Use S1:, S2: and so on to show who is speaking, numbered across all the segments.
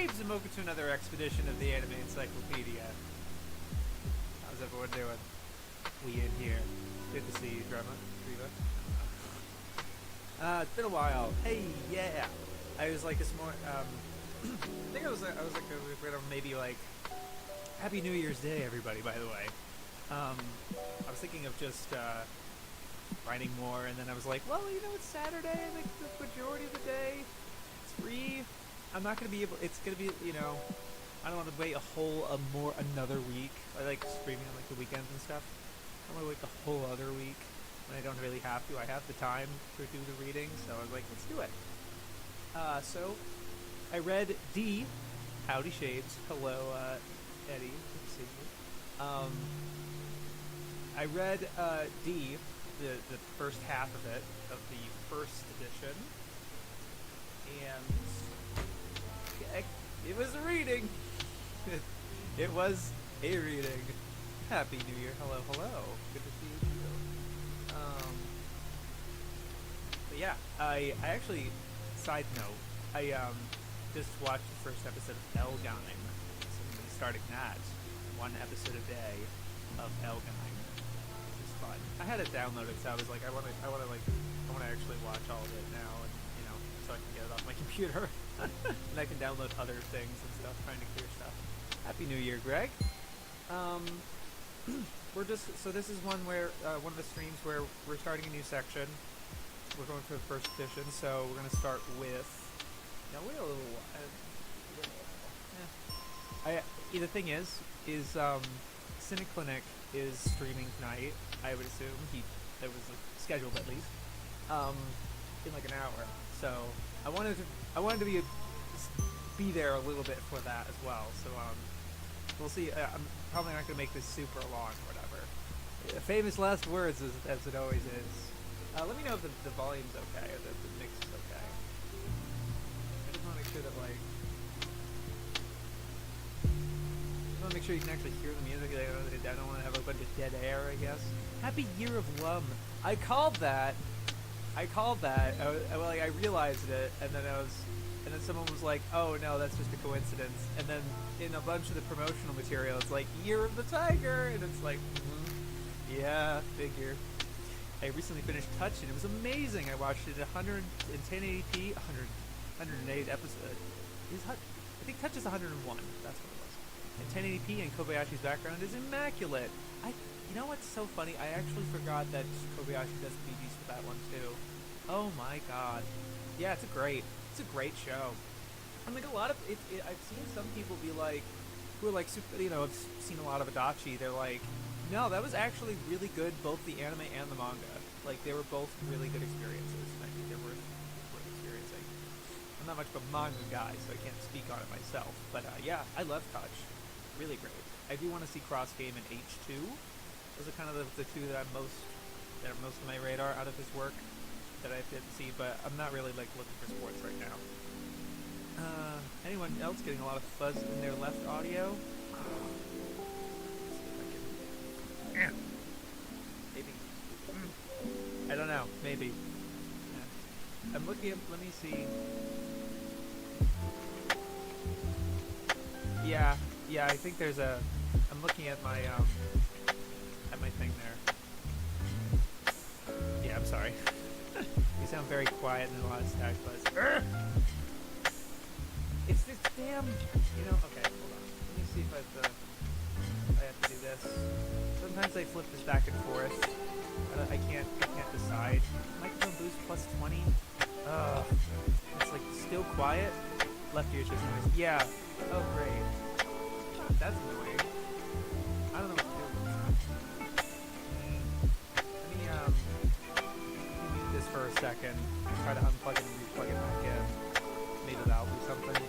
S1: Shapes and welcome to another expedition of the Anime Encyclopedia. How's everyone doing? We in here. Good to see you, Drama. Riva. It's been a while. Hey, yeah. I was like this morning. I think I was like maybe like Happy New Year's Day, everybody. By the way, I was thinking of just writing more, and then I was like, well, you know, it's Saturday. I think the majority of the day it's free. I'm not gonna be able. It's gonna be, you know, I don't want to wait another week. I like streaming on like the weekends and stuff. I don't want to wait the whole other week when I don't really have to. I have the time to do the reading, so I was like, let's do it. So I read D. Howdy Shades. Hello, Eddie. Good to see you. I read D, the first half of it, of the first edition, and it was a reading. It was a reading. Happy New Year. Hello, hello. Good to see you too. But yeah, I actually, side note, I just watched the first episode of Elgine. So I'm going to be starting that. One episode a day of Elgine. Which is fun. I had it downloaded, so I was like, I want to actually watch all of it now, and you know, so I can get it off my computer. And I can download other things and stuff, trying to clear stuff. Happy New Year, Greg. So this is one of the streams where we're starting a new section. We're going for the first edition, so we're going to start with, the thing is Cineclinic is streaming tonight, I would assume. That was scheduled at least, in like an hour. So I wanted to be there a little bit for that as well. So we'll see. I'm probably not going to make this super long or whatever. Famous last words, as it always is. Let me know if the volume's okay, or the mix is okay. I just want to make sure that I want to make sure you can actually hear the music. I don't want to have a bunch of dead air, I guess. Happy Year of Lum. I called that. I realized it, and then someone was like, "Oh no, that's just a coincidence." And then in a bunch of the promotional material, it's like Year of the Tiger, and it's like, yeah, figure. I recently finished Touch, and it was amazing. I watched it at 1080p, 108 episodes. I think Touch is 101. That's what it was. And 1080p, and Kobayashi's background is immaculate. You know what's so funny? I actually forgot that Kobayashi does BGs for that one too. Oh my god. Yeah, it's a great show. I mean, I've seen some people be like, who are like, super, you know, have seen a lot of Adachi. They're like, no, that was actually really good, both the anime and the manga. Like, they were both really good experiences, and I think they're worth experiencing. I'm not much of a manga guy, so I can't speak on it myself. But yeah, I love Touch. Really great. I do want to see Cross Game and H2. Those are kind of the two that are most on my radar out of his work that I didn't see, but I'm not really like looking for sports right now. Anyone else getting a lot of fuzz in their left audio? Let's see if I can. Maybe. I don't know. Maybe. Yeah. I'm looking at. Let me see. Yeah. I think there's a. I'm looking at my thing there. Yeah, I'm sorry. You sound very quiet and a lot of static buzz. It's this damn, you know. Okay, hold on. Let me see if I have to do this. Sometimes I flip this back and forth. I can't decide. Microphone boost plus 20. It's like still quiet. Left ear just noise. Yeah. Oh great. That's annoying. I don't know what to do. Let me mute this for a second. Try to unplug it and replug it back in. Maybe that'll do something.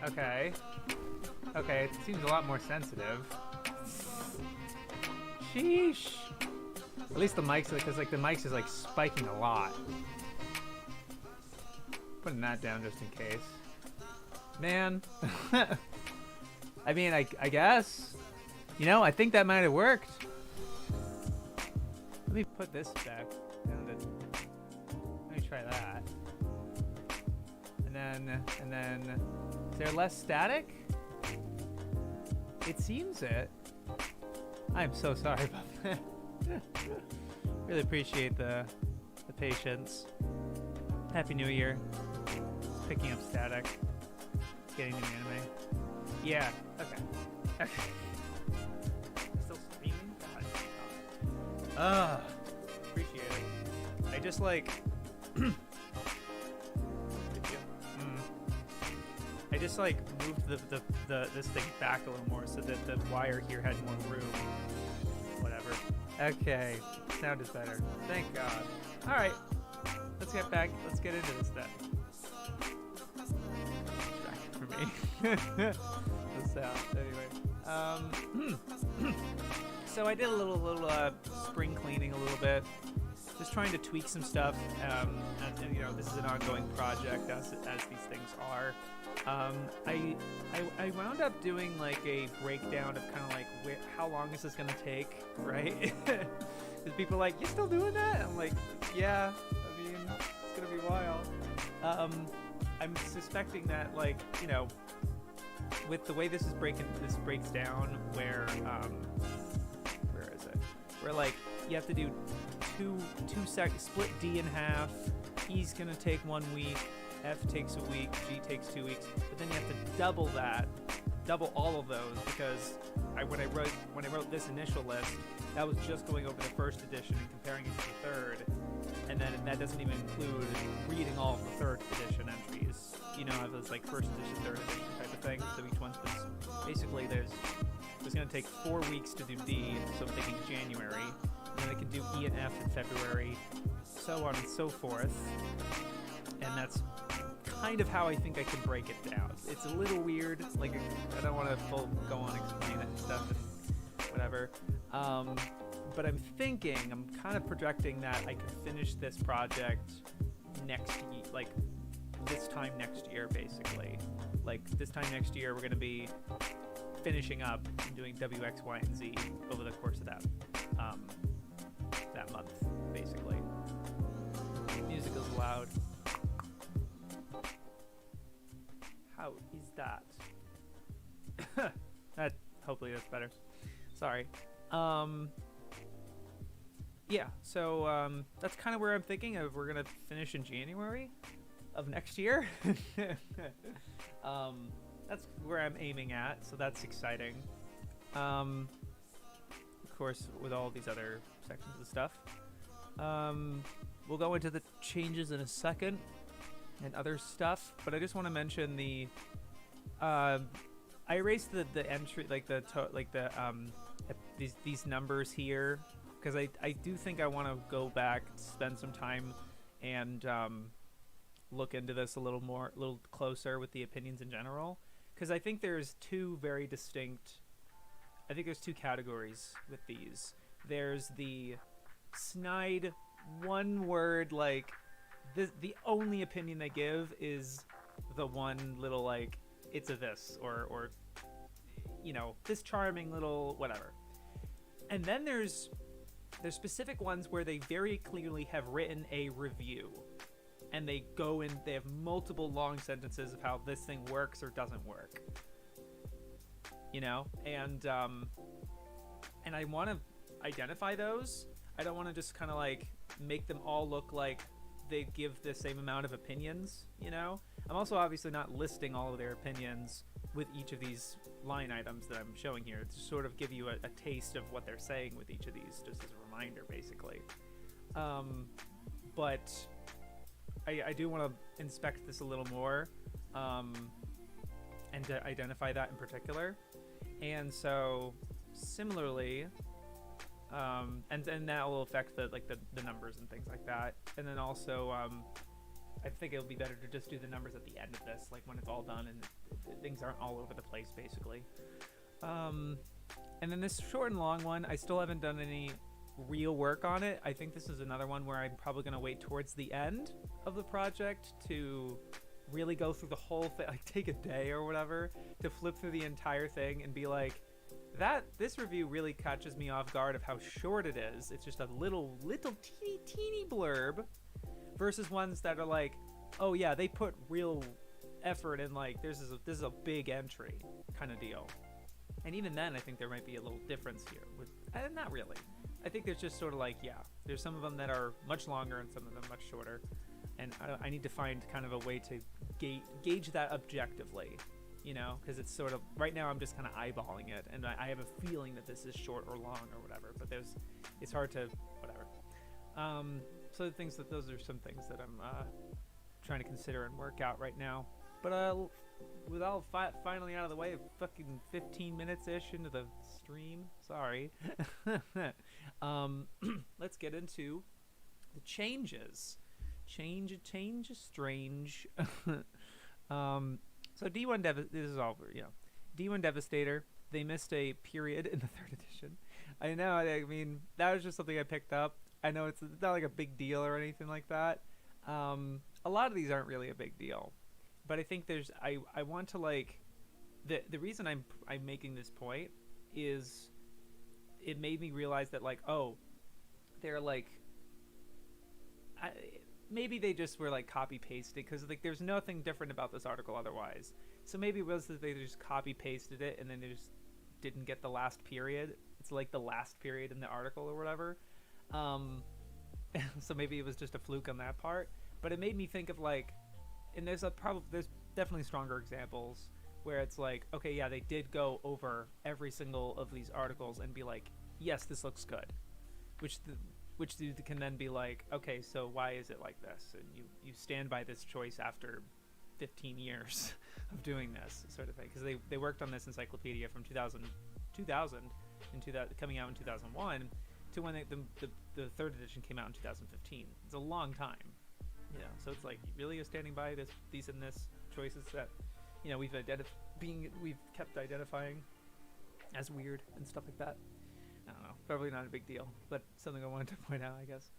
S1: Okay. Okay, it seems a lot more sensitive. Sheesh. At least the mics, because like the mics is like spiking a lot. Putting that down just in case. Man. I mean, I guess. You know, I think that might have worked. Let me put this back. Let me try that. And then, is there less static? It seems it. I'm so sorry about that. Really appreciate the patience. Happy New Year. Picking up static. Getting an anime. Yeah. Okay. Still streaming? God. Appreciate it. I just like. I just like moved this thing back a little more so that the wire here had more room. Whatever. Okay. Sound is better. Thank God. Alright. Let's get back. Let's get into this then. For me. The sound. Anyway. So I did a little spring cleaning a little bit. Just trying to tweak some stuff. And you know, this is an ongoing project as these things are. I wound up doing like a breakdown of kind of like how long is this gonna take, right? Because people are like, you're still doing that? I'm like, yeah. I mean, it's gonna be a while. I'm suspecting that, like, you know, with the way this breaks down, where is it? Where like you have to do split D in half. E's gonna take 1 week. F takes a week, G takes 2 weeks, but then you have to double all of those, because when I wrote this initial list, that was just going over the first edition and comparing it to the third, and then that doesn't even include reading all of the third edition entries. You know, it was like first edition, third edition type of thing. So each one's basically it's going to take 4 weeks to do D, so I'm thinking January, and then I can do E and F in February, so on and so forth, and that's kind of how I think I can break it down. It's a little weird, like I don't want to go on and explain it and stuff and whatever, but I'm kind of projecting that I could finish this project like this time next year, basically. Like this time next year we're going to be finishing up and doing W, X, Y, and Z over the course of that month, basically. Music is loud. How is that? Hopefully that's better. Sorry. Yeah, so that's kind of where I'm thinking of. We're gonna finish in January of next year. That's where I'm aiming at, so that's exciting. Of course, with all these other sections of stuff. We'll go into the changes in a second and other stuff, but I just want to mention I erased the entry, like these numbers here, because I do think I want to go back, spend some time, and look into this a little closer with the opinions in general, because I think there's two categories with these. There's the snide one word, like, the only opinion they give is the one little like it's a this or this charming little whatever. And then there's specific ones where they very clearly have written a review, and they go in, they have multiple long sentences of how this thing works or doesn't work. And I want to identify those. I don't want to just kind of like make them all look like they give the same amount of opinions. I'm also obviously not listing all of their opinions with each of these line items that I'm showing here, to sort of give you a taste of what they're saying with each of these, just as a reminder, basically. But I do want to inspect this a little more, and to identify that in particular. And so, similarly, and that will affect the numbers and things like that. And then also, I think it'll be better to just do the numbers at the end of this, like when it's all done and things aren't all over the place, basically. And then this short and long one, I still haven't done any real work on it. I think this is another one where I'm probably going to wait towards the end of the project to really go through the whole thing, like take a day or whatever to flip through the entire thing and be like, this review really catches me off guard of how short it is. It's just a little teeny blurb, versus ones that are like, oh yeah, they put real effort in, like this is a big entry kind of deal. And even then, I think there might be a little difference here with, not really. I think there's just sort of like, yeah, there's some of them that are much longer and some of them much shorter, and I need to find kind of a way to gauge that objectively, because it's sort of, right now I'm just kind of eyeballing it, and I have a feeling that this is short or long or whatever, but it's hard to whatever. So those are some things that I'm trying to consider and work out right now. But with all finally out of the way, fucking 15 minutes-ish into the stream, sorry. Let's get into the changes. Change is strange. So D1 this is all, D1 Devastator, they missed a period in the 3rd edition. I know, I mean, that was just something I picked up. I know it's not like a big deal or anything like that. A lot of these aren't really a big deal. But I think I want to, like, the reason I'm making this point is it made me realize that, like, oh, they're like, maybe they just were like copy pasted, because like there's nothing different about this article otherwise. So maybe it was that they just copy pasted it and then they just didn't get the last period. It's like the last period in the article or whatever. So maybe it was just a fluke on that part. But it made me think of, like, and there's definitely stronger examples where it's like, okay, yeah, they did go over every single of these articles and be like, yes, this looks good, which can then be like, okay, so why is it like this? And you stand by this choice after 15 years of doing this sort of thing, because they worked on this encyclopedia from 2000 coming out in 2001 to when the 3rd edition came out in 2015. It's a long time. So it's like, really, you're standing by these and this choices that we've kept identifying as weird and stuff like that. I don't know, probably not a big deal, but something I wanted to point out, I guess.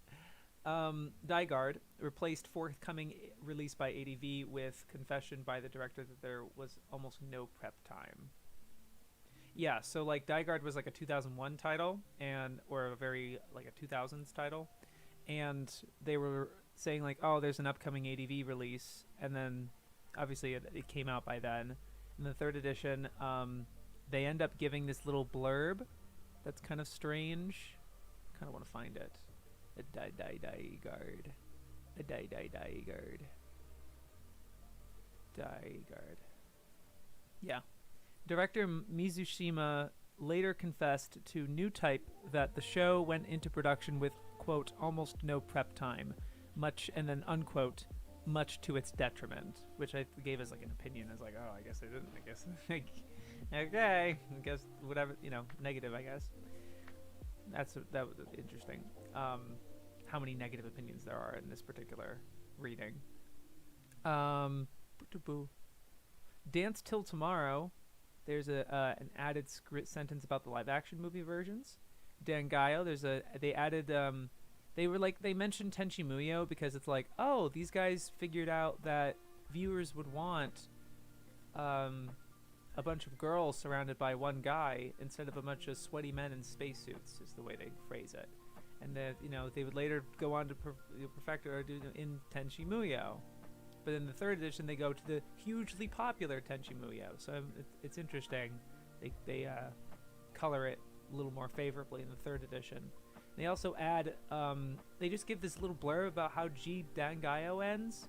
S1: DieGuard replaced forthcoming release by ADV with confession by the director that there was almost no prep time. Yeah, so like DieGuard was like a 2001 title, or a very like a 2000s title, and they were saying like, oh, there's an upcoming ADV release, and then obviously it came out by then. In the 3rd edition, they end up giving this little blurb that's kind of strange. Kind of want to find it. A DieGuard. Yeah. Director Mizushima later confessed to New Type that the show went into production with, quote, almost no prep time, much, and then unquote, much to its detriment, which I gave as like an opinion. I was like, oh, I guess they didn't. I guess, okay, I guess whatever, negative, I guess. That was interesting. How many negative opinions there are in this particular reading. Dance Till Tomorrow. There's an added sentence about the live action movie versions. Dangayo, they added they mentioned Tenchi Muyo because it's like, oh, these guys figured out that viewers would want a bunch of girls surrounded by one guy instead of a bunch of sweaty men in spacesuits, is the way they phrase it. And that, they would later go on to perfect or do in Tenchi Muyo. But in the third edition, they go to the hugely popular Tenchi Muyo. So it's interesting. They color it a little more favorably in the third edition. They also add, they just give this little blurb about how G Dangayo ends,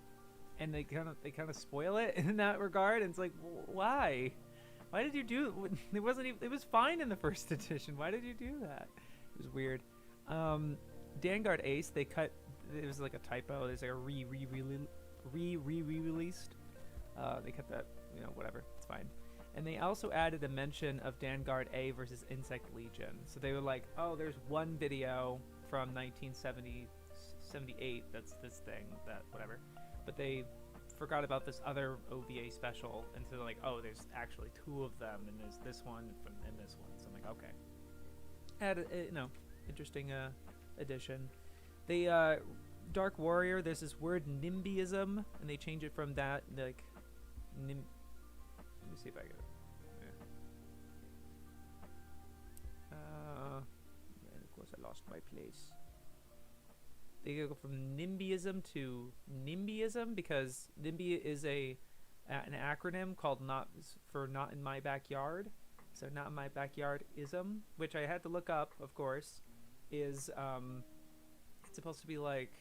S1: and they kind of spoil it in that regard. And it's like, why? Why did you do it? It was fine in the first edition. Why did you do that? It was weird. Danguard Ace, they cut. It was like a typo. There's like a re-released. They cut that. Whatever. It's fine. And they also added a mention of Danguard A versus Insect Legion. So they were like, oh, there's one video from 1978 that's this thing, that whatever. But they forgot about this other OVA special, and so they're like, oh, there's actually two of them, and there's this one and this one. So I'm like, okay. Had interesting addition. They Dark Warrior, there's this word NIMBYism, and they change it from that like let me see if I get it. And of course I lost my place. They go from NIMBYism to NIMBYism because NIMBY is an acronym called not in my backyard. So not in my backyard ism, which I had to look up, of course, is it's supposed to be like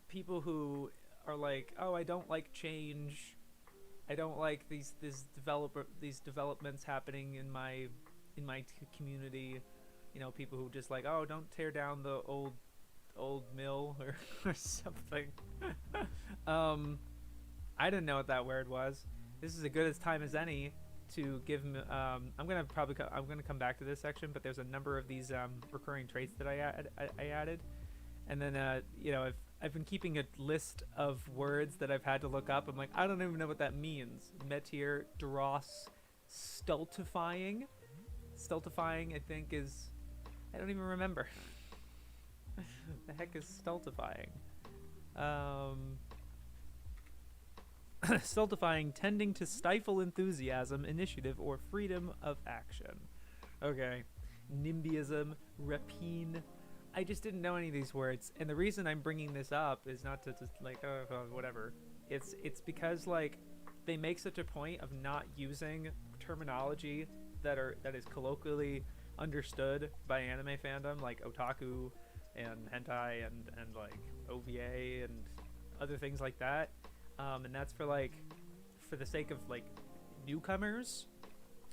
S1: people who are like, oh, I don't like change. I don't like these developments happening in my community. People who just like, oh, don't tear down the old mill or something. I didn't know what that word was. This is as good as time as any to give him. I'm gonna come back to this section, but there's a number of these recurring traits that I added, and then I've been keeping a list of words that I've had to look up. I'm like, I don't even know what that means. Meteor, dross, stultifying. Stultifying, I think, is... I don't even remember. The heck is stultifying? Stultifying, tending to stifle enthusiasm, initiative, or freedom of action. Okay. NIMBYism, rapine. I just didn't know any of these words, and the reason I'm bringing this up is not to just like, oh, whatever. It's because like they make such a point of not using terminology that is colloquially understood by anime fandom, like otaku and hentai and like OVA and other things like that. And that's for the sake of like newcomers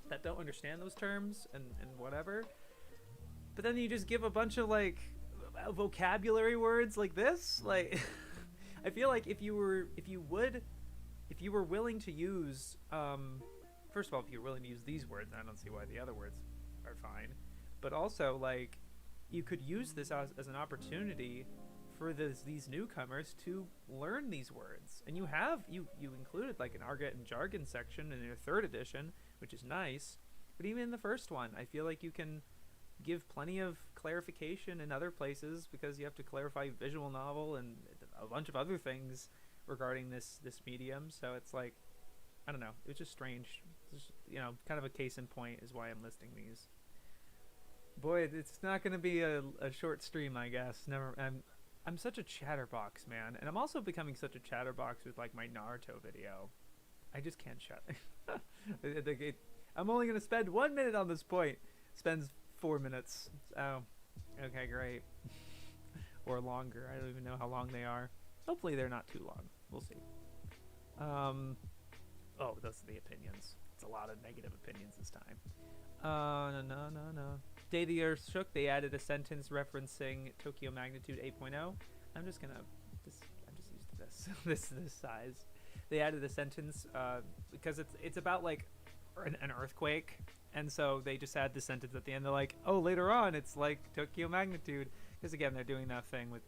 S1: that don't understand those terms and whatever. But then you just give a bunch of like vocabulary words like this. Like, I feel like if you were willing to use, first of all, if you're willing to use these words, I don't see why the other words are fine. But also, like, you could use this as an opportunity for these newcomers to learn these words. And you included like an argot and jargon section in your third edition, which is nice. But even in the first one, I feel like you can give plenty of clarification in other places, because you have to clarify visual novel and a bunch of other things regarding this medium. So it's like, I don't know, it's just strange. Just, kind of a case in point is why I'm listing these. Boy, it's not going to be a short stream, I guess. I'm such a chatterbox, man, and I'm also becoming such a chatterbox with like my Naruto video. I just can't shut. I'm only going to spend 1 minute on this point. Spends 4 minutes. Oh, okay, great. Or longer. I don't even know how long they are. Hopefully they're not too long. We'll see. Oh, those are the opinions. It's a lot of negative opinions this time. No. Day the Earth Shook, they added a sentence referencing Tokyo Magnitude 8.0. I'm just used to this. this size. They added a sentence because it's about like an earthquake, and so they just add the sentence at the end. They're like, oh, later on it's like Tokyo Magnitude, because again they're doing that thing with,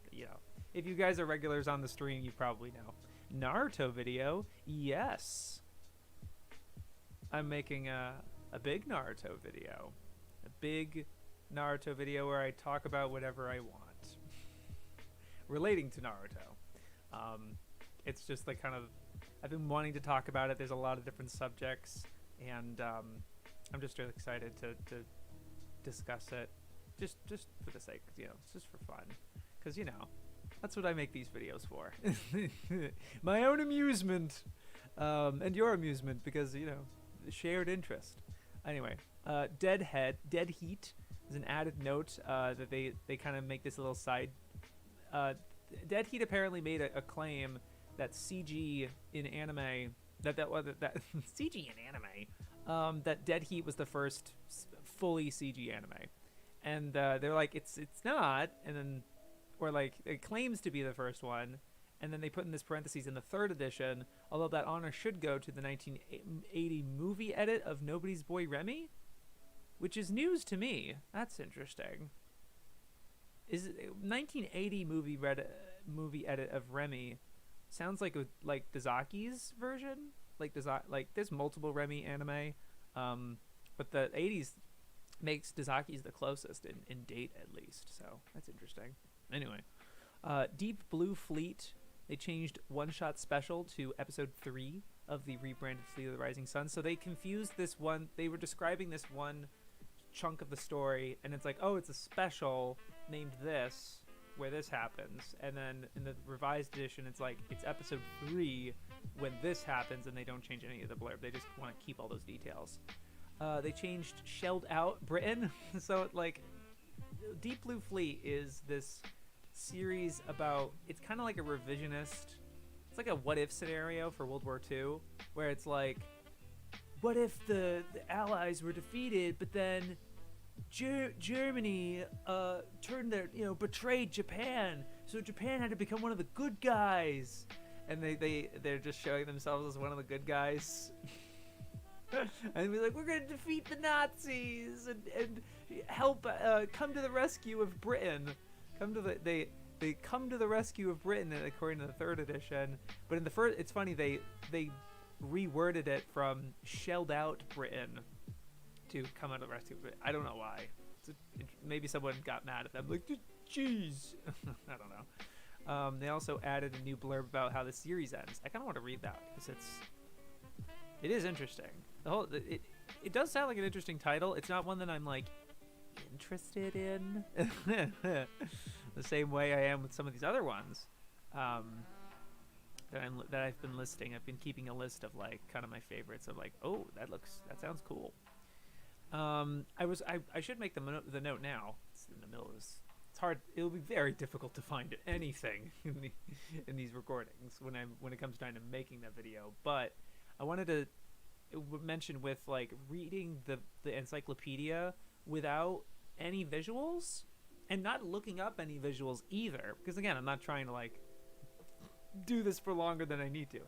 S1: if you guys are regulars on the stream, you probably know. Naruto video, yes. I'm making a big Naruto video. A big Naruto video where I talk about whatever I want. relating to Naruto. It's just like kind of, I've been wanting to talk about it. There's a lot of different subjects, and I'm just really excited to discuss it, just for the sake, it's just for fun, because that's what I make these videos for. My own amusement, and your amusement, because shared interest. Anyway, Dead Heat is an added note that they kind of make this little side. Dead Heat apparently made a claim that CG in anime that CG in anime that Dead Heat was the first fully CG anime, and they're like it's not, and then or like it claims to be the first one, and then they put in this parentheses in the 3rd edition, although that honor should go to the 1980 movie edit of Nobody's Boy Remy, which is news to me. That's interesting. Is 1980 movie edit of Remy sounds like Dazaki's version? Like there's multiple Remy anime, but the 80s makes Dazaki's the closest in date, at least. So that's interesting. Anyway, Deep Blue Fleet, they changed One Shot Special to episode 3 of the rebranded Fleet of the Rising Sun. So they confused this one. They were describing this one chunk of the story, and it's like, oh, it's a special named this, where this happens, and then in the revised edition it's like it's episode 3 when this happens, and they don't change any of the blurb. They just want to keep all those details. They changed Shelled Out Britain. So like Deep Blue Fleet is this series about, it's kind of like a revisionist, it's like a what if scenario for World War II, where it's like, what if the Allies were defeated, but then Germany turned their, betrayed Japan, so Japan had to become one of the good guys, and they're just showing themselves as one of the good guys. And be like, we're gonna defeat the Nazis and help come to the rescue of Britain. They come to the rescue of Britain, according to the 3rd edition. But in the first, it's funny, they reworded it from Shelled Out Britain to come out of the rescue of Britain. I don't know why. Maybe someone got mad at them, like, jeez. I don't know. They also added a new blurb about how the series ends. I kind of want to read that because it is interesting. It does sound like an interesting title. It's not one that I'm like interested in the same way I am with some of these other ones that I've been listing. I've been keeping a list of like kind of my favorites of like, oh, that sounds cool. I should make the note now. It's in the middle of this. It's hard. It'll be very difficult to find anything in these recordings when it comes time to making that video. But I wanted to mention with like reading the encyclopedia without any visuals and not looking up any visuals either, because again, I'm not trying to like do this for longer than I need to.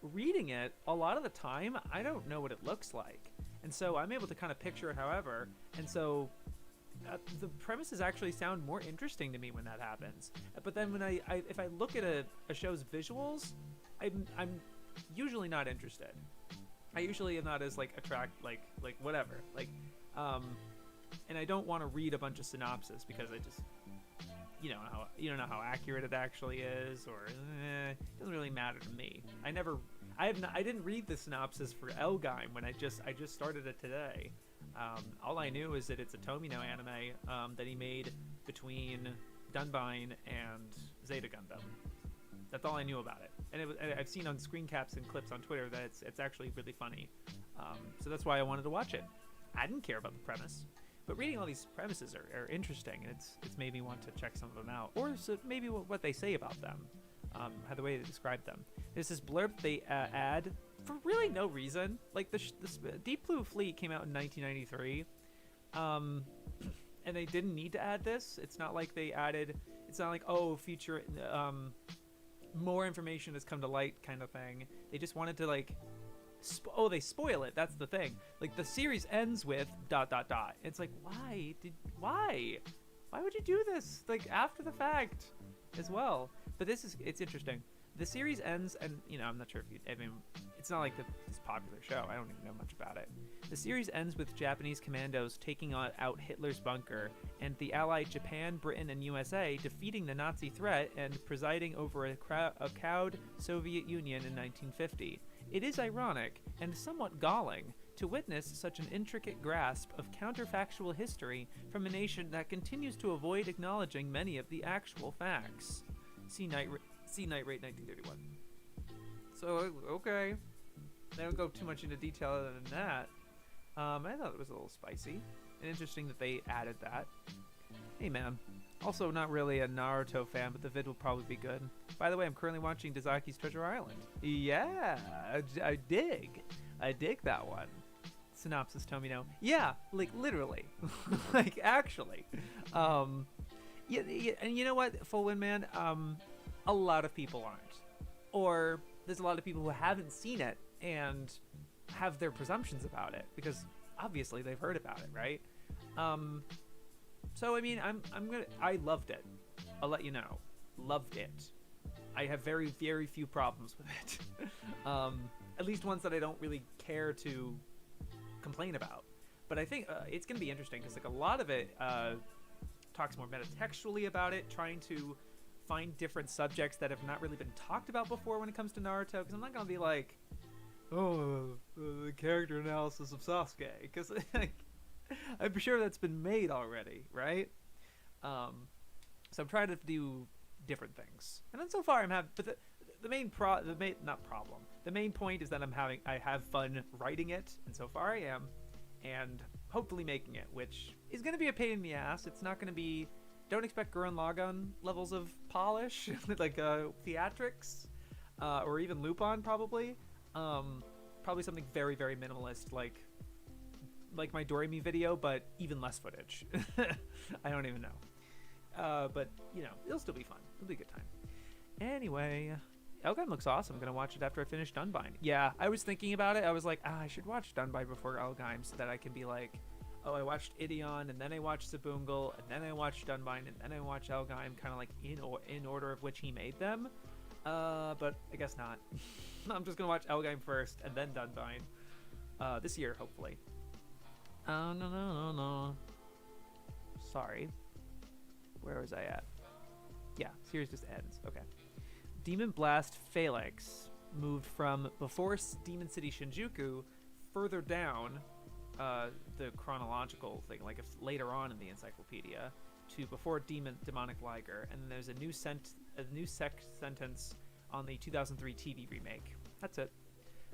S1: Reading it, a lot of the time I don't know what it looks like, and so I'm able to kind of picture it however, and so the premises actually sound more interesting to me when that happens. But then when if I look at a show's visuals, I'm usually not interested. I usually am not as like whatever, and I don't want to read a bunch of synopsis because I just you don't know how accurate it actually is, or it doesn't really matter to me. I didn't read the synopsis for Elgaim when I just started it today. All I knew is that it's a Tomino anime that he made between Dunbine and Zeta Gundam. That's all I knew about it, and I've seen on screen caps and clips on Twitter that it's actually really funny. So that's why I wanted to watch it. I didn't care about the premise, but reading all these premises are interesting, and it's made me want to check some of them out, or so maybe what they say about them, how the way they describe them. There's this blurb they add for really no reason. Like the Deep Blue Fleet came out in 1993, and they didn't need to add this. It's not like they added. It's not like, oh, future. More information has come to light kind of thing. They just wanted to like they spoil it. That's the thing. Like the series ends with ... It's like, why would you do this like after the fact as well? but it's interesting. The series ends, and I'm not sure if I mean, it's not like this popular show. I don't even know much about it. The series ends with Japanese commandos taking out Hitler's bunker, and the allied Japan, Britain, and USA defeating the Nazi threat and presiding over a cowed Soviet Union in 1950. It is ironic and somewhat galling to witness such an intricate grasp of counterfactual history from a nation that continues to avoid acknowledging many of the actual facts. See Night Raid 1931. So, okay. They don't go too much into detail other than that. I thought it was a little spicy. And interesting that they added that. Hey, man. Also, not really a Naruto fan, but the vid will probably be good. By the way, I'm currently watching Dazaki's Treasure Island. Yeah, I dig that one. Synopsis, Tomino. Yeah, like, literally. Like, actually. Yeah, and you know what, Full Wind Man? A lot of people aren't. Or there's a lot of people who haven't seen it and have their presumptions about it because obviously they've heard about it, right? So I mean, I loved it. I'll let you know. Loved it. I have very, very few problems with it. At least ones that I don't really care to complain about. But I think it's going to be interesting because like a lot of it talks more metatextually about it, trying to find different subjects that have not really been talked about before when it comes to Naruto, because I'm not going to be like, the character analysis of Sasuke, because like, I'm sure that's been made already, right? So I'm trying to do different things, and then so far I'm having, but the main point is that I have fun writing it, and so far I am, and hopefully making it, which is going to be a pain in the ass. It's not going to be, don't expect Gurren Lagann levels of polish, like theatrics, or even Lupin probably. Probably something very, very minimalist, like my Doremi video, but even less footage. I don't even know. But, it'll still be fun. It'll be a good time. Anyway, Elgaim looks awesome. I'm going to watch it after I finish Dunbind. Yeah, I was thinking about it. I was like, I should watch Dunbind before Elgaim so that I can be like, oh, I watched Ideon, and then I watched Sabungal, and then I watched Dunbind, and then I watched Elgaim, kind of like in order of which he made them. But I guess not. I'm just going to watch Elgaim first, and then Dunbind. This year, hopefully. No. Sorry. Where was I at? Yeah, series just ends. Okay. Demon Blast Phalanx moved from before Demon City Shinjuku further down the chronological thing, like if later on in the encyclopedia, to before Demonic Liger, and then there's a new sentence on the 2003 TV remake. That's it.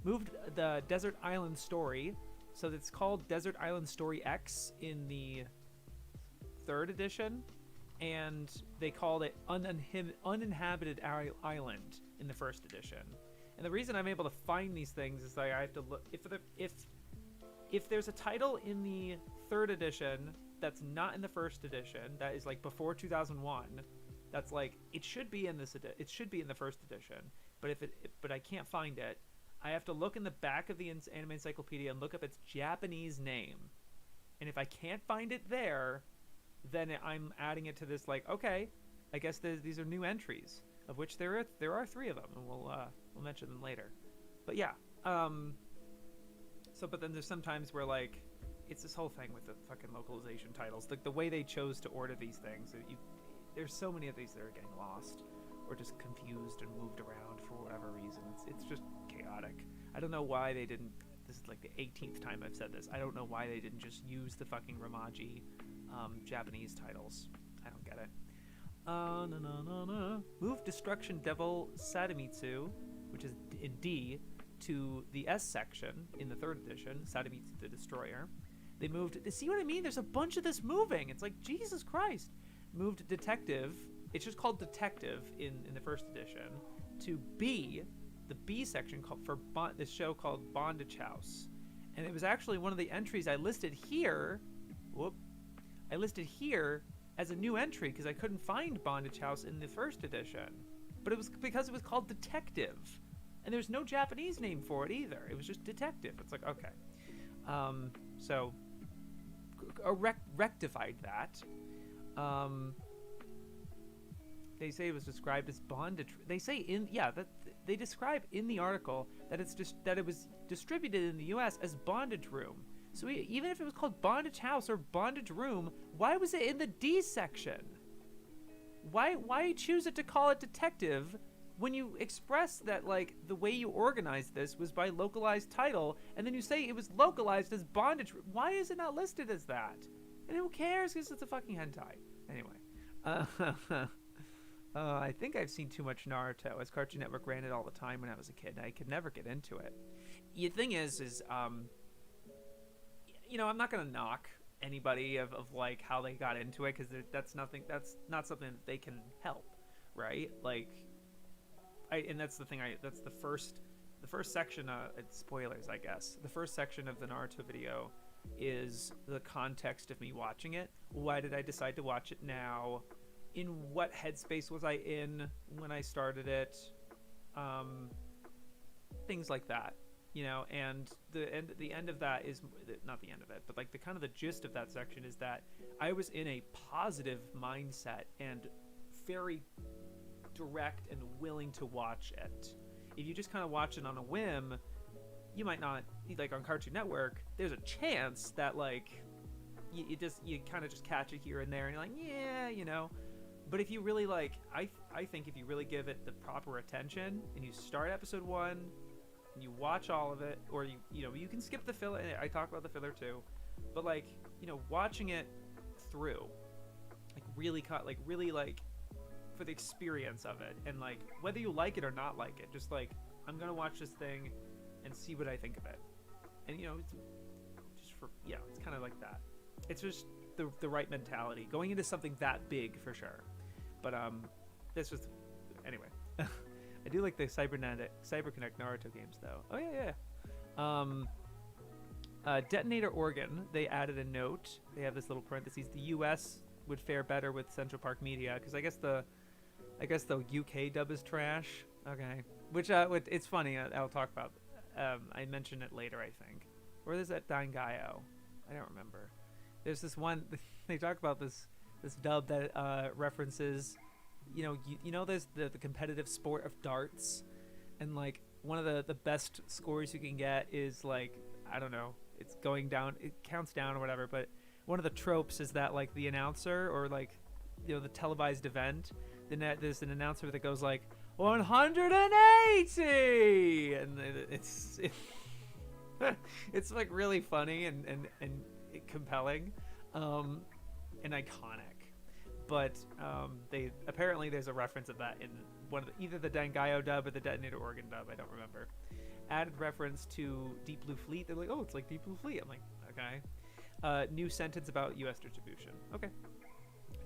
S1: Moved the Desert Island Story, so it's called Desert Island Story X in the 3rd edition, and they called it Uninhabited Island in the 1st edition. And the reason I'm able to find these things is that I have to look if there's a title in the 3rd edition that's not in the 1st edition, that is like before 2001, that's like it should be in it should be in the 1st edition, but I can't find it. I have to look in the back of the anime encyclopedia and look up its Japanese name, and if I can't find it there, then I'm adding it to this, like, okay, I guess these are new entries, of which there are 3 of them, and we'll mention them later. But yeah, but then there's sometimes where, like, it's this whole thing with the fucking localization titles, like the way they chose to order these things. There's so many of these that are getting lost, or just confused and moved around for whatever reason. It's just chaotic. I don't know why they didn't. This is like the 18th time I've said this. I don't know why they didn't just use the fucking Romaji Japanese titles. I don't get it. No. Move Destruction Devil Sadamitsu, which is in D, to the S section in the 3rd edition, Sadamitsu the Destroyer. They moved. See what I mean? There's a bunch of this moving. It's like, Jesus Christ. Moved Detective. It's just called Detective in the 1st edition, to B, the B section for this show called Bondage House. And it was actually one of the entries I listed here. I listed here as a new entry because I couldn't find Bondage House in the 1st edition. But it was because it was called Detective. And there's no Japanese name for it either. It was just Detective. It's like, okay. So, rectified that. They say it was described as bondage. They say that they describe in the article that it's just that it was distributed in the U.S. as bondage room. So even if it was called bondage house or bondage room, why was it in the D section? Why choose it to call it detective when you express that like the way you organized this was by localized title, and then you say it was localized as bondage? Why is it not listed as that? And who cares? Because it's a fucking hentai. Anyway. I think I've seen too much Naruto, as Cartoon Network ran it all the time when I was a kid, and I could never get into it. The thing is, I'm not gonna knock anybody of like how they got into it, because that's not something that they can help, right? Like, that's the thing. That's the first section. It's spoilers, I guess. The first section of the Naruto video is the context of me watching it. Why did I decide to watch it now? In what headspace was I in when I started it? Things like that, and the end of that is not the end of it, but like the kind of the gist of that section is that I was in a positive mindset and very direct and willing to watch it. If you just kind of watch it on a whim, you might not, like on Cartoon Network, there's a chance that like you kind of just catch it here and there and you're like, yeah. But if you really like, I think if you really give it the proper attention and you start episode 1 and you watch all of it, or you can skip the filler. I talk about the filler too, but like watching it through, like really like for the experience of it, and like whether you like it or not like it, just like I'm gonna watch this thing and see what I think of it, and it's just it's kind of like that. It's just the right mentality going into something that big for sure. But this was anyway. I do like the CyberConnect Naruto games though. Oh yeah. Detonator Oregon, they added a note. They have this little parentheses. The U.S. would fare better with Central Park Media, because I guess the UK dub is trash. Okay, which it's funny. I'll talk about. I mentioned it later, I think. Or is that Dangaio? I don't remember. There's this one. They talk about this dub that references, there's the competitive sport of darts, and like one of the best scores you can get is like, I don't know, it's going down, it counts down or whatever, but one of the tropes is that like the announcer, or like the televised event, there's an announcer that goes like 180, and it's like really funny and compelling, and iconic. But there's a reference of that in one of either the Dangaio dub or the Detonator Oregon dub. I don't remember. Added reference to Deep Blue Fleet. They're like, oh, it's like Deep Blue Fleet. I'm like, okay. New sentence about U.S. distribution. Okay.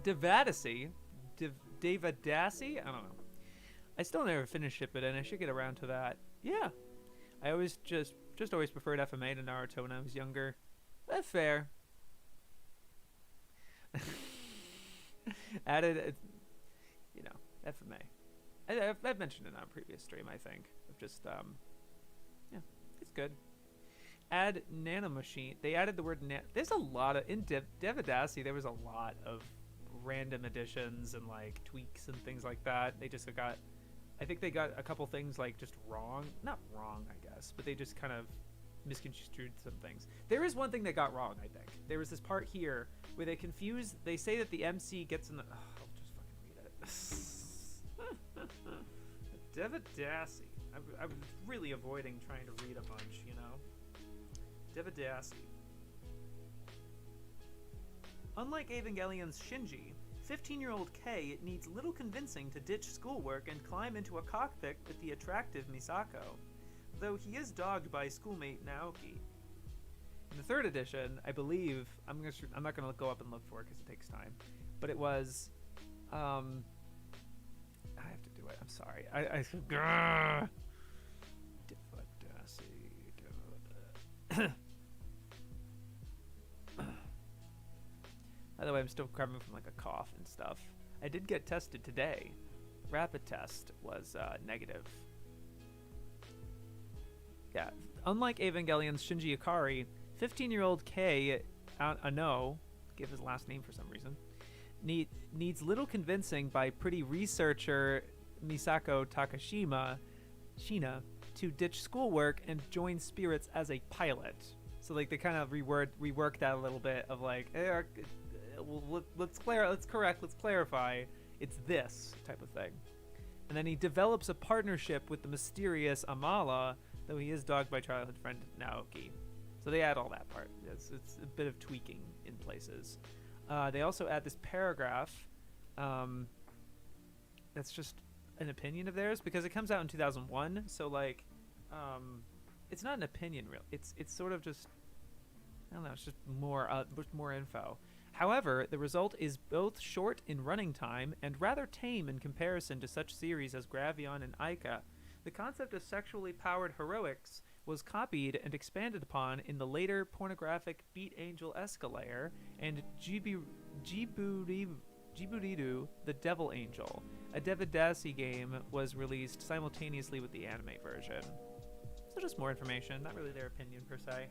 S1: Devadacy. Devadacy? I don't know. I still never finished it, but I should get around to that. Yeah. I always just always preferred FMA to Naruto when I was younger. That's fair. Added, FMA. I've mentioned it on a previous stream, I think. Of just, it's good. Add nanomachine. They added the word there's a lot of, in Devadacy, there was a lot of random additions and like tweaks and things like that. They just I think they got a couple things like just wrong. Not wrong, I guess, but they just kind of misconstrued some things. There is one thing they got wrong, I think. There was this part here where they say that the MC gets in the... I'll just fucking read it. Devadacy. I was really avoiding trying to read a bunch, Devadacy. Unlike Evangelion's Shinji, 15-year-old Kei needs little convincing to ditch schoolwork and climb into a cockpit with the attractive Misako, though he is dogged by schoolmate Naoki. In the third edition, I believe, I'm not going to go up and look for it because it takes time, but it was, I have to do it, I'm sorry. By the way, I'm still recovering from like a cough and stuff. I did get tested today. Rapid test was negative. Yeah, unlike Evangelion's Shinji Ikari, 15-year-old Kei Ano, give his last name for some reason, needs little convincing by pretty researcher Misako Takashima Shina to ditch schoolwork and join Spirits as a pilot. So like they kind of reworked that a little bit of like, let's clarify, it's this type of thing. And then he develops a partnership with the mysterious Amala, though he is dogged by childhood friend Naoki. So they add all that part. It's a bit of tweaking in places. They also add this paragraph that's just an opinion of theirs because it comes out in 2001. So like, it's not an opinion really. It's sort of just, I don't know. It's just more info. However, the result is both short in running time and rather tame in comparison to such series as Gravion and Aika. The concept of sexually powered heroics was copied and expanded upon in the later pornographic Beat Angel Escalator and Jiburidu, the Devil Angel. A Devidasi game was released simultaneously with the anime version. So just more information, not really their opinion per se.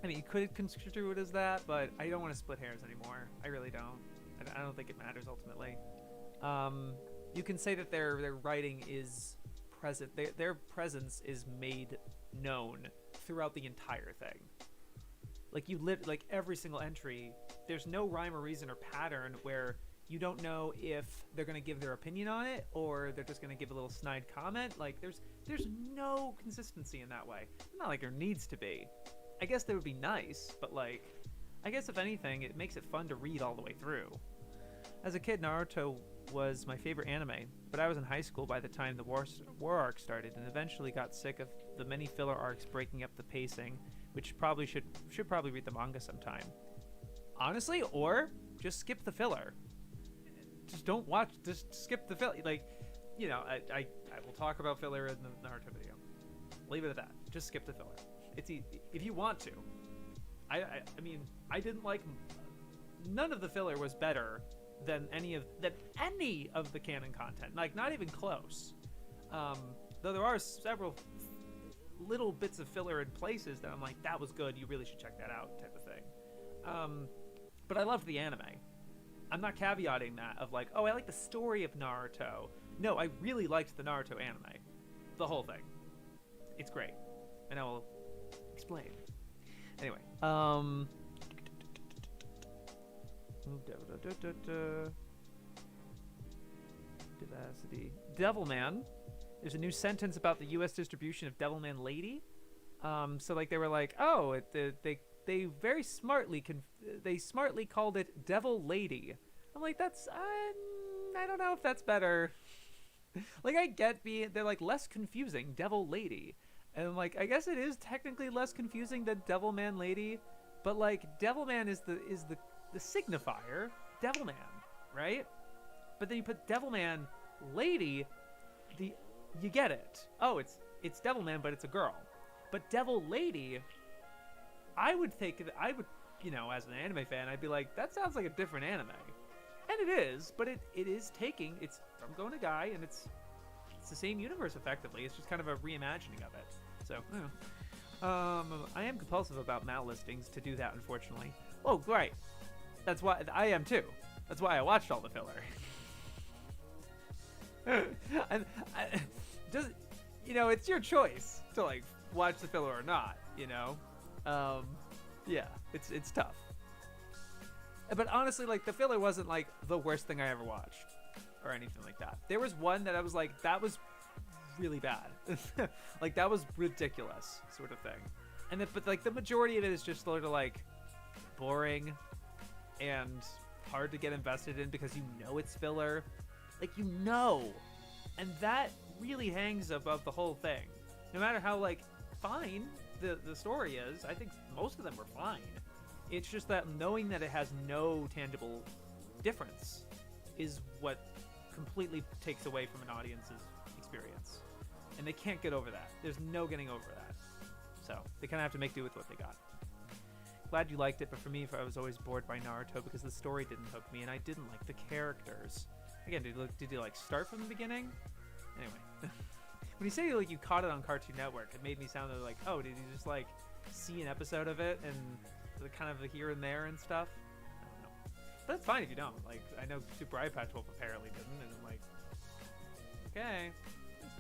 S1: I mean, you could construe it as that, but I don't want to split hairs anymore. I really don't. I don't think it matters ultimately. You can say that their writing is present. Their presence is made known throughout the entire thing. Like like every single entry, there's no rhyme or reason or pattern where you don't know if they're going to give their opinion on it or they're just going to give a little snide comment. Like there's no consistency in that way. Not like there needs to be. I guess that would be nice, but like, I guess if anything, it makes it fun to read all the way through. As a kid, Naruto was my favorite anime, but I was in high school by the time the war arc started and eventually got sick of the many filler arcs breaking up the pacing, which probably should probably read the manga sometime. Honestly, or just skip the filler. Just don't watch, just skip the filler. Like, you know, I will talk about filler in the Naruto video. Leave it at that. Just skip the filler. It's easy if you want to. I mean, I didn't like. None of the filler was better than any of the canon content. Like, not even close. Though there are several little bits of filler in places that I'm like, that was good. You really should check that out, type of thing. But I loved the anime. I'm not caveating that of like, oh, I like the story of Naruto. No, I really liked the Naruto anime, the whole thing. It's great, and I will explain. Anyway, Devacity. Devilman. There's a new sentence about the U.S. distribution of Devilman Lady. So like they were like, oh, they very smartly they smartly called it Devil Lady. I'm like, that's I don't know if that's better. Like I get they're like less confusing, Devil Lady. And I'm like, I guess it is technically less confusing than Devilman Lady, but like Devilman is the signifier, Devilman, right? But then you put Devilman Lady, you get it. Oh, it's Devilman, but it's a girl. But Devil Lady, I would, you know, as an anime fan, I'd be like, that sounds like a different anime. And it is, but it is it's from Go Nagai, and it's the same universe effectively. It's just kind of a reimagining of it. So, I am compulsive about mal listings to do that, unfortunately. Oh, great. That's why I am too. That's why I watched all the filler. Just, you know, it's your choice to like watch the filler or not. You know, yeah, it's tough. But honestly, like the filler wasn't like the worst thing I ever watched or anything like that. There was one that I was like, that was really bad. Like that was ridiculous, sort of thing. And then, but like the majority of it is just sort of like boring and hard to get invested in because you know it's filler. Like, you know, and that really hangs above the whole thing. No matter how like fine the story is, I think most of them were fine. It's just that knowing that it has no tangible difference is what completely takes away from an audience's experience. And they can't get over that. There's no getting over that. So they kind of have to make do with what they got. Glad you liked it, but for me, I was always bored by Naruto because the story didn't hook me, and I didn't like the characters. Again, did you like start from the beginning? Anyway, when you say like you caught it on Cartoon Network, it made me sound like, oh, did you just like see an episode of it and kind of the here and there and stuff? I don't know. But it's fine if you don't. Like, I know Super Eye Patch Wolf apparently didn't, and I'm like, okay, it's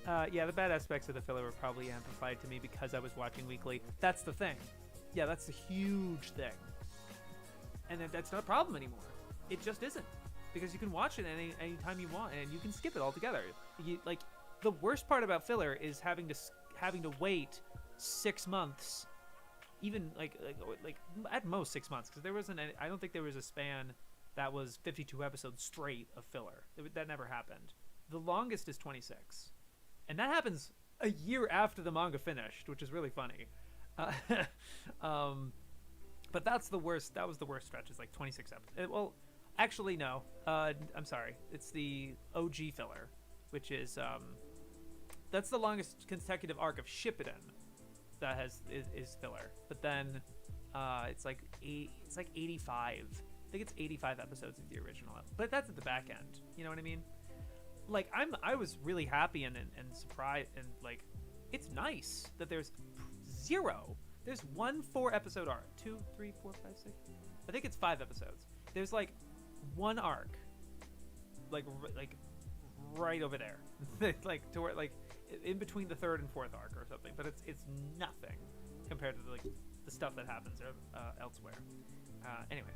S1: fine. Yeah, the bad aspects of the filler were probably amplified to me because I was watching weekly. That's the thing. Yeah, that's the huge thing. And that's not a problem anymore. It just isn't. Because you can watch it any time you want, and you can skip it altogether. Like, the worst part about filler is having to wait 6 months, even like at most 6 months, because there wasn't I don't think there was a span that was 52 episodes straight of filler. That never happened. The longest is 26, and that happens a year after the manga finished, which is really funny. But that's the worst. That was the worst stretch. It's like 26 episodes. Well, actually no. I'm sorry. It's the OG filler, which is that's the longest consecutive arc of Shippuden that is filler. But then it's like 85. I think it's 85 episodes of the original. But that's at the back end. You know what I mean? Like I was really happy and surprised, and like it's nice that there's zero. There's 1 4-episode arc. 2, 3, 4, 5, 6. I think it's 5 episodes. There's like 1 arc, like right over there, like to where like in between the 3rd and 4th arc or something. But it's nothing compared to the stuff that happens elsewhere. Anyway,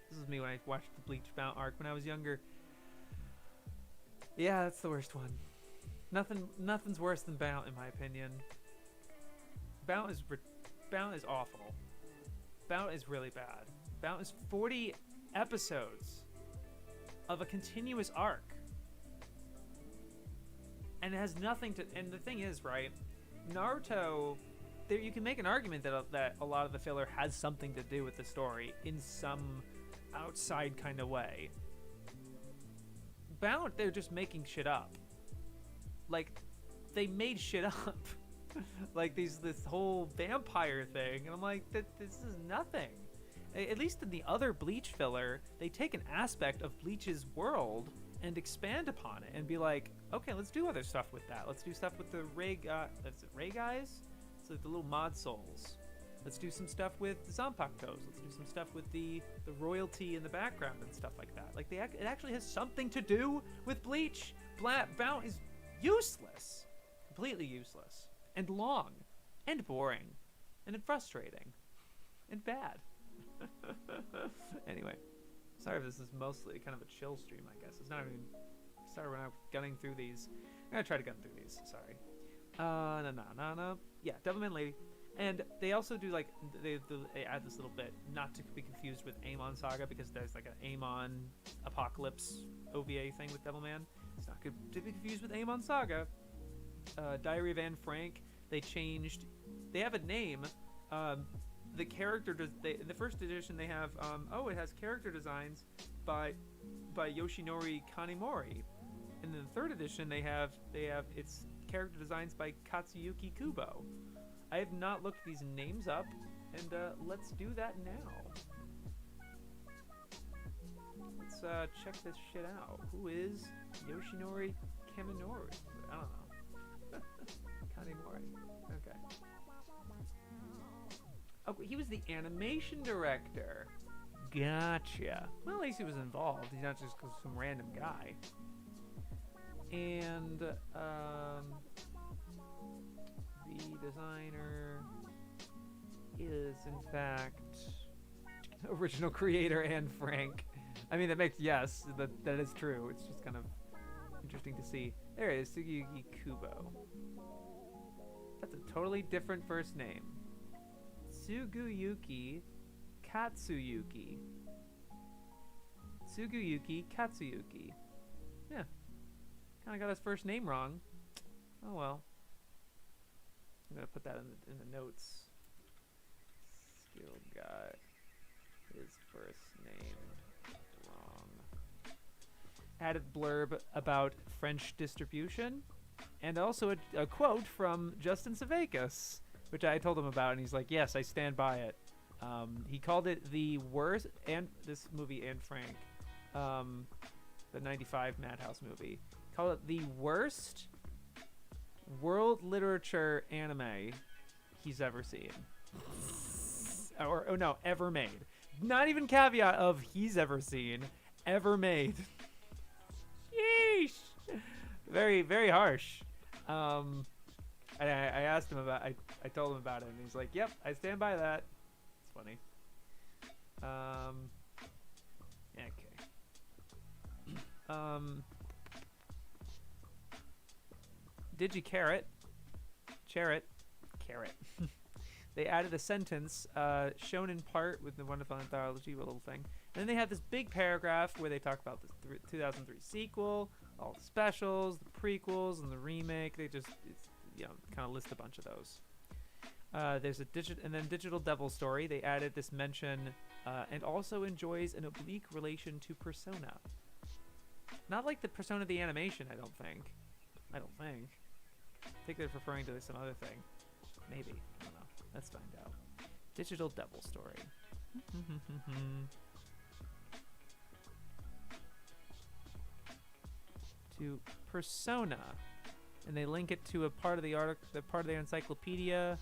S1: this is me when I watched the Bleach Mount arc when I was younger. Yeah, that's the worst one. Nothing's worse than Bount in my opinion. Bount is awful. Bount is really bad. Bount is 40 episodes of a continuous arc. And it has nothing to... And the thing is, right, Naruto... There, you can make an argument that a lot of the filler has something to do with the story in some outside kind of way. Bount, they're just making shit up. Like, they made shit up. Like this whole vampire thing, and I'm like, this is nothing. At least in the other Bleach filler, they take an aspect of Bleach's world and expand upon it and be like, okay, let's do other stuff with that. Let's do stuff with the Ray guys. It's like the little mod souls. Let's do some stuff with the Zanpakutos. Let's do some stuff with the royalty in the background and stuff like that. Like it actually has something to do with Bleach. Bount is useless, completely useless. And long, and boring, and frustrating, and bad. Anyway, sorry if this is mostly kind of a chill stream, I guess. It's not even... Sorry, we're not gunning through these. I'm gonna try to gun through these, sorry. Yeah, Devilman Lady. And they also do, like, they add this little bit, not to be confused with Amon Saga, because there's, like, an Amon Apocalypse OVA thing with Devilman. It's not good to be confused with Amon Saga. Diary of Anne Frank, they have a name. The character in the first edition they have it has character designs by Yoshinori Kanemori. In the 3rd edition they have its character designs by Katsuyuki Kubo. I have not looked these names up, and let's do that now. Let's check this shit out. Who is Yoshinori Kaminori? I don't know. Kanemori. Okay. Oh, he was the animation director. Gotcha. Well, at least he was involved. He's not just some random guy. And the designer is, in fact, original creator Anne Frank. I mean, that is true. It's just kind of interesting to see. There it is, Sugiyuki Kubo. That's a totally different first name. Sugiyuki Katsuyuki. Sugiyuki Katsuyuki. Yeah. Kind of got his first name wrong. Oh well. I'm going to put that in the notes. Skilled guy. His first name wrong. Added blurb about French distribution, and also a quote from Justin Savakis, which I told him about, and he's like, yes, I stand by it. He called it the worst, and this movie, Anne Frank, the 95 Madhouse movie, called it the worst world literature anime he's ever seen. Or no, ever made. Not even caveat of he's ever seen, ever made. Yeesh. Very, very harsh. And I asked him about, I told him about it, and he's like, yep, I stand by that. It's funny. Okay. DigiCarrot. Carrot. They added a sentence shown in part with the Wonderful Anthology, a little thing. And then they have this big paragraph where they talk about the 2003 sequel, all the specials, the prequels, and the remake. They just, kind of list a bunch of those. There's a Digital Devil Story. They added this mention, and also enjoys an oblique relation to Persona. Not like the Persona the animation, I don't think. I think they're referring to some other thing. Maybe. I don't know. Let's find out. Digital Devil Story. To Persona. And they link it to a part of the article, the part of their encyclopedia.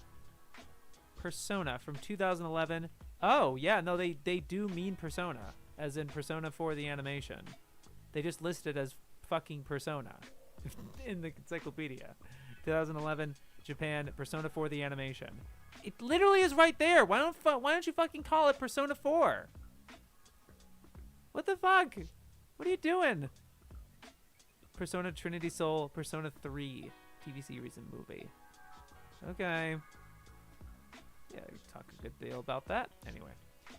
S1: Persona from 2011. Oh, yeah, no, they do mean Persona. As in Persona 4 the animation. They just list it as fucking Persona. In the encyclopedia. 2011, Japan, Persona 4 the animation. It literally is right there. Why don't you fucking call it Persona 4? What the fuck? What are you doing? Persona Trinity Soul, Persona 3 TV series and movie. Okay. Yeah, we talk a good deal about that. Anyway.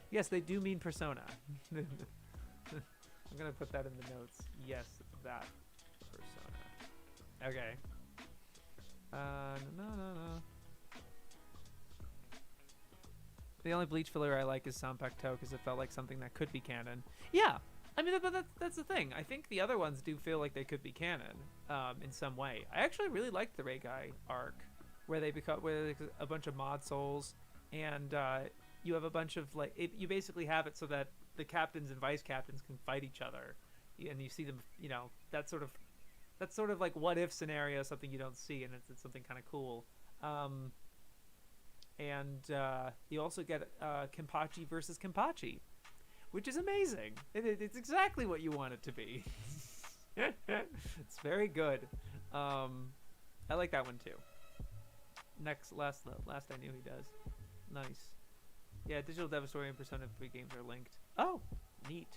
S1: Yes, they do mean Persona. I'm gonna put that in the notes. Yes, that Persona. Okay. No. The only Bleach filler I like is Sanpakto because it felt like something that could be canon. Yeah, I mean that's the thing. I think the other ones do feel like they could be canon in some way. I actually really liked the Reigai arc where they become a bunch of mod souls and you have a bunch of you basically have it so that the captains and vice captains can fight each other, and you see them. That's sort of like what if scenario, something you don't see, and it's something kind of cool. And you also get Kenpachi versus Kenpachi, which is amazing. It's exactly what you want it to be. It's very good. I like that one too. Last I knew he does. Nice. Yeah, Digital Devil Story and Persona 3 games are linked. Oh, neat.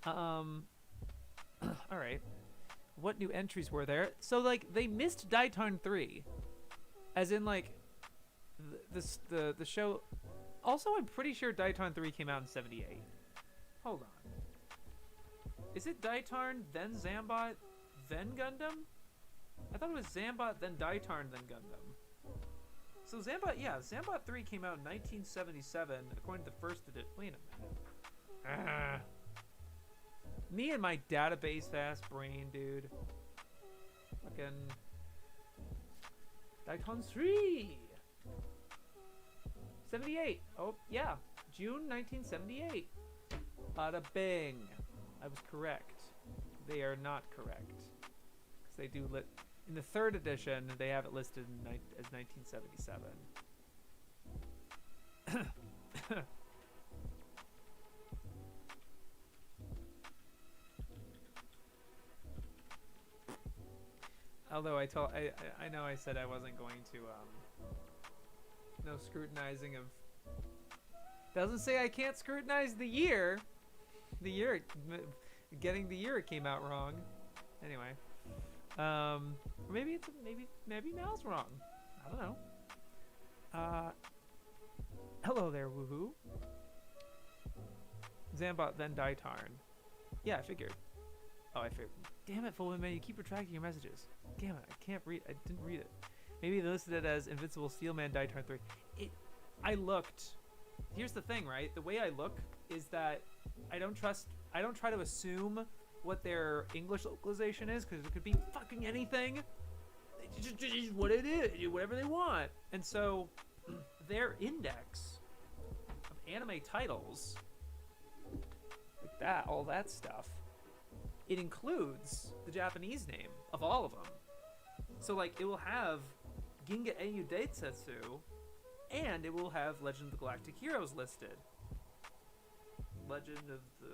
S1: All right. What new entries were there? So they missed Daitarn 3, as in the show. Also, I'm pretty sure Daitarn 3 came out in '78. Hold on. Is it Daitarn then Zambot then Gundam? I thought it was Zambot then Daitarn then Gundam. So Zambot 3 came out in 1977 according to the first edition. Wait a minute. Me and my database fast brain, dude. Fucking Daitarn 3. 78. Oh, yeah. June 1978. Bada bing. I was correct. They are not correct. Because they do in the third edition, they have it listed as 1977. Although I know I said I wasn't going to no scrutinizing of. Doesn't say I can't scrutinize the year. Getting the year it came out wrong. Anyway, maybe Mal's wrong. I don't know. Hello there, woohoo. Zambot then Daitarn. Yeah, I figured. Oh, I figured. Damn it, Fullman, you keep retracting your messages. Damn it, I can't read. I didn't read it. Maybe they listed it as Invincible Steelman Daitarn 3. I looked. Here's the thing, right? The way I look is that I don't try to assume what their English localization is, because it could be fucking anything. It's just what it is. Do whatever they want. And so their index of anime titles, like that, all that stuff, it includes the Japanese name of all of them. So it will have Ginga Einu Deisetsu, and it will have Legend of the Galactic Heroes listed. Legend of the...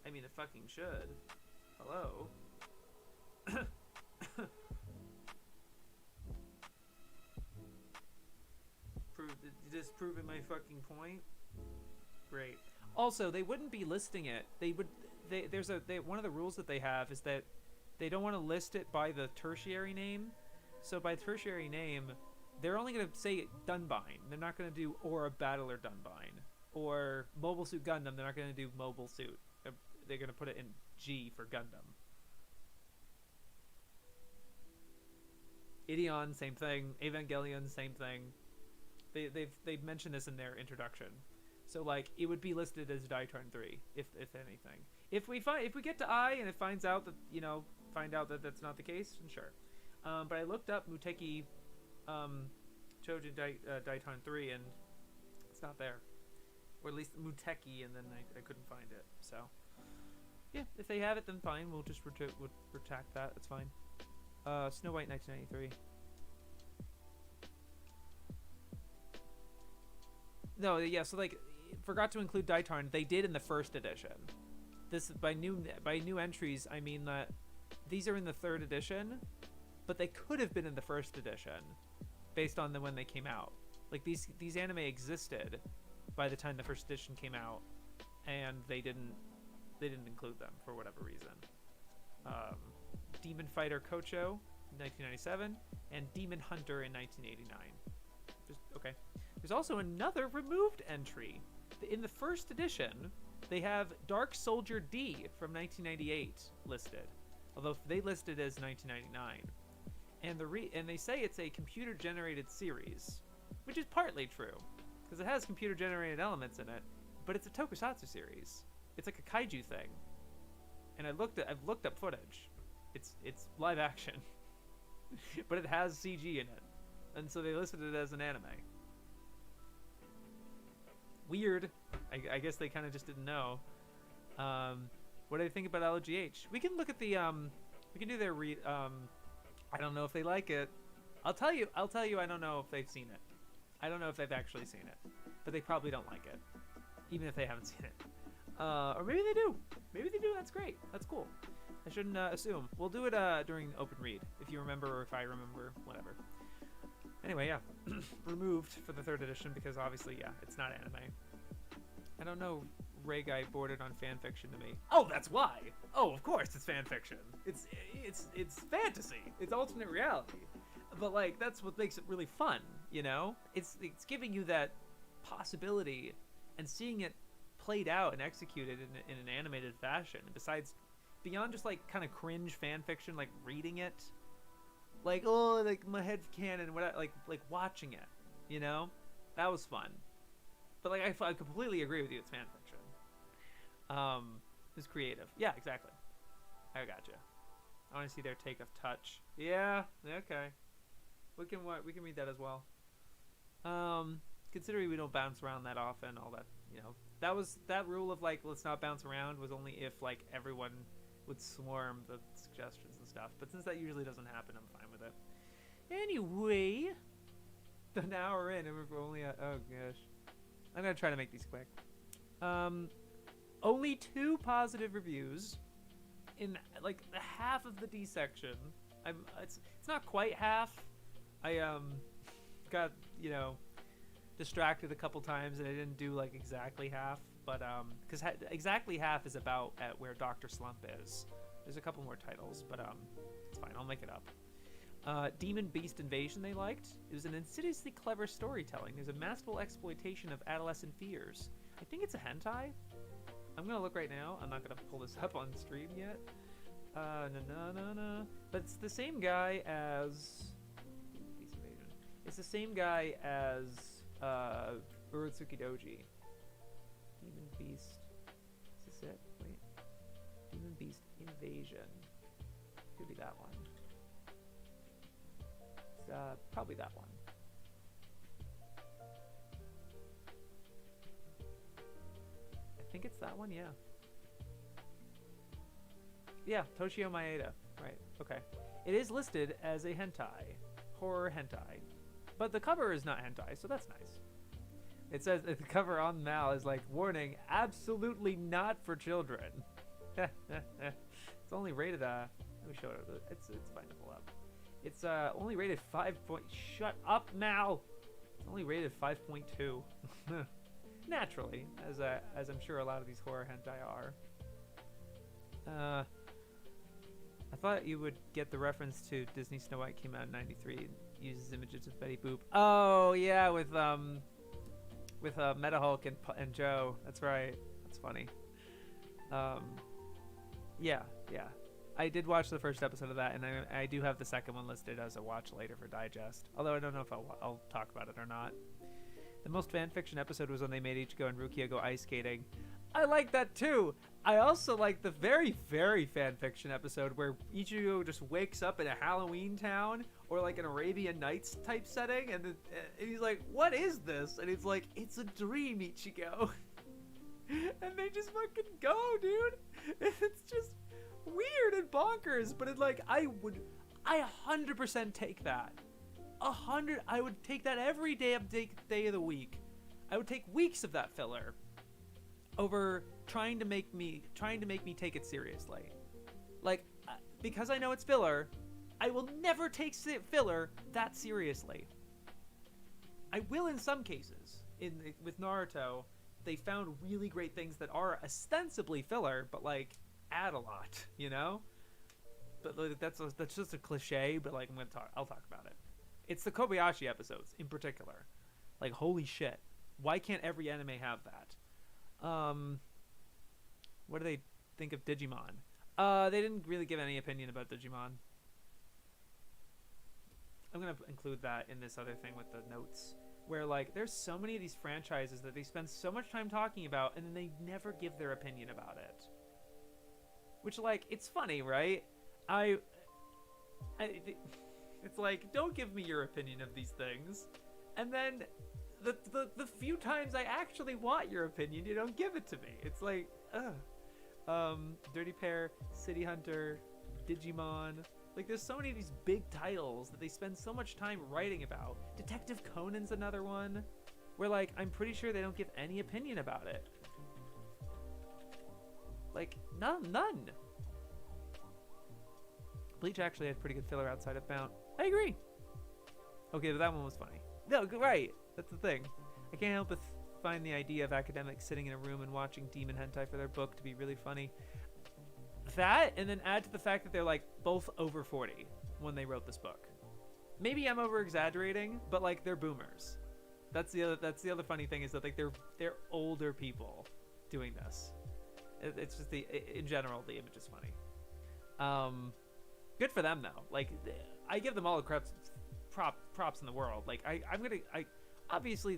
S1: I mean, it fucking should. Hello? Disproving my fucking point? Great. Also, they wouldn't be listing it. One of the rules that they have is that they don't want to list it by the tertiary name. So by tertiary name, they're only going to say Dunbine. They're not going to do Aura Battler Dunbine. Or Mobile Suit Gundam, they're not going to do Mobile Suit. They're going to put it in G for Gundam. Ideon, same thing. Evangelion, same thing. They've mentioned this in their introduction. So like it would be listed as Daitarn 3 if anything. If we get to I and it finds out that that's not the case, then sure. But I looked up Muteki Chojin Daitarn 3 and it's not there. Or at least Muteki, and then I couldn't find it. So yeah, if they have it, then fine. We'll just retract that. That's fine. Snow White 1993. No, yeah. So like, forgot to include Daitarn. They did in the first edition. This by new entries, I mean that these are in the third edition, but they could have been in the first edition, based on when they came out. Like these anime existed by the time the first edition came out, and they didn't include them for whatever reason. Demon Fighter Kocho, 1997, and Demon Hunter in 1989. Just okay. There's also another removed entry. In the first edition, they have Dark Soldier D from 1998 listed, although they listed as 1999. And they say it's a computer-generated series, which is partly true, because it has computer-generated elements in it, but it's a tokusatsu series. It's like a kaiju thing. And I've looked up footage. It's live action, but it has CG in it, and so they listed it as an anime. Weird. I guess they kind of just didn't know. What do they think about LGH? We can look at the we can do their I don't know if they like it. I'll tell you I don't know if they've seen it. I don't know if they've actually seen it, but they probably don't like it, even if they haven't seen it. Or maybe they do. Maybe they do. That's great. That's cool. I shouldn't assume. We'll do it during open read, if you remember, or if I remember, whatever. Anyway, yeah. Removed for the third edition because obviously, yeah, it's not anime. I don't know. Ray Guy boarded on fanfiction to me. Oh, that's why. Oh, of course it's fanfiction. It's fantasy. It's alternate reality. But like that's what makes it really fun, you know? It's giving you that possibility and seeing it played out and executed in an animated fashion. And besides, beyond just like kind of cringe fan fiction, like reading it, like like my head canon, what like watching it, you know, that was fun. But like I completely agree with you. It's fan fiction. It's creative. Yeah, exactly. I gotcha. I want to see their take of touch. Yeah. Okay. We can read that as well. Considering we don't bounce around that often, all that, you know, that rule of like let's not bounce around was only if like everyone would swarm the suggestions and stuff. But since that usually doesn't happen, I'm fine with it. Anyway, an hour in, and we're only at, oh gosh, I'm gonna try to make these quick. Only 2 positive reviews in like the half of the D section. It's not quite half. I got, you know, distracted a couple times and I didn't do like exactly half, but because exactly half is about at where Dr. Slump is. There's a couple more titles, but it's fine. I'll make it up. Demon Beast Invasion they liked. It was an insidiously clever storytelling. There's a masterful exploitation of adolescent fears. I think it's a hentai. I'm gonna look right now. I'm not gonna pull this up on stream yet. No. But it's the same guy as Demon Beast Invasion. It's the same guy as Urotsuki Doji. Demon Beast. Is this it? Wait. Demon Beast Invasion. Could be that one. It's probably that one. I think it's that one, yeah. Yeah, Toshio Maeda. Right, okay. It is listed as a hentai. Horror hentai. But the cover is not hentai, so that's nice. It says the cover on Mal is like, warning, absolutely not for children. It's only rated, let me show it. It's fine to pull up. It's only rated 5 point. Shut up, Mal. It's only rated 5.2. Naturally, as I'm sure a lot of these horror hentai are. I thought you would get the reference to Disney Snow White came out in '93 and uses images of Betty Boop. Oh yeah, with Meta Hulk and Joe. That's right. That's funny. Yeah. I did watch the first episode of that, and I do have the second one listed as a watch later for Digest. Although I don't know if I'll talk about it or not. The most fanfiction episode was when they made Ichigo and Rukia go ice skating. I like that too. I also like the very, very fanfiction episode where Ichigo just wakes up in a Halloween town or like an Arabian Nights type setting, and he's like, "What is this?" And he's like, "It's a dream, Ichigo." And they just fucking go, dude. It's just weird and bonkers, but it like I 100% take that. I would take that every day of the week. I would take weeks of that filler over trying to make me take it seriously. Like, because I know it's filler, I will never take filler that seriously. I will in some cases. With Naruto, they found really great things that are ostensibly filler, but like add a lot, you know. But like, that's just a cliche. But like I'll talk about it. It's the Kobayashi episodes in particular. Like, holy shit, why can't every anime have that? What do they think of Digimon? They didn't really give any opinion about Digimon. I'm gonna include that in this other thing with the notes, where like there's so many of these franchises that they spend so much time talking about, and then they never give their opinion about it. Which, like, it's funny, right? It's like, don't give me your opinion of these things, and then the few times I actually want your opinion, you don't give it to me. It's like, ugh. Dirty Pair, City Hunter, Digimon. Like, there's so many of these big titles that they spend so much time writing about. Detective Conan's another one, where, like, I'm pretty sure they don't give any opinion about it. Like, none. Bleach actually had pretty good filler outside of Mount. I agree. Okay, but that one was funny. No, right. That's the thing. I can't help but find the idea of academics sitting in a room and watching demon hentai for their book to be really funny. That, and then add to the fact that they're like both over 40 when they wrote this book. Maybe I'm over exaggerating, but like they're boomers. That's the other funny thing, is that like they're older people doing this. It's just in general the image is funny. Good for them though. Like, I give them all the props in the world. Like, obviously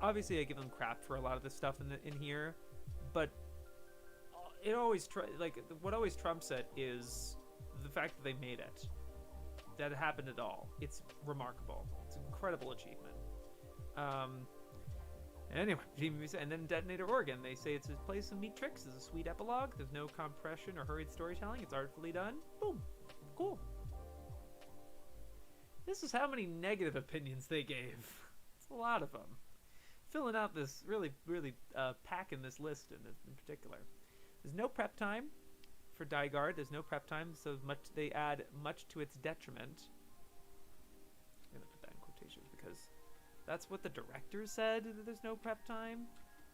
S1: I give them crap for a lot of this stuff in here, but it always what always trumps it is the fact that they made it. That it happened at all. It's remarkable. It's an incredible achievement. Anyway, and then Detonator Organ. They say it's a place of neat tricks. There's a sweet epilogue. There's no compression or hurried storytelling. It's artfully done. Boom. Cool. This is how many negative opinions they gave. It's a lot of them. Filling out this really packing this list in particular. There's no prep time for Dygard. There's no prep time, so they add much to its detriment. I'm gonna put that in quotations because that's what the director said, that there's no prep time.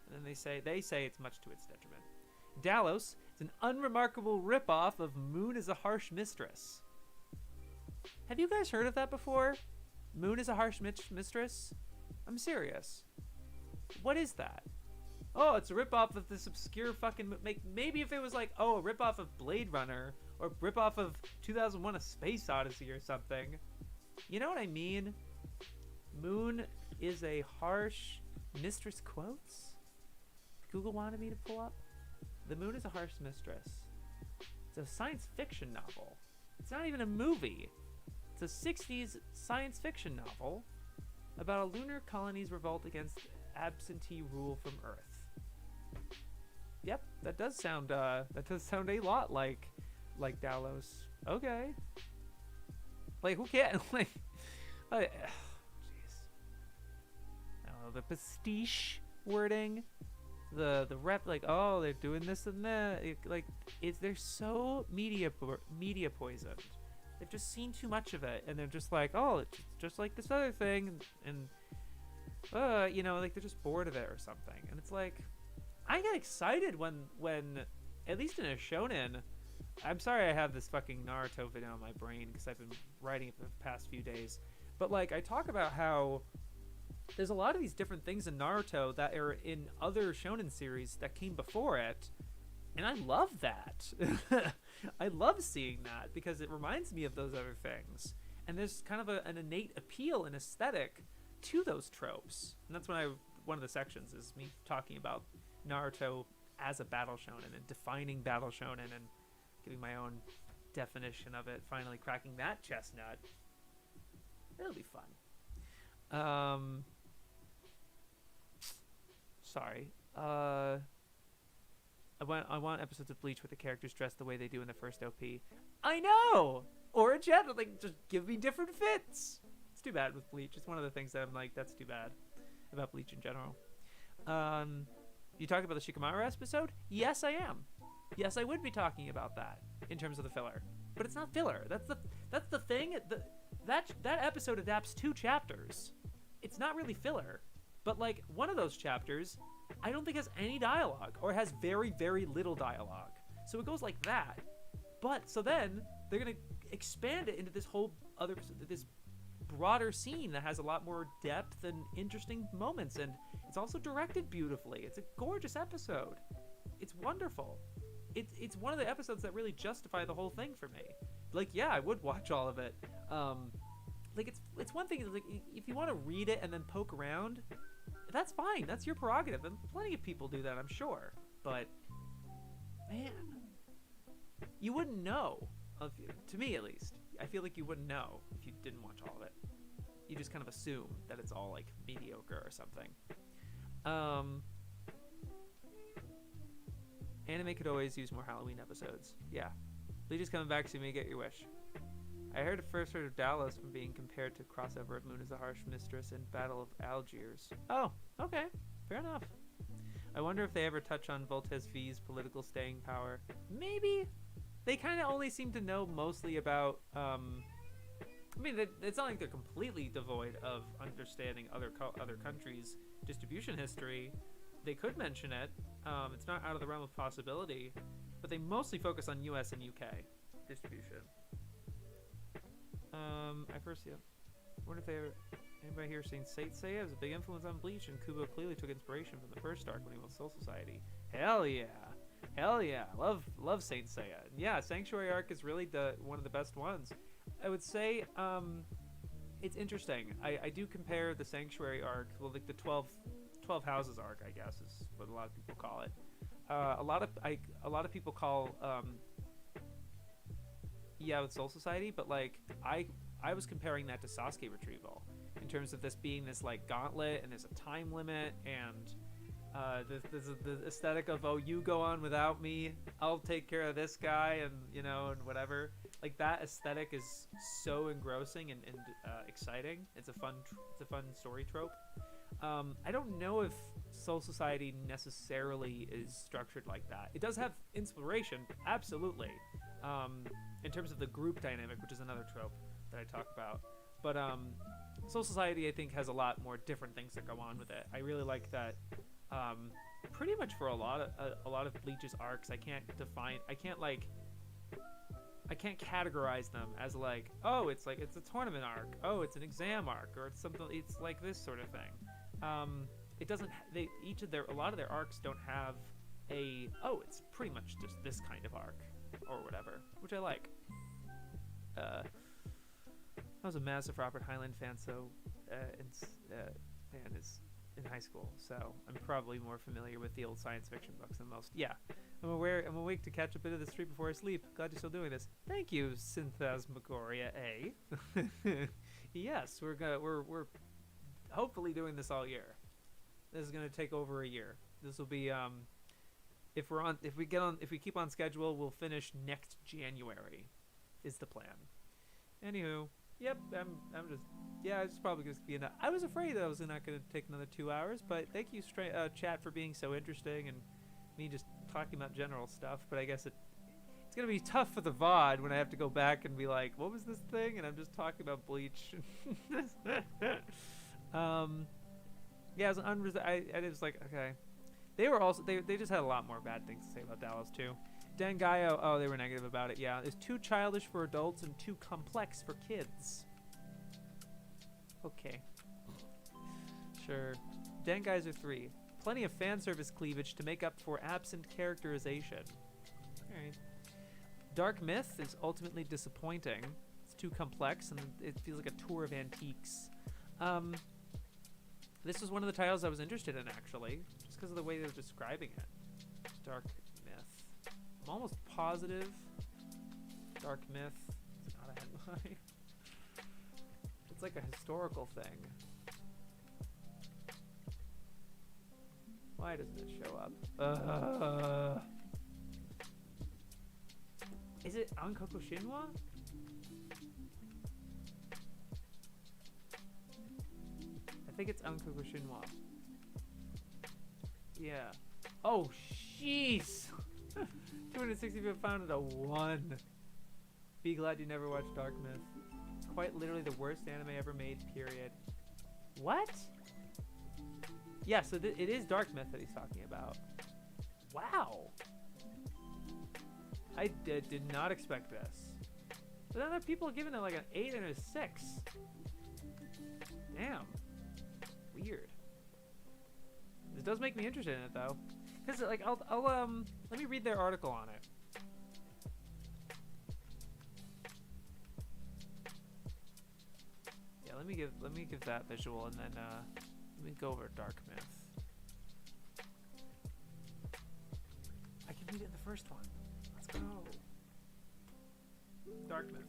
S1: And then they say it's much to its detriment. Dalos is an unremarkable ripoff of Moon is a Harsh Mistress. Have you guys heard of that before? Moon is a Harsh Mistress? I'm serious. What is that? Oh, it's a ripoff of this obscure fucking... Maybe if it was like, oh, a ripoff of Blade Runner, or ripoff of 2001 A Space Odyssey or something. You know what I mean? Moon is a Harsh Mistress quotes? Google wanted me to pull up. The Moon is a Harsh Mistress. It's a science fiction novel. It's not even a movie. It's a 60s science fiction novel about a lunar colony's revolt against absentee rule from Earth. Yep, that does sound a lot like Dalos. Okay. Like, who can't? Like, the pastiche wording, the rep, like, oh, they're doing this and that, they're so media poisoned. They've just seen too much of it, and they're just like, oh, it's just like this other thing, and like they're just bored of it or something. And it's like, I get excited when at least in a shonen. I'm sorry I have this fucking Naruto video on my brain because I've been writing it for the past few days. But like, I talk about how there's a lot of these different things in Naruto that are in other shonen series that came before it. And I love that. I love seeing that because it reminds me of those other things. And there's kind of an innate appeal and aesthetic to those tropes. And that's one of the sections is me talking about Naruto as a battle shonen and defining battle shonen and giving my own definition of it, finally cracking that chestnut. It'll be fun. Sorry. I want episodes of Bleach where the characters dress the way they do in the first OP. I know! Or a jet, like, just give me different fits. It's too bad with Bleach. It's one of the things that I'm like, that's too bad about Bleach in general. You talking about the Shikamaru episode? Yes, I am. Yes, I would be talking about that in terms of the filler. But it's not filler. That's the thing. That episode adapts 2 chapters. It's not really filler. But like one of those chapters, I don't think has any dialogue or has very, very little dialogue. So it goes like that. But so then they're gonna expand it into this whole this broader scene that has a lot more depth and interesting moments, and it's also directed beautifully. It's a gorgeous episode. It's wonderful. It's one of the episodes that really justify the whole thing for me. Like, yeah, I would watch all of it. Like it's one thing, like, if you want to read it and then poke around, that's fine. That's your prerogative, and plenty of people do that, I'm sure. But man, you wouldn't know. To me, at least, I feel like you wouldn't know if you didn't watch all of it. You just kind of assume that it's all like mediocre or something. Anime could always use more Halloween episodes. Yeah. Bleach is coming back, so you may get your wish. I first heard of Dallas from being compared to crossover of Moon as a Harsh Mistress and Battle of Algiers. Oh, okay. Fair enough. I wonder if they ever touch on Voltes V's political staying power. Maybe. They kind of only seem to know mostly about, I mean, it's not like they're completely devoid of understanding other countries' distribution history. They could mention it. It's not out of the realm of possibility, but they mostly focus on US and UK distribution. I first, yeah. I wonder if anybody here seen Saint Seiya? It was a big influence on Bleach, and Kubo clearly took inspiration from the first arc when he was Soul Society. Hell yeah. Hell yeah. Love Saint Seiya. Yeah, Sanctuary arc is really one of the best ones. I would say, it's interesting. I do compare the Sanctuary arc, well, like the 12 Houses arc, I guess, is what a lot of people call it. A lot of people call, with Soul Society, but like I was comparing that to Sasuke Retrieval in terms of this being this like gauntlet, and there's a time limit, and the aesthetic of, oh, you go on without me, I'll take care of this guy, and and whatever. Like, that aesthetic is so engrossing and exciting. It's a fun story trope. I don't know if Soul Society necessarily is structured like that. It does have inspiration, absolutely, in terms of the group dynamic, which is another trope that I talk about. But Soul Society, I think, has a lot more different things that go on with it. I really like that. Pretty much for a lot of Bleach's arcs, I can't categorize them as like, oh, it's a tournament arc, oh, it's an exam arc, or it's something. It's like this sort of thing. It doesn't. A lot of their arcs don't have it's pretty much just this kind of arc or whatever, which I like. I was a massive Robert Heinlein fan, in high school, so I'm probably more familiar with the old science fiction books than most. Yeah, I'm awake to catch a bit of the street before I sleep. Glad you're still doing this. Thank you, Synthasmagoria A. Yes, we're hopefully doing this all year. This is gonna take over a year. This will be if we keep on schedule, we'll finish next January, is the plan. Anywho, Yep, I'm just. Yeah, it's probably just be enough. I was afraid that I was not going to take another 2 hours, but thank you, chat, for being so interesting and me just talking about general stuff. But I guess it's gonna be tough for the VOD when I have to go back and be like, what was this thing? And I'm just talking about Bleach. um, yeah, I was like, okay. They were also they just had a lot more bad things to say about Dallas too. Dangayo, oh, they were negative about it. Yeah, it's too childish for adults and too complex for kids. Okay, sure. Dengaiser 3, plenty of fan service cleavage to make up for absent characterization. All right. Dark Myth is ultimately disappointing. It's too complex and it feels like a tour of antiques. This was one of the titles I was interested in, actually, just because of the way they were describing it. Dark Myth. I'm almost positive Dark Myth is not a headline. It's like a historical thing. Why doesn't it show up? Is it Ankoku Shinwa? I think it's Ankoku Shinwa. Yeah. Oh, jeez! 260 people found it a 1. Be glad you never watched Dark Myth. It's quite literally the worst anime ever made, period. What? Yeah, so it is Dark Myth that he's talking about. Wow! I did not expect this. But then there are people giving it like an 8 and a 6. Damn. Weird. This does make me interested in it though. Cause like I'll let me read their article on it. Yeah, let me give that visual and then let me go over Dark Myth. I can read it in the first one. Let's go. Dark Myth.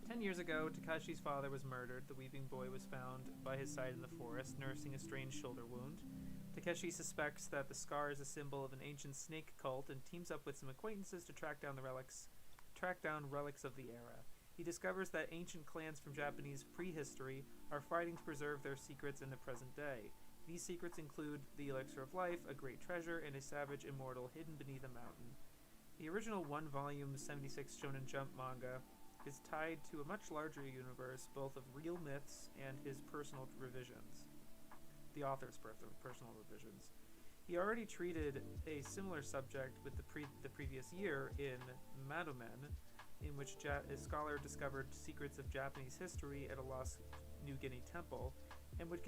S1: 10 years ago, Takashi's father was murdered. The weeping boy was found by his side in the forest, nursing a strange shoulder wound. Takeshi suspects that the scar is a symbol of an ancient snake cult and teams up with some acquaintances to track down relics of the era. He discovers that ancient clans from Japanese prehistory are fighting to preserve their secrets in the present day. These secrets include the elixir of life, a great treasure, and a savage immortal hidden beneath a mountain. The original 1-volume 76 Shonen Jump manga is tied to a much larger universe, both of real myths and his personal revisions. The author's personal revisions. He already treated a similar subject with the previous year in Madomen, in which a scholar discovered secrets of Japanese history at a lost New Guinea temple, and would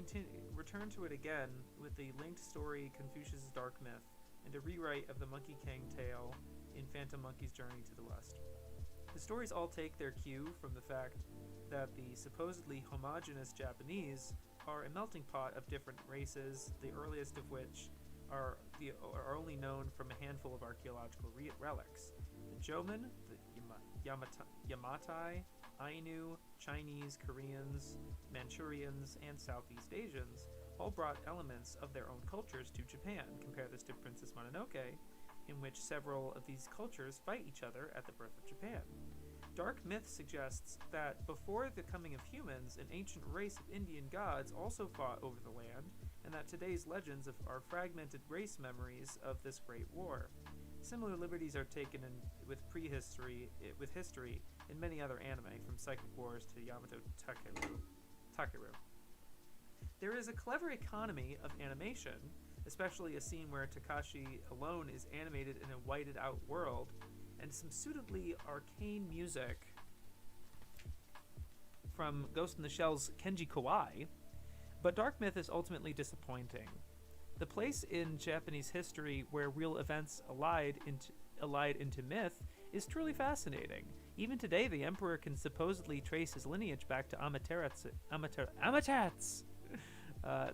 S1: return to it again with the linked story Confucius' Dark Myth, and a rewrite of the Monkey King tale in Phantom Monkey's Journey to the West. The stories all take their cue from the fact that the supposedly homogeneous Japanese are a melting pot of different races, the earliest of which are only known from a handful of archaeological relics. The Jomon, the Yamatai, Ainu, Chinese, Koreans, Manchurians, and Southeast Asians all brought elements of their own cultures to Japan. Compare this to Princess Mononoke, in which several of these cultures fight each other at the birth of Japan. Dark Myth suggests that before the coming of humans, an ancient race of Indian gods also fought over the land, and that today's legends are fragmented race memories of this great war. Similar liberties are taken with history in many other anime, from Psychic Wars to Yamato Takeru. There is a clever economy of animation, especially a scene where Takashi alone is animated in a whited out world, and some suitably arcane music from Ghost in the Shell's Kenji Kawai, but Dark Myth is ultimately disappointing. The place in Japanese history where real events allied into myth is truly fascinating. Even today, the emperor can supposedly trace his lineage back to Amaterasu,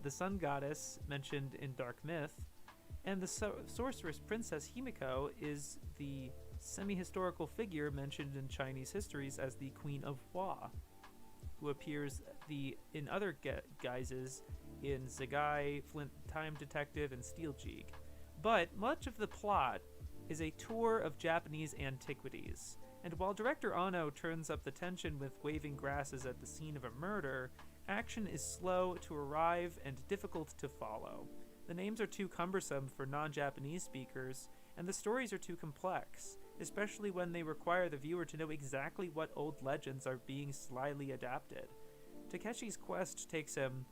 S1: the sun goddess mentioned in Dark Myth, and the sorceress Princess Himiko is the semi-historical figure mentioned in Chinese histories as the Queen of Hua, who appears in other guises in Zagai, Flint Time Detective, and Steel Jeeg. But much of the plot is a tour of Japanese antiquities. And while director Ono turns up the tension with waving grasses at the scene of a murder, action is slow to arrive and difficult to follow. The names are too cumbersome for non-Japanese speakers, and the stories are too complex, especially when they require the viewer to know exactly what old legends are being slyly adapted. Takeshi's quest takes him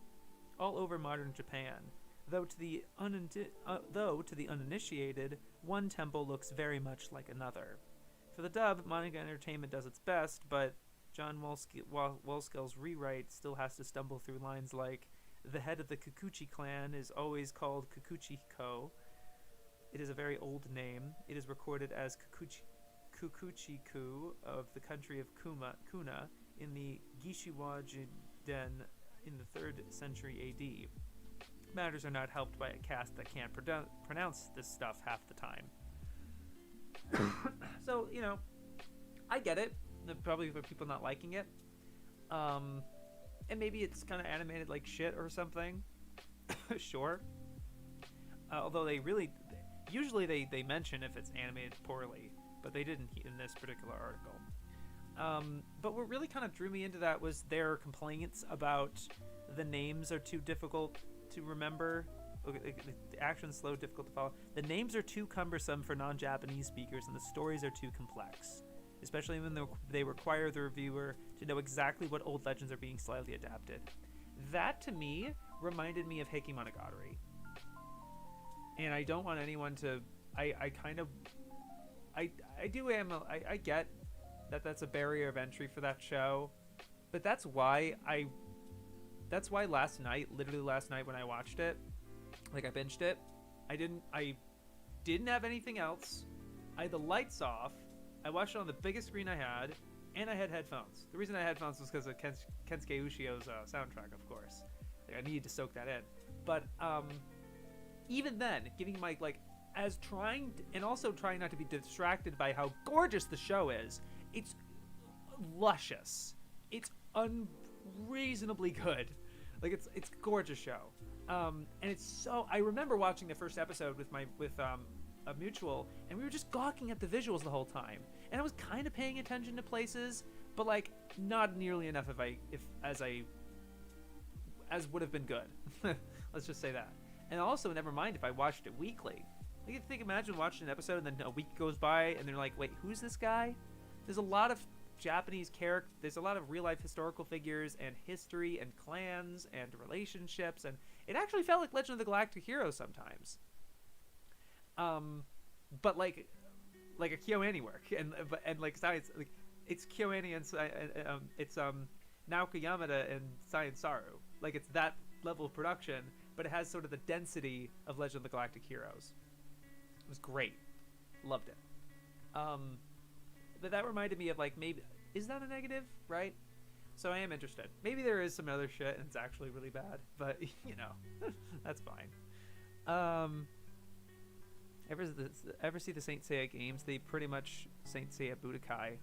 S1: all over modern Japan, though to the uninitiated, one temple looks very much like another. For the dub, Manga Entertainment does its best, but John Wolskill's rewrite still has to stumble through lines like, "The head of the Kikuchi clan is always called Kikuchi-ko. It is a very old name. It is recorded as Kukuchi-ku of the country of Kuna in the Gishiwa Jiden in the 3rd century AD. Matters are not helped by a cast that can't pronounce this stuff half the time." So, I get it. Probably for people not liking it. And maybe it's kind of animated like shit or something. Sure. Although usually they mention if it's animated poorly, but they didn't in this particular article. But what really kind of drew me into that was their complaints about the names are too difficult to remember. The action's slow, difficult to follow. The names are too cumbersome for non-Japanese speakers, and the stories are too complex, especially when they require the reviewer to know exactly what old legends are being slightly adapted. That, to me, reminded me of Heike Monogatari. And I don't want anyone to... I get that that's a barrier of entry for that show, but that's why last night when I watched it, I binged it, I didn't have anything else. I had the lights off. I watched it on the biggest screen I had, and I had headphones. The reason I had headphones was because of Kensuke Ushio's soundtrack, of course. I needed to soak that in. But even then, giving my also trying not to be distracted by how gorgeous the show is. It's luscious. It's unreasonably good. It's a gorgeous show. And it's so... I remember watching the first episode with a mutual, and we were just gawking at the visuals the whole time. And I was kind of paying attention to places, but not nearly enough as would have been good. Let's just say that. And also, never mind if I watched it weekly. Imagine watching an episode and then a week goes by and they're like, wait, who's this guy? There's a lot of Japanese characters. There's a lot of real life historical figures and history and clans and relationships, and it actually felt like Legend of the Galactic Heroes sometimes. But like a KyoAni work and science. It's KyoAni and it's Naoki Yamada and Science Saru. It's that level of production, but it has sort of the density of Legend of the Galactic Heroes. It was great. Loved it. But that reminded me of maybe... Is that a negative? Right? So I am interested. Maybe there is some other shit and it's actually really bad. But, that's fine. Ever see the Saint Seiya games? They pretty much Saint Seiya Budokai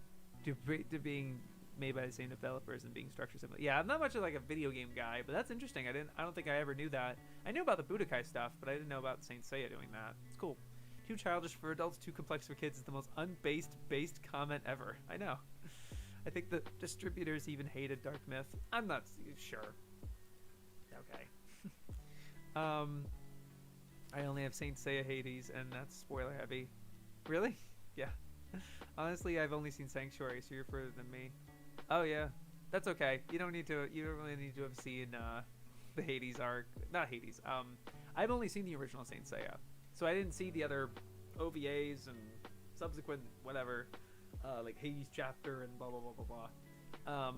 S1: to being made by the same developers and being structured similar. Yeah, I'm not much of a video game guy, but that's interesting. I don't think I ever knew that. I knew about the Budokai stuff, but I didn't know about Saint Seiya doing that. It's cool. Too childish for adults, too complex for kids is the most based comment ever. I know. I think the distributors even hated Dark Myth. I'm not sure. Okay. I only have Saint Seiya Hades, and that's spoiler heavy. Really? Yeah. Honestly, I've only seen Sanctuary, so you're further than me. Oh yeah, that's okay. You don't really need to have seen the Hades arc. Not Hades. I've only seen the original Saint Seiya, so I didn't see the other OVAs and subsequent whatever, like Hades chapter and blah blah blah blah blah.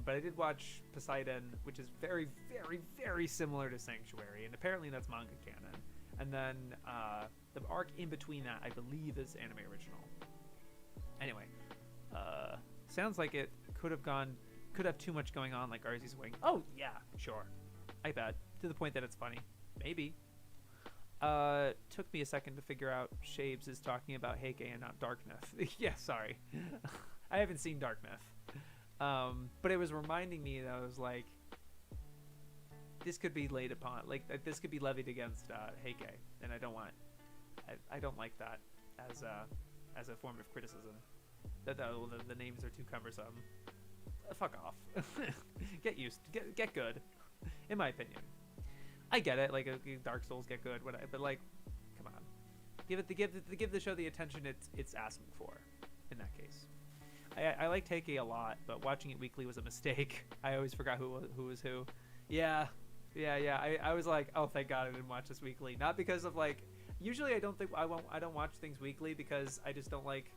S1: But I did watch Poseidon, which is very very very similar to Sanctuary, and apparently that's manga canon. And then the arc in between that, I believe, is anime original. Anyway, sounds like it could have too much going on, like Arzee's Wing. Oh yeah, sure, I bet, to the point that it's funny. Maybe. Took me a second to figure out Shabes is talking about Heike and not Dark Myth. Yeah, sorry. I haven't seen Dark Myth. But it was reminding me that I was like, this could be laid upon, this could be levied against Heike, and I don't like that as a form of criticism. That the names are too cumbersome. Fuck off. Get good. In my opinion, I get it. Like Dark Souls, get good, whatever. But like, come on, give the show the attention it's asking for. In that case, I like Teikei a lot, but watching it weekly was a mistake. I always forgot who was who. Yeah. I was like, oh, thank God I didn't watch this weekly. Not because of like, usually I don't watch things weekly because I just don't like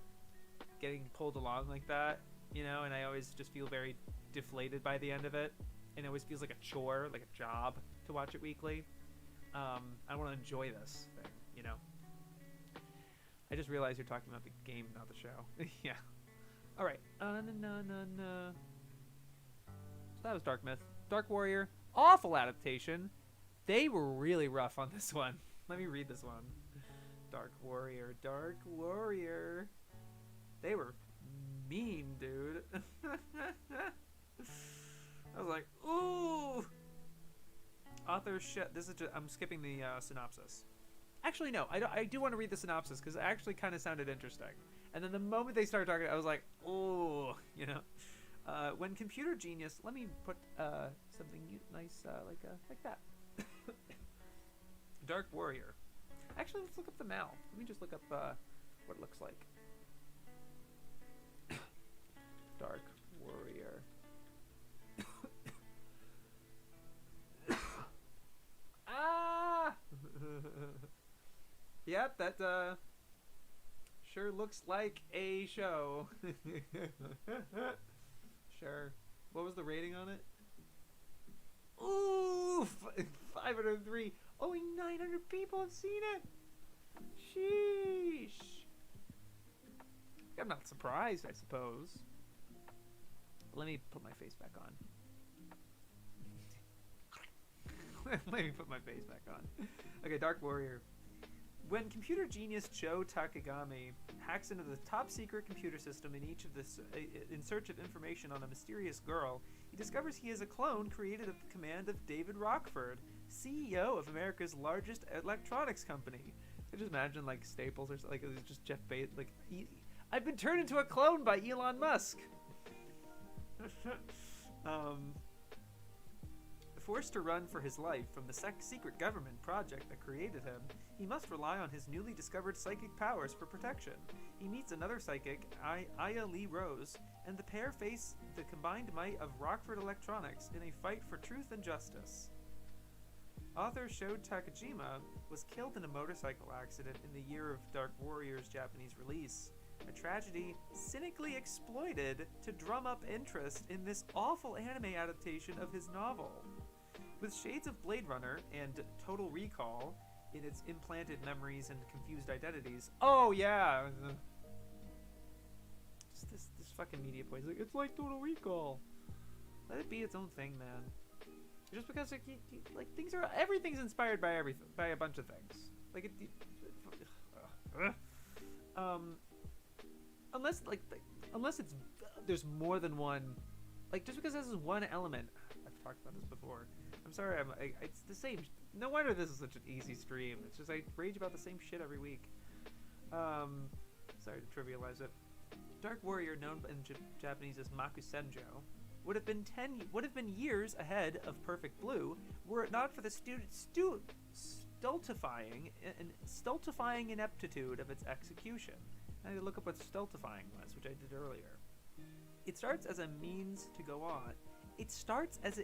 S1: getting pulled along like that, you know. And I always just feel very deflated by the end of it, and it always feels like a chore, like a job to watch it weekly. I want to enjoy this thing, you know. I just realized you're talking about the game, not the show. Yeah. All right. So that was Dark Myth. Dark Warrior. Awful adaptation. They were really rough on this one. Let me read this one. Dark Warrior. They were mean, dude. I was like, ooh. Author shit. This is just, I'm skipping the synopsis. Actually, no. I do want to read the synopsis because it actually kind of sounded interesting. And then the moment they started talking, I was like, ooh, you know. When computer genius, let me put something nice like that. Dark Warrior. Actually, let's look up the mal. Let me just look up what it looks like. Dark Warrior. Ah! Yep, that sure looks like a show. Sure. What was the rating on it? Ooh, 503. Only 900 people have seen it. Sheesh. I'm not surprised, I suppose. Let me put my face back on. Let me put my face back on. Okay, Dark Warrior. When computer genius Joe Takegami hacks into the top secret computer system in search of information on a mysterious girl, he discovers he is a clone created at the command of David Rockford, CEO of America's largest electronics company. I just imagine like Staples or something, like it was just Jeff Bezos. Like, I've been turned into a clone by Elon Musk. Forced to run for his life from the secret government project that created him, he must rely on his newly discovered psychic powers for protection. He meets another psychic, Aya Lee Rose, and the pair face the combined might of Rockford Electronics in a fight for truth and justice. Author Sho Takajima was killed in a motorcycle accident in the year of Dark Warrior's Japanese release. A tragedy cynically exploited to drum up interest in this awful anime adaptation of his novel. With shades of Blade Runner and Total Recall in its implanted memories and confused identities. Oh yeah! Just this fucking media place. Like, it's like Total Recall. Let it be its own thing, man. Just because like things are, everything's inspired by a bunch of things. Like unless it's there's more than one. Like, just because this is one element, I've talked about this before. I'm sorry, it's the same. No wonder this is such an easy stream. It's just I rage about the same shit every week. Sorry to trivialize it. Dark Warrior, known in Japanese as Makusenjo, would have been years ahead of Perfect Blue were it not for the stultifying ineptitude of its execution. I had to look up what stultifying was, which I did earlier. It starts as a means to go on. It starts as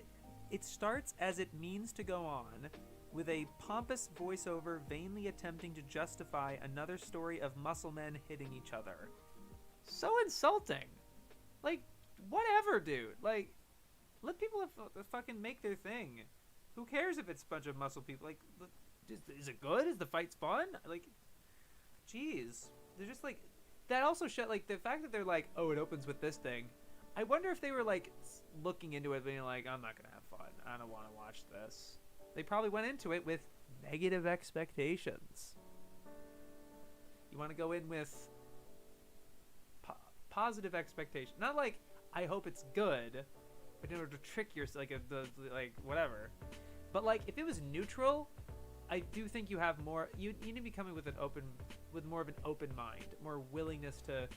S1: it means to go on, with a pompous voiceover vainly attempting to justify another story of muscle men hitting each other. So insulting. Like, whatever, dude. Like, let people fucking make their thing. Who cares if it's a bunch of muscle people? Like, is it good? Is the fight fun? Like, jeez. They're just like, that also shit, like, the fact that they're like, oh, it opens with this thing. I wonder if they were, like, looking into it being like, I'm not going to have fun. I don't want to watch this. They probably went into it with negative expectations. You want to go in with positive expectations. Not like, I hope it's good, but in order to trick yourself, like, whatever. But, like, if it was neutral, I do think you have more, you need to be coming with more of an open mind, more willingness to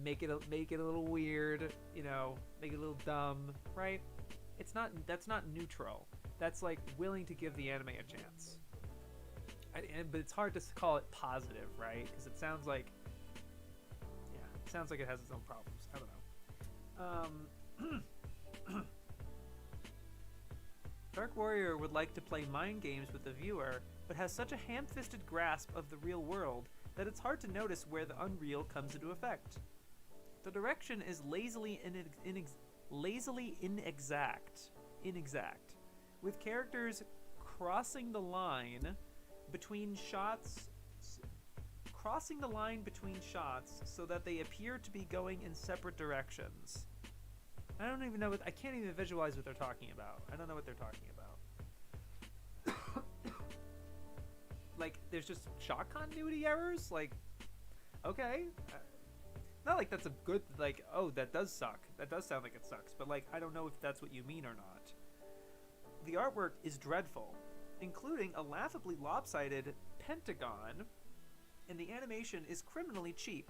S1: make it a little weird, you know, make it a little dumb, right? That's not neutral. That's like willing to give the anime a chance. But it's hard to call it positive, right? Because it sounds like, yeah, it sounds like it has its own problems. I don't know. Dark Warrior would like to play mind games with the viewer, but has such a ham-fisted grasp of the real world that it's hard to notice where the unreal comes into effect. The direction is lazily inexact, with characters crossing the line between shots so that they appear to be going in separate directions. I don't even know I can't even visualize what they're talking about. I don't know what they're talking about. Like, there's just shot continuity errors? Like, okay. Not like that's a good, like, oh, that does suck. That does sound like it sucks. But, like, I don't know if that's what you mean or not. The artwork is dreadful, including a laughably lopsided pentagon, and the animation is criminally cheap.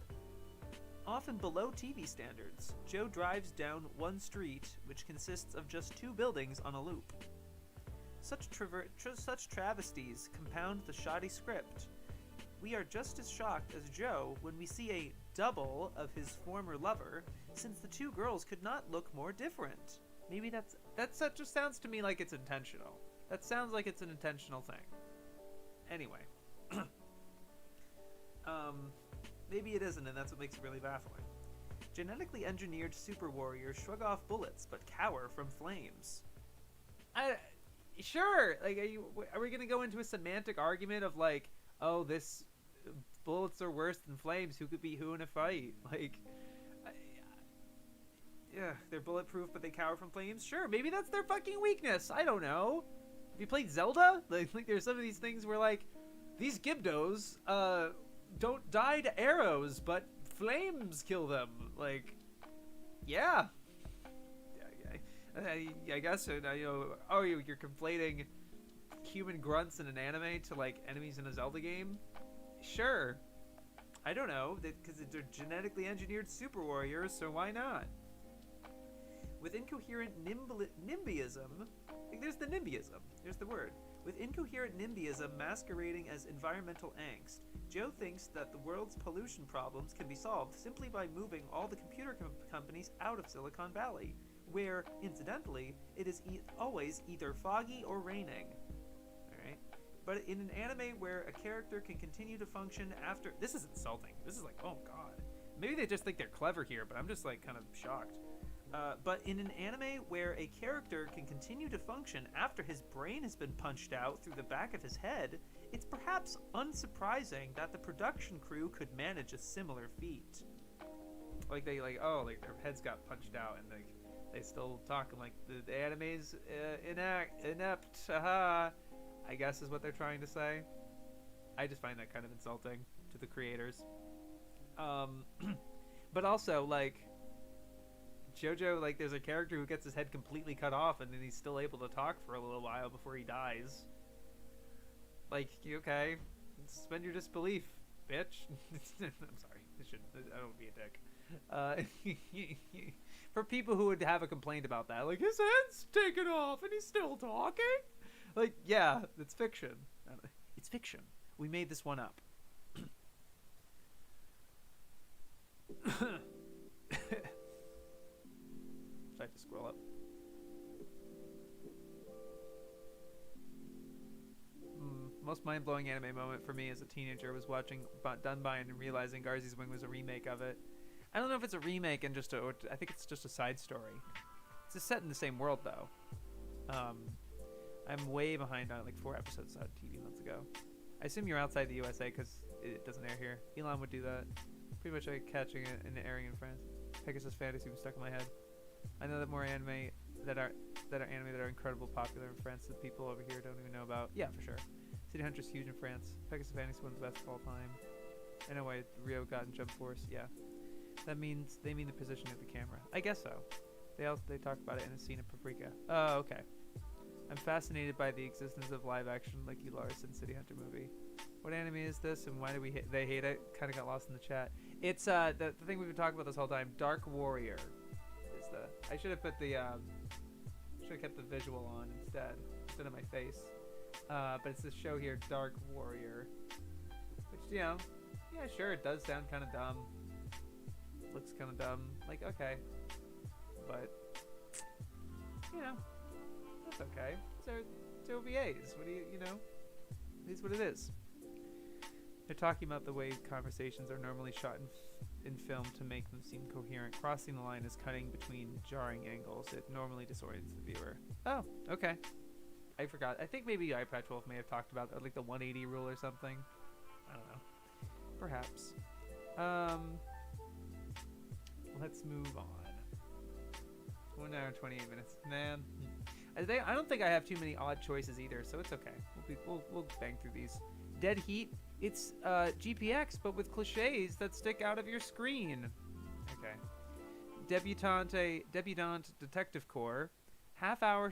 S1: Often below TV standards, Joe drives down one street, which consists of just 2 buildings on a loop. Such travesties compound the shoddy script. We are just as shocked as Joe when we see a double of his former lover, since the 2 girls could not look more different. Maybe that just sounds to me like it's intentional. That sounds like it's an intentional thing. Anyway. Maybe it isn't, and that's what makes it really baffling. Genetically engineered super warriors shrug off bullets, but cower from flames. Sure. Like, are we gonna go into a semantic argument of like, oh, this bullets are worse than flames? Who could beat who in a fight? Like, yeah, they're bulletproof, but they cower from flames. Sure, maybe that's their fucking weakness. I don't know. Have you played Zelda? Like there's some of these things where like, these Gibdos, don't die to arrows, but flames kill them. Like, yeah. I guess, you know, oh, you're conflating human grunts in an anime to, like, enemies in a Zelda game? Sure. I don't know, because they're genetically engineered super warriors, so why not? With incoherent NIMBYism, like, there's the NIMBYism, there's the word. With incoherent NIMBYism masquerading as environmental angst, Joe thinks that the world's pollution problems can be solved simply by moving all the computer companies out of Silicon Valley, where, incidentally, it is always either foggy or raining. Alright? But in an anime where a character can continue to function after... This is insulting. This is like, oh god. Maybe they just think they're clever here, but I'm just like kind of shocked. But in an anime where a character can continue to function after his brain has been punched out through the back of his head, it's perhaps unsurprising that the production crew could manage a similar feat. Like their heads got punched out and they still talk, and like the anime's inept, haha, I guess is what they're trying to say. I just find that kind of insulting to the creators. But also, like, JoJo, like, there's a character who gets his head completely cut off and then he's still able to talk for a little while before he dies. Like, okay, suspend your disbelief, bitch. I'm sorry, I don't be a dick. For people who would have a complaint about that, like, his head's taken off and he's still talking? Like, yeah, it's fiction. It's fiction. We made this one up. Should I just scroll up? Most mind-blowing anime moment for me as a teenager was watching Dunbine and realizing Garzy's Wing was a remake of it. I don't know if it's a remake and I think it's just a side story. It's just set in the same world though. I'm way behind on it, like 4 episodes on TV months ago. I assume you're outside the USA because it doesn't air here. Elon would do that. Pretty much like catching it and airing in France. Pegasus Fantasy was stuck in my head. I know that more anime that are incredibly popular in France that people over here don't even know about. Yeah, for sure. City Hunter's huge in France. Pegasus Fantasy one of the best of all time. I know why Rio got in Jump Force. Yeah, that means they mean the position of the camera. I guess so. They talk about it in a scene of Paprika. Oh, okay. I'm fascinated by the existence of live action Lucky Larson City Hunter movie. What anime is this and why do they hate it? Kind of got lost in the chat. It's the thing we've been talking about this whole time. Dark Warrior is the. I should have put the should have kept the visual on instead of my face. But it's this show here, Dark Warrior, which yeah, sure, it does sound kind of dumb. Looks kind of dumb. Like okay, but that's okay. So it's OVAs. What do you know? It is what it is. They're talking about the way conversations are normally shot in film to make them seem coherent. Crossing the line is cutting between jarring angles. It normally disorients the viewer. Oh, okay. I forgot. I think maybe iPad 12 may have talked about like the 180 rule or something. I don't know. Perhaps. Let's move on. 1 hour and 28 minutes. Man. I don't think I have too many odd choices either, so it's okay. We'll bang through these. Dead Heat. It's GPX, but with cliches that stick out of your screen. Okay. Debutante Detective Corps. Half a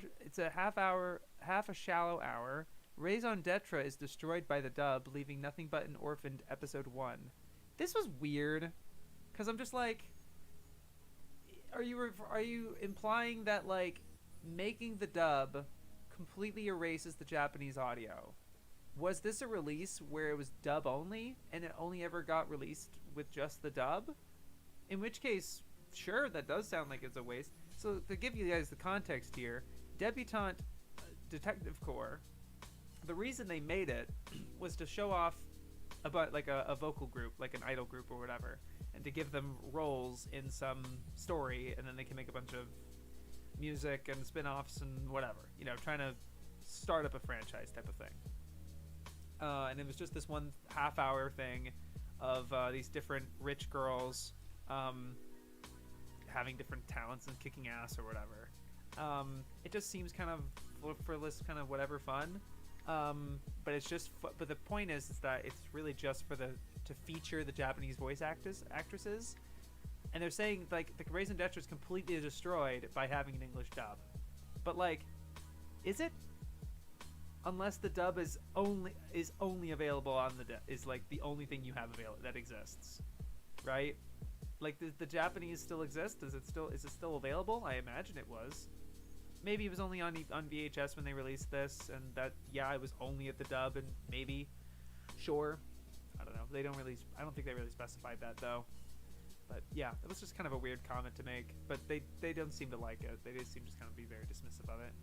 S1: shallow hour. Raison d'etre is destroyed by the dub, leaving nothing but an orphaned episode 1. This was weird, because I'm just like, are you implying that like making the dub completely erases the Japanese audio? Was this a release where it was dub only, and it only ever got released with just the dub? In which case, sure, that does sound like it's a waste. So to give you guys the context here, Debutante Detective Corps, the reason they made it was to show off about like a vocal group, like an idol group or whatever, and to give them roles in some story, and then they can make a bunch of music and spin-offs and whatever, trying to start up a franchise type of thing. And it was just this 1.5 hour thing of these different rich girls having different talents and kicking ass or whatever. It just seems kind of frivolous, kind of whatever fun. But it's just. But the point is that it's really just to feature the Japanese voice actresses, and they're saying like the Raison d'etre is completely destroyed by having an English dub. But like, is it? Unless the dub is only available on is like the only thing you have available that exists, right? Like the Japanese still exist? Is it still available? I imagine it was. Maybe it was only on VHS when they released this, and that it was only at the dub, and maybe, sure, I don't know. I don't think they really specified that though. But yeah, it was just kind of a weird comment to make. But they don't seem to like it. They just seem to kind of be very dismissive of it.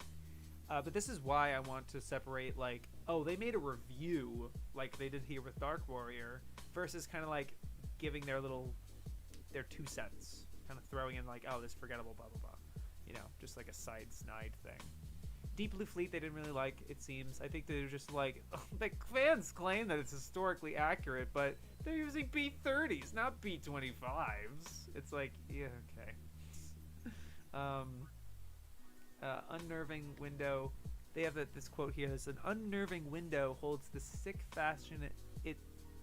S1: But this is why I want to separate, like, oh, they made a review, like they did here with Dark Warrior, versus kind of, like, giving their 2 cents. Kind of throwing in, like, oh, this forgettable, blah, blah, blah. Just like a snide thing. Deep Blue Fleet, they didn't really like, it seems. I think they were just like, the fans claim that it's historically accurate, but they're using B30s, not B25s. It's like, yeah, okay. Unnerving window. They have this quote here. It's an unnerving window holds the sick fashion. It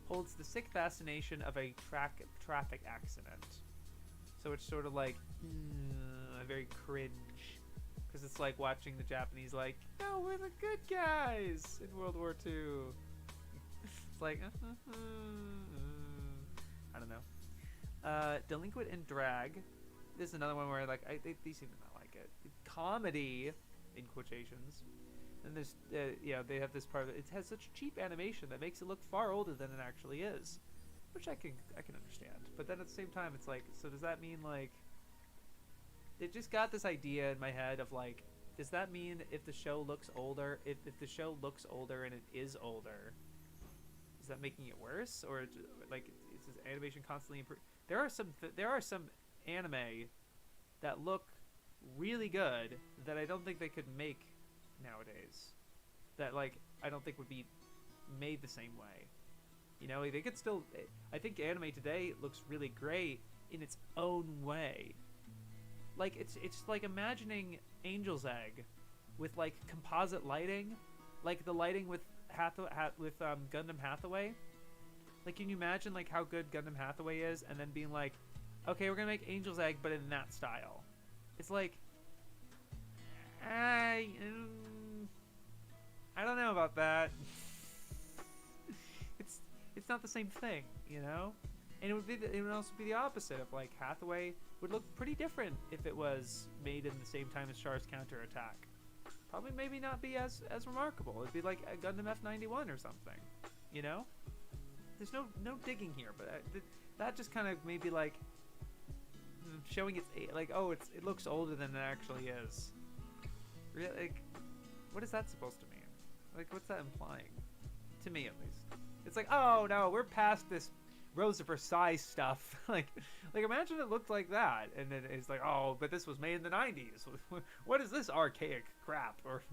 S1: holds the sick fascination of a traffic accident. So it's sort of like very cringe, because it's like watching the Japanese like, no, we're the good guys in World War II. It's like, I don't know. Delinquent in Drag. This is another one where like these seem to not like it. Comedy, in quotations. And there's they have this part of it. It has such cheap animation that makes it look far older than it actually is, which I can understand. But then at the same time, it's like, so does that mean like? It just got this idea in my head of like, does that mean if the show looks older, if the show looks older and it is older, is that making it worse, or like is this animation constantly improving? There are some anime that look really good that I don't think they could make nowadays. That like I don't think would be made the same way. They could still. I think anime today looks really great in its own way. Like it's like imagining Angel's Egg with like composite lighting, like the lighting with Gundam Hathaway. Like, can you imagine like how good Gundam Hathaway is, and then being like, okay, we're gonna make Angel's Egg, but in that style. It's like, I don't know about that. It's not the same thing, And it would also be the opposite of like Hathaway would look pretty different if it was made in the same time as Char's counterattack. Probably maybe not be as remarkable. It'd be like a Gundam F91 or something, you know? There's no digging here, but that just kind of maybe like showing its like, oh, it looks older than it actually is. Really, like, what is that supposed to mean? Like, what's that implying? To me, at least, it's like, oh no, we're past this Rose of Versailles stuff. like imagine it looked like that, and then it's like, oh, but this was made in the 90s. What is this archaic crap? Or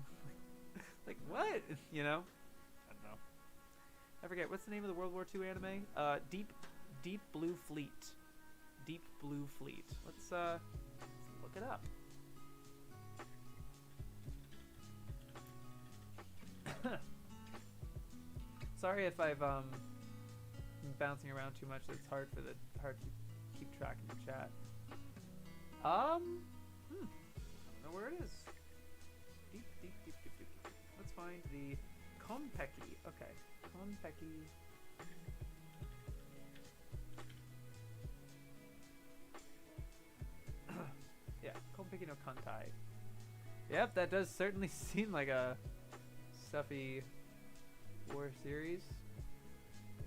S1: like what? You know? I don't know. I forget what's the name of the World War II anime. Deep Blue Fleet. Deep Blue Fleet. Let's look it up. Sorry if I've been bouncing around too much. It's hard to keep track of the chat. I don't know where it is. Deep. Let's find the Konpeki. Okay, Konpeki. Yeah, Konpeki no Kantai. Yep, that does certainly seem like a stuffy war series.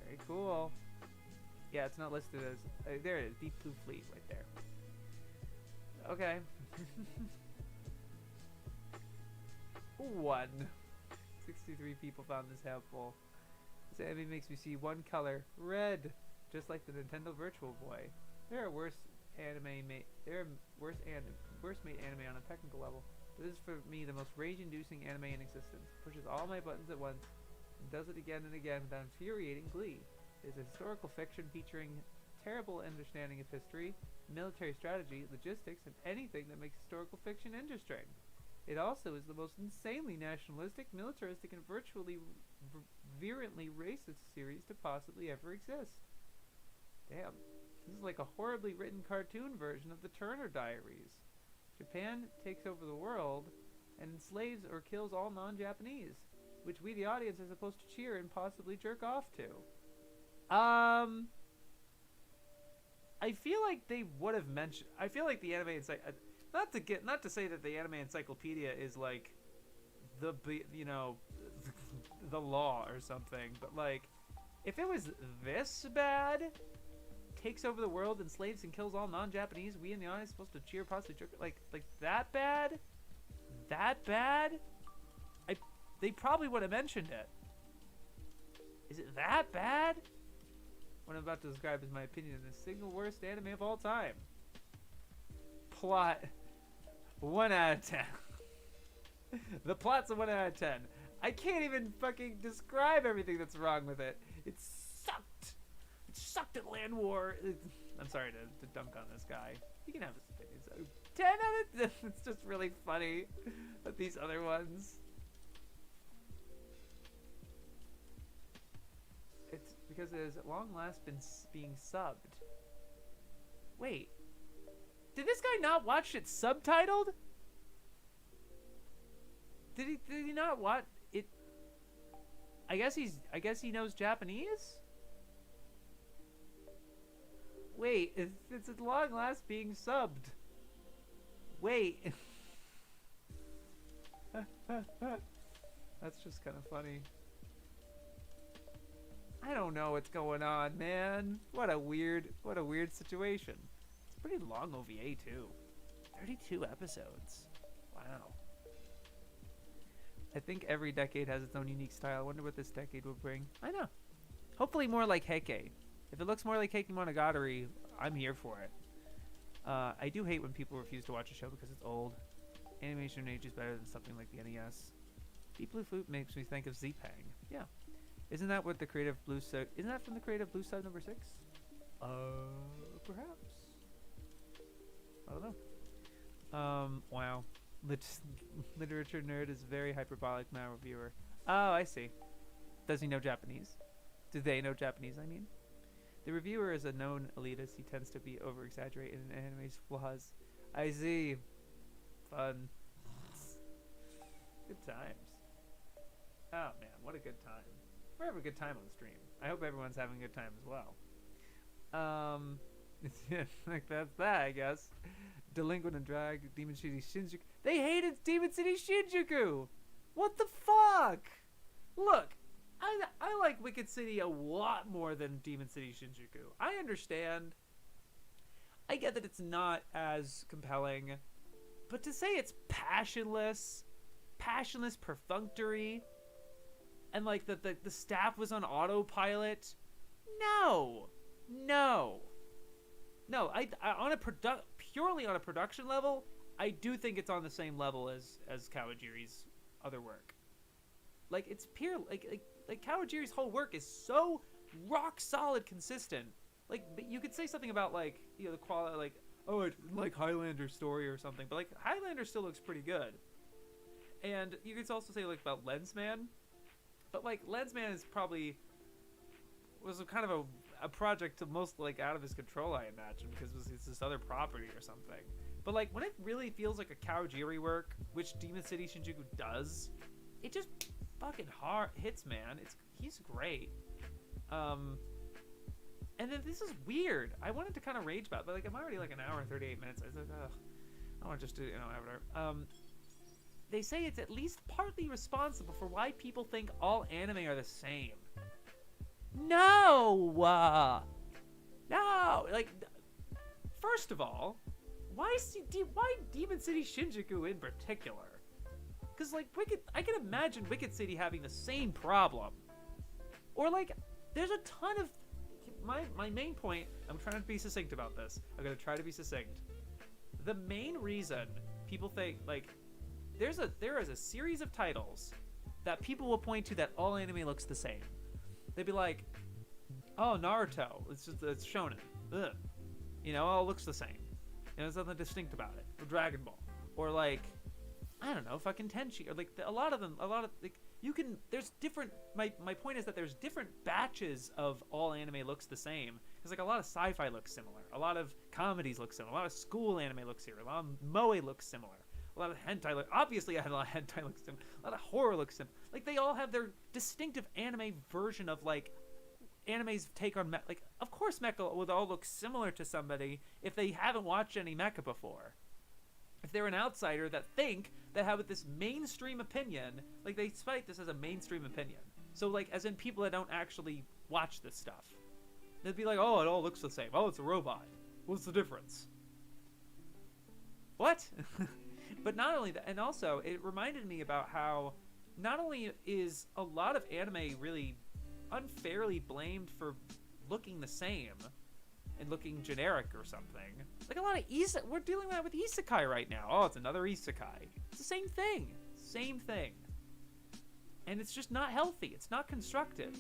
S1: Very cool. Yeah, it's not listed as... there it is, Deep Blue Fleet right there. Okay. 1. 63 people found this helpful. This anime makes me see one color, red, just like the Nintendo Virtual Boy. There are worse made anime on a technical level. This is for me the most rage-inducing anime in existence. Pushes all my buttons at once and does it again and again with infuriating glee. It is a historical fiction featuring terrible understanding of history, military strategy, logistics, and anything that makes historical fiction interesting. It also is the most insanely nationalistic, militaristic, and virtually virulently racist series to possibly ever exist. Damn. This is like a horribly written cartoon version of the Turner Diaries. Japan takes over the world and enslaves or kills all non-Japanese, which we the audience are supposed to cheer and possibly jerk off to. I feel like they would have mentioned... I feel like the anime... Not to say that the anime encyclopedia is like the the law or something, but like if it was this bad, takes over the world, enslaves and kills all non-Japanese, we in the audience supposed to cheer, possibly jerk, like that bad, they probably would have mentioned it. Is it that bad? What I'm about to describe is my opinion on the single worst anime of all time. Plot 1 out of 10. The plot's a 1 out of 10. I can't even fucking describe everything that's wrong with it. It sucked. It sucked at Land War. I'm sorry to dunk on this guy. He can have his opinions. 10 out of 10. It's just really funny. But these other ones. It's because it has at long last been being subbed. Wait. Did this guy not watch it subtitled? Did he not watch it? I guess he knows Japanese? Wait, it's at long last being subbed. Wait. That's just kind of funny. I don't know what's going on, man. What a weird situation. It's a pretty long OVA too. 32 episodes. Wow. I think every decade has its own unique style. I wonder what this decade will bring. I know. Hopefully more like Heike. If it looks more like Heike Monogatari, I'm here for it. I do hate when people refuse to watch a show because it's old. Animation ages better than something like the NES. Deep Blue Flute makes me think of Z-Pang. Yeah. Isn't that what the Creative Blue Sub... Isn't that from the Creative Blue Sub number 6? Perhaps. I don't know. Wow. Literature nerd is very hyperbolic now reviewer. Oh, I see. Does he know Japanese? Do they know Japanese, I mean? The reviewer is a known elitist. He tends to be over-exaggerated in anime's flaws. I see. Fun. Good times. Oh, man, what a good time. We're having a good time on the stream. I hope everyone's having a good time as well. Um, like that's that, I guess. Delinquent and Drag, Demon City Shinjuku. They hated Demon City Shinjuku. What the fuck? Look, I like Wicked City a lot more than Demon City Shinjuku. I understand. I get that it's not as compelling, but to say it's passionless, perfunctory, and like the staff was on autopilot, no, no, no. I on a purely on a production level, I do think it's on the same level as Kawajiri's other work. Like it's pure like Kawajiri's whole work is so rock solid consistent. Like you could say something about like the quality, like oh I didn't like Highlander's story or something, but like Highlander still looks pretty good. And you could also say like about Lensman, but like Lensman is probably was kind of a project most like out of his control, I imagine, because it's this other property or something. But like when it really feels like a Kawajiri work, which Demon City Shinjuku does, it just fucking hard hits, man. He's great. And then this is weird. I wanted to kind of rage about it, but like I'm already like an hour and 38 minutes. I was like, ugh, I want to just do Avatar. They say it's at least partly responsible for why people think all anime are the same. No, no. Like, first of all, why Demon City Shinjuku in particular? Because like I can imagine Wicked City having the same problem. Or like, there's a ton of my main point. I'm trying to be succinct about this. I'm gonna try to be succinct. The main reason people think like there is a series of titles that people will point to that all anime looks the same. They'd be like, oh, Naruto, it's shonen. Ugh. All looks the same. There's nothing distinct about it. Or Dragon Ball. Or like, I don't know, fucking Tenchi. Or like a lot of like you can. There's different. My point is that there's different batches of all anime looks the same. Because like a lot of sci-fi looks similar. A lot of comedies look similar. A lot of school anime looks similar. A lot of moe looks similar. A lot of hentai look. Obviously, a lot of hentai looks similar. A lot of horror looks similar. Like they all have their distinctive anime version of like anime's take on like. Of course, mecha would all look similar to somebody if they haven't watched any mecha before. If they're an outsider that have this mainstream opinion, like they cite this as a mainstream opinion. So like, as in people that don't actually watch this stuff, they'd be like, "Oh, it all looks the same. Oh, it's a robot. What's the difference?" What? But not only that, and also it reminded me about how not only is a lot of anime really unfairly blamed for looking the same and looking generic or something. Like a lot of we're dealing with isekai right now. Oh, it's another isekai. It's the same thing. Same thing. And it's just not healthy. It's not constructive.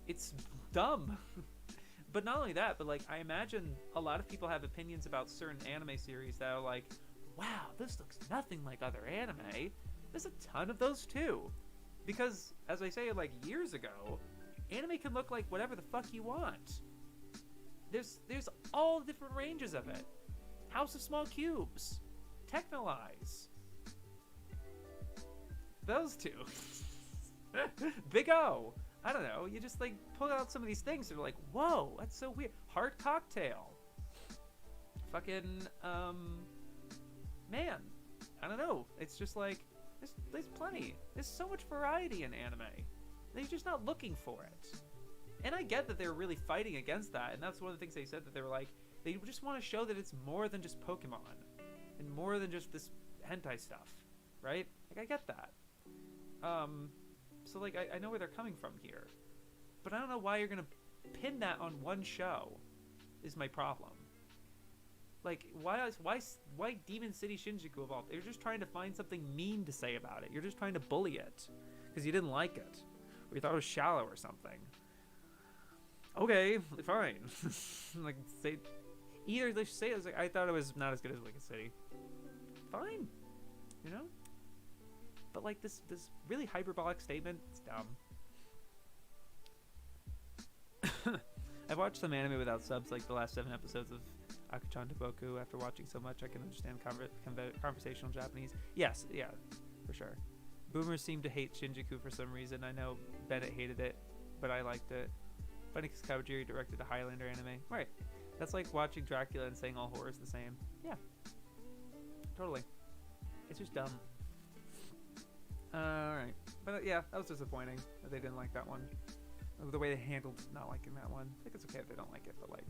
S1: It's dumb. But not only that, but like I imagine a lot of people have opinions about certain anime series that are like, wow, this looks nothing like other anime. There's a ton of those too. Because, as I say like years ago, anime can look like whatever the fuck you want. There's all different ranges of it. House of Small Cubes. Technolize. Those two. Big O. I don't know. You just like pull out some of these things and you're like, whoa, that's so weird. Hard Cocktail. Fucking, man. I don't know. It's just like, there's plenty. There's so much variety in anime. They're just not looking for it. And I get that they're really fighting against that, and that's one of the things they said, that they were like, they just want to show that it's more than just Pokemon, and more than just this hentai stuff, right? Like, I get that. So, like, I know where they're coming from here. But I don't know why you're going to pin that on one show, is my problem. Like, why Demon City Shinjuku evolved? You're just trying to find something mean to say about it. You're just trying to bully it, because you didn't like it, or you thought it was shallow or something. Okay, fine. Like, say, either they say it was like, I thought it was not as good as Wicked City. Fine, But like this really hyperbolic statement, it's dumb. I've watched some anime without subs, like the last 7 episodes of Akachan to Boku. After watching so much, I can understand conversational Japanese. Yes, yeah, for sure. Boomers seem to hate Shinjuku for some reason. I know Bennett hated it, but I liked it. Funny because Kawajiri directed a Highlander anime. Right. That's like watching Dracula and saying all horror is the same. Yeah. Totally. It's just dumb. Alright. But yeah, that was disappointing that they didn't like that one. The way they handled not liking that one. I think it's okay if they don't like it, but like,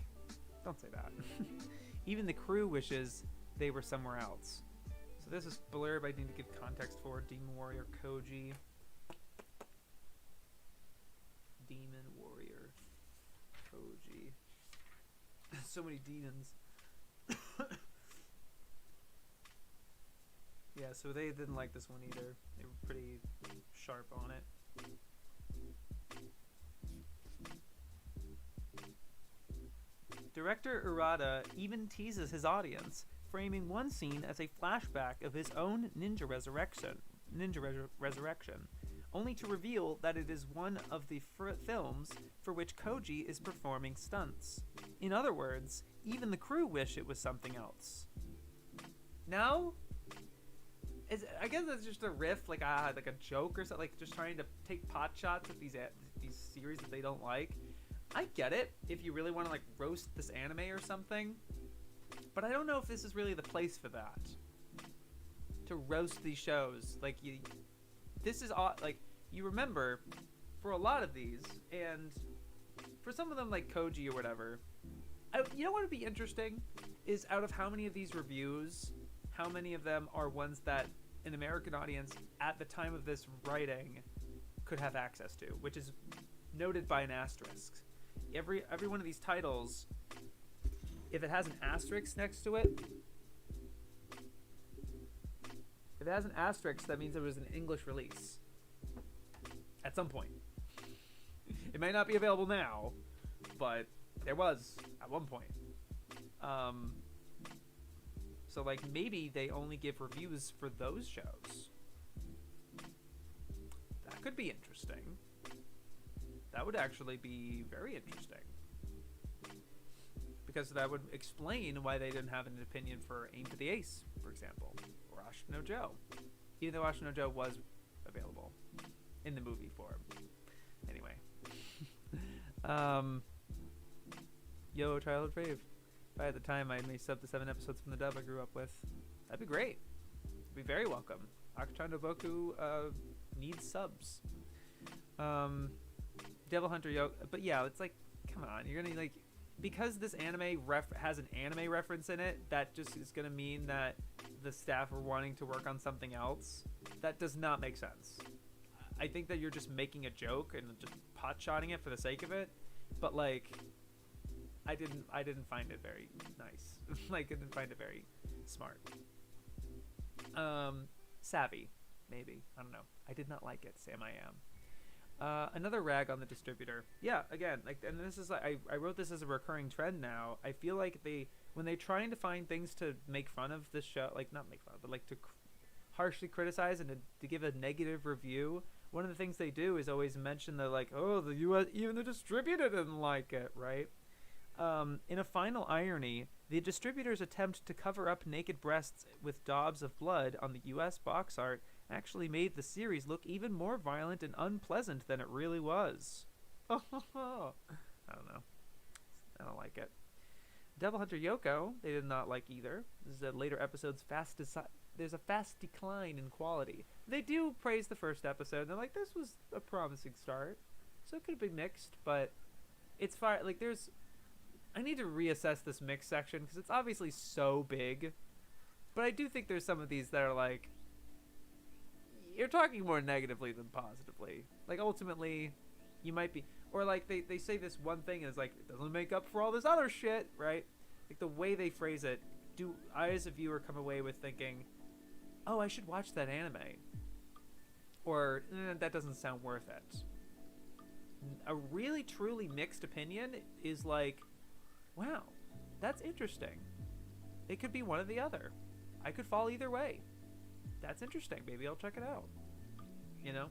S1: don't say that. Even the crew wishes they were somewhere else. So this is blurb I need to give context for. Demon Warrior Koji. Demon Warrior Koji. So many demons. Yeah, so they didn't like this one either. They were pretty sharp on it. Director Urata even teases his audience, framing one scene as a flashback of his own ninja resurrection, only to reveal that it is one of the films for which Koji is performing stunts. In other words, even the crew wish it was something else. No? I guess it's just a riff, like a joke or something, like just trying to take pot shots at these series that they don't like. I get it if you really want to like roast this anime or something, but I don't know if this is really the place for that. To roast these shows, this is like, you remember for a lot of these, and for some of them like Koji or whatever, you know what would be interesting is out of how many of these reviews, how many of them are ones that an American audience at the time of this writing could have access to, which is noted by an asterisk. Every one of these titles, if it has an asterisk next to it, that means it was an English release at some point. It may not be available now, but there was at one point. So like maybe they only give reviews for those shows. That could be interesting. That would actually be very interesting. Because that would explain why they didn't have an opinion for Aim for the Ace, for example, or Ashino Joe. Even though Ashino Joe was available in the movie form. Anyway. Yo, Childhood Fave. If I had the time, I may sub the 7 episodes from the dub I grew up with. That'd be great. It'd be very welcome. Akachan no Boku needs subs. Devil Hunter Yoga. But yeah, it's like, come on. You're going to, like, because this anime has an anime reference in it, that just is going to mean that the staff are wanting to work on something else. That does not make sense. I think that you're just making a joke and just pot-shotting it for the sake of it. But, like, I didn't find it very nice. Like, I didn't find it very smart. Savvy, maybe. I don't know. I did not like it. Sam I am. Another rag on the distributor. Yeah, again, like, and this is like, I wrote this as a recurring trend now. I feel like when they're trying to find things to make fun of this show, like, not make fun of, but like to harshly criticize and to give a negative review, one of the things they do is always mention the, like, oh, the US, even the distributor didn't like it, right? In a final irony, the distributor's attempt to cover up naked breasts with daubs of blood on the US box art actually made the series look even more violent and unpleasant than it really was. I don't know. I don't like it. Devil Hunter Yoko, they did not like either. This is a later episode's there's a fast decline in quality. They do praise the first episode. They're like, this was a promising start. So it could have been mixed, but it's fine. Like, I need to reassess this mix section because it's obviously so big. But I do think there's some of these that are like, you're talking more negatively than positively. Like, ultimately, you might be, or like they say this one thing and it's like, it doesn't make up for all this other shit, right? Like, the way they phrase it, do I as a viewer come away with thinking, oh, I should watch that anime, or that doesn't sound worth it. A really truly mixed opinion is like, wow, that's interesting. It could be one or the other. I could fall either way. That's interesting. Maybe I'll check it out. You know?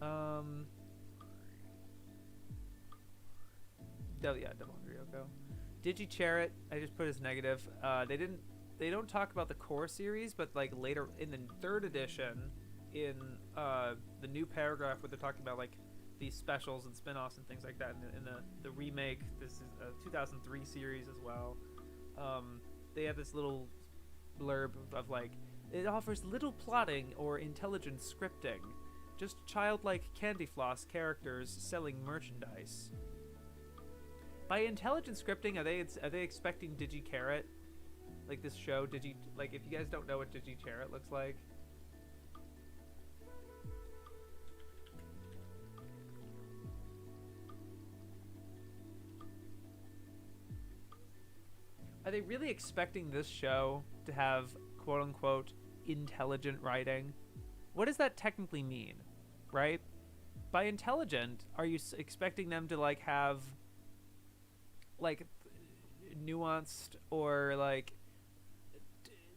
S1: Oh yeah, Devil Hunter Yoko. Digichariot, I just put as negative. They don't talk about the core series, but like later in the 3rd edition, in the new paragraph where they're talking about like these specials and spin-offs and things like that in the remake. This is a 2003 series as well. They have this little blurb of like, it offers little plotting or intelligent scripting, just childlike candy floss characters selling merchandise. By intelligent scripting, are they expecting DigiCarrot? Like this show, like if you guys don't know what DigiCarrot looks like, are they really expecting this show to have quote unquote intelligent writing? What does that technically mean, right? By intelligent, are you expecting them to like have like nuanced or like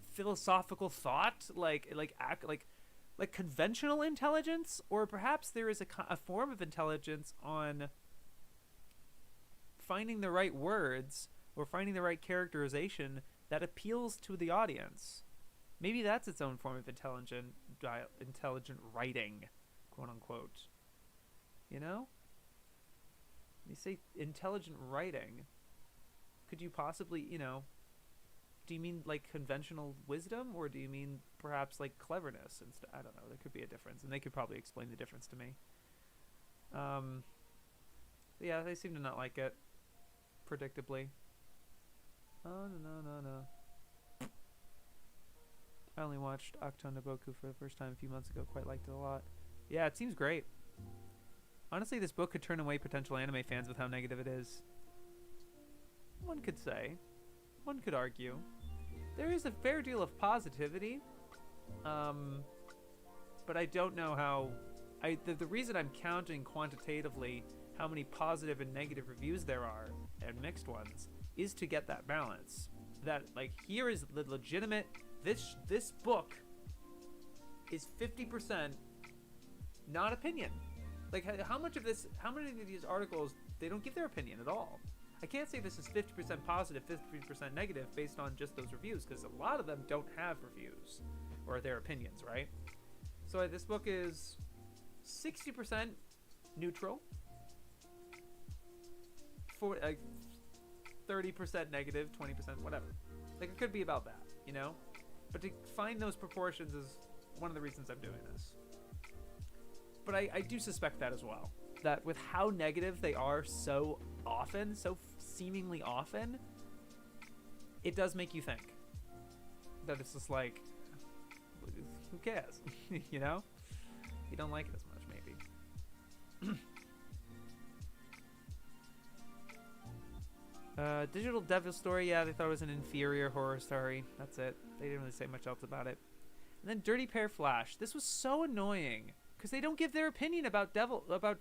S1: philosophical thought, like conventional intelligence, or perhaps there is a form of intelligence on finding the right words or finding the right characterization that appeals to the audience? Maybe that's its own form of intelligent writing, quote unquote. You know? You say intelligent writing. Could you possibly, do you mean like conventional wisdom, or do you mean perhaps like cleverness and stuff? I don't know. There could be a difference, and they could probably explain the difference to me. Yeah, they seem to not like it, predictably. Oh, no. I only watched Akton Naboku for the first time a few months ago. Quite liked it a lot. Yeah, it seems great. Honestly, this book could turn away potential anime fans with how negative it is. One could say. One could argue. There is a fair deal of positivity. But I don't know how... The reason I'm counting quantitatively how many positive and negative reviews there are, and mixed ones, is to get that balance. That, like, here is the legitimate... This book is 50% not opinion. Like, how many of these articles, they don't give their opinion at all. I can't say this is 50% positive, 50% negative based on just those reviews, because a lot of them don't have reviews or their opinions, right? So this book is 60% neutral, for like 30% negative, 20% whatever. Like, it could be about that, But to find those proportions is one of the reasons I'm doing this. But I do suspect that as well. That with how negative they are so often, so seemingly often, it does make you think. That it's just like, who cares? You don't like it as much, maybe. Digital Devil Story, yeah, they thought it was an inferior horror story. That's it. They didn't really say much else about it. And then Dirty Pair Flash. This was so annoying, because they don't give their opinion about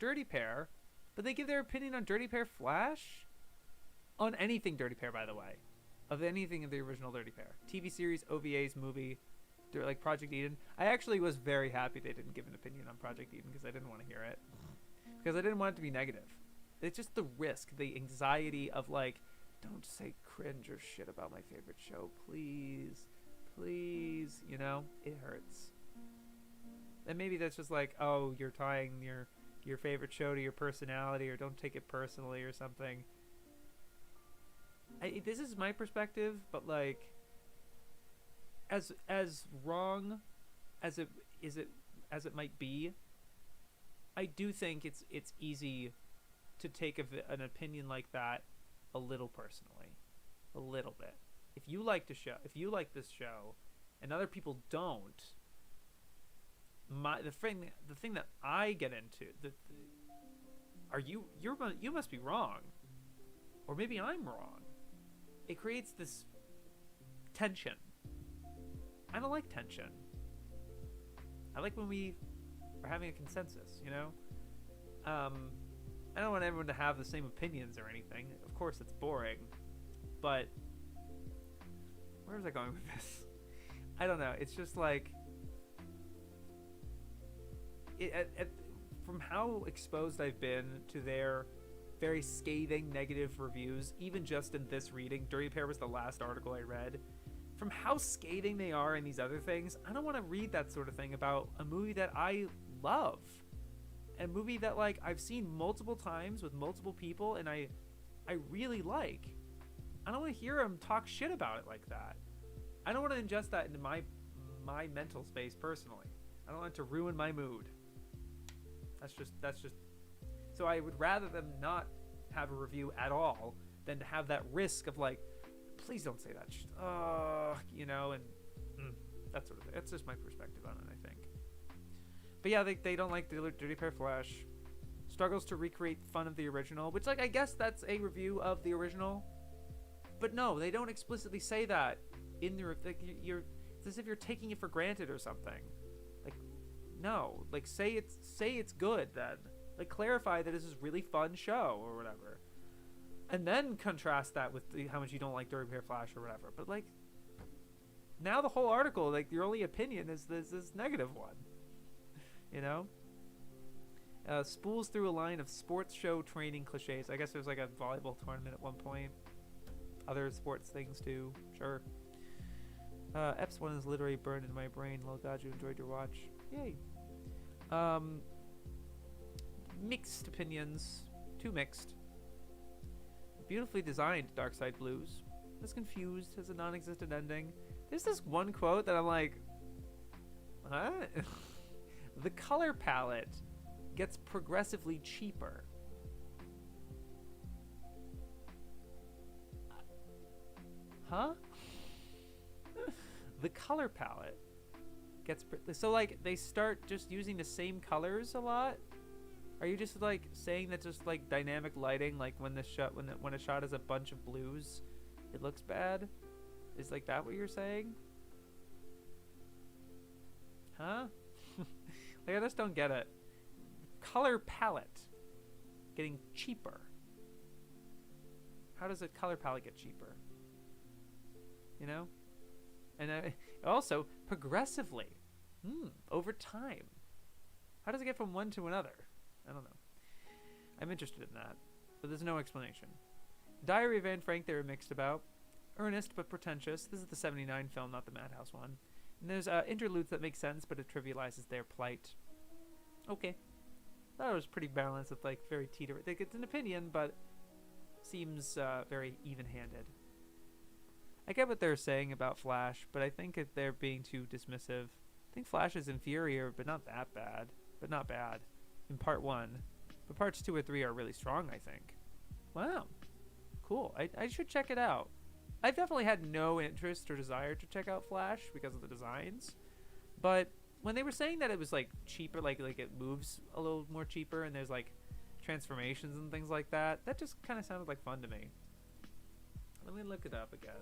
S1: Dirty Pair, but they give their opinion on Dirty Pair Flash? On anything Dirty Pair, by the way. Of anything of the original Dirty Pair. TV series, OVAs, movie, like Project Eden. I actually was very happy they didn't give an opinion on Project Eden, because I didn't want to hear it. Because I didn't want it to be negative. It's just the risk, the anxiety of like, don't say cringe or shit about my favorite show, please. Please, it hurts. And maybe that's just like, oh, you're tying your favorite show to your personality, or don't take it personally or something. This is my perspective, but like, as wrong as it might be, I do think it's easy to take an opinion like that a little personally, a little bit. If you like this show, and other people don't, the thing that I get into, you must be wrong, or maybe I'm wrong. It creates this tension. I don't like tension. I like when we are having a consensus, I don't want everyone to have the same opinions or anything. Of course, it's boring. But where was I going with this? I don't know. It's just like, from how exposed I've been to their very scathing negative reviews, even just in this reading, Dirty Pair was the last article I read. From how scathing they are in these other things, I don't want to read that sort of thing about a movie that I love. a movie that like I've seen multiple times with multiple people, and I really like. I don't want to hear him talk shit about it like that. I don't want to ingest that into my mental space personally. I don't want it to ruin my mood. That's just. So I would rather them not have a review at all than to have that risk of like, please don't say that. You know, and that sort of thing. That's just my perspective on it, I think. But yeah, they don't like Dirty Pair Flash. Struggles to recreate fun of the original, which like I guess that's a review of the original. But no, they don't explicitly say that in the like it's as if you're taking it for granted or something. Like no, like say it's good then. Like clarify that this is really fun show or whatever. And then contrast that with how much you don't like Dirty Pair Flash or whatever. But like now the whole article, like your only opinion is this negative one. You know? Spools through a line of sports show training cliches. I guess there's like a volleyball tournament at one point. Other sports things too. Sure. Eps 1 is literally burned into my brain. Lol, glad you enjoyed your watch. Yay. Mixed opinions. Too mixed. Beautifully designed Dark Side Blues. Is confused. Has a non-existent ending. There's this one quote that I'm like, huh? The color palette gets progressively cheaper. Huh? The color palette gets so like they start just using the same colors a lot. Are you just like saying that just like dynamic lighting, like when the shot when a shot is a bunch of blues, it looks bad? Is like that what you're saying? Huh? Like I just don't get it. Color palette getting cheaper. How does a color palette get cheaper? You know? And also progressively, over time. How does it get from one to another? I don't know. I'm interested in that, but there's no explanation. Diary of Anne Frank they were mixed about. Earnest but pretentious. This is the 79 film, not the Madhouse one. And there's interludes that make sense, but it trivializes their plight. Okay. Thought it was pretty balanced with like very teeter. It's an opinion, but seems very even-handed. I get what they're saying about Flash, but I think if they're being too dismissive. I think Flash is inferior, but not that bad. But not bad. In part 1. But parts 2 or 3 are really strong, I think. Wow. Cool. I should check it out. I've definitely had no interest or desire to check out Flash because of the designs. But when they were saying that it was like cheaper, like it moves a little more cheaper and there's like transformations and things like that, that just kind of sounded like fun to me. Let me look it up again.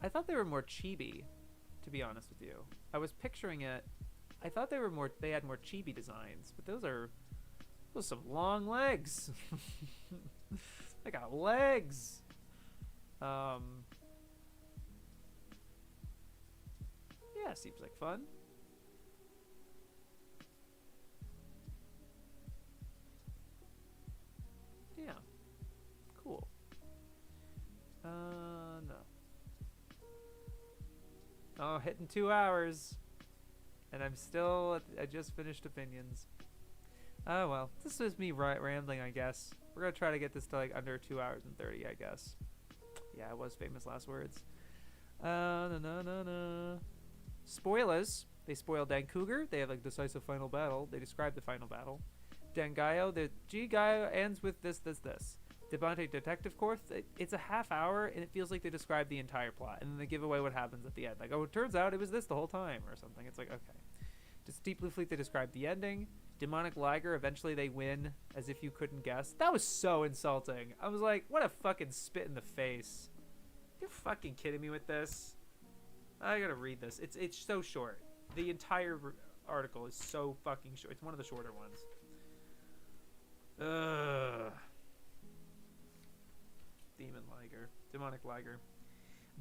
S1: I thought they were more chibi, to be honest with you. I was picturing it. I thought they had more chibi designs, but those are some long legs. They got legs. Yeah, seems like fun. Yeah. Cool. No. Oh, hitting 2 hours. And I'm still I just finished opinions. Oh well, this is me rambling, I guess. We're gonna try to get this to like under 2 hours and 30, I guess. Yeah, it was famous last words. No. Spoilers. They spoil Dan Cougar. They have like decisive final battle. They describe the final battle. Dangaio. The G-Gaio ends with this. Devante Detective Corps. It's a half hour and it feels like they describe the entire plot and then they give away what happens at the end. Like, oh, it turns out it was this the whole time or something. It's like, okay. Just Deep Blue Fleet, they describe the ending. Demonic Liger, eventually they win as if you couldn't guess. That was so insulting. I was like, what a fucking spit in the face. You're fucking kidding me with this? I gotta read this. It's so short. The entire article is so fucking short. It's one of the shorter ones. Ugh. Demonic Liger.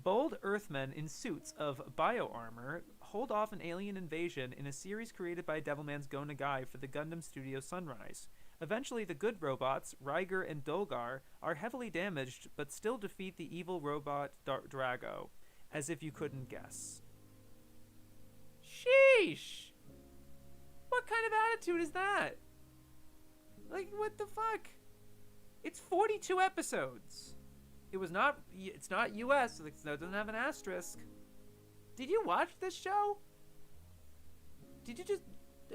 S1: Bold Earthmen in suits of bio-armor hold off an alien invasion in a series created by Devilman's Go Nagai for the Gundam Studio Sunrise. Eventually, the good robots, Riger and Dolgar, are heavily damaged but still defeat the evil robot Drago. As if you couldn't guess. Sheesh! What kind of attitude is that? Like, what the fuck? It's 42 episodes. It's not US, so it doesn't have an asterisk. Did you watch this show? Did you just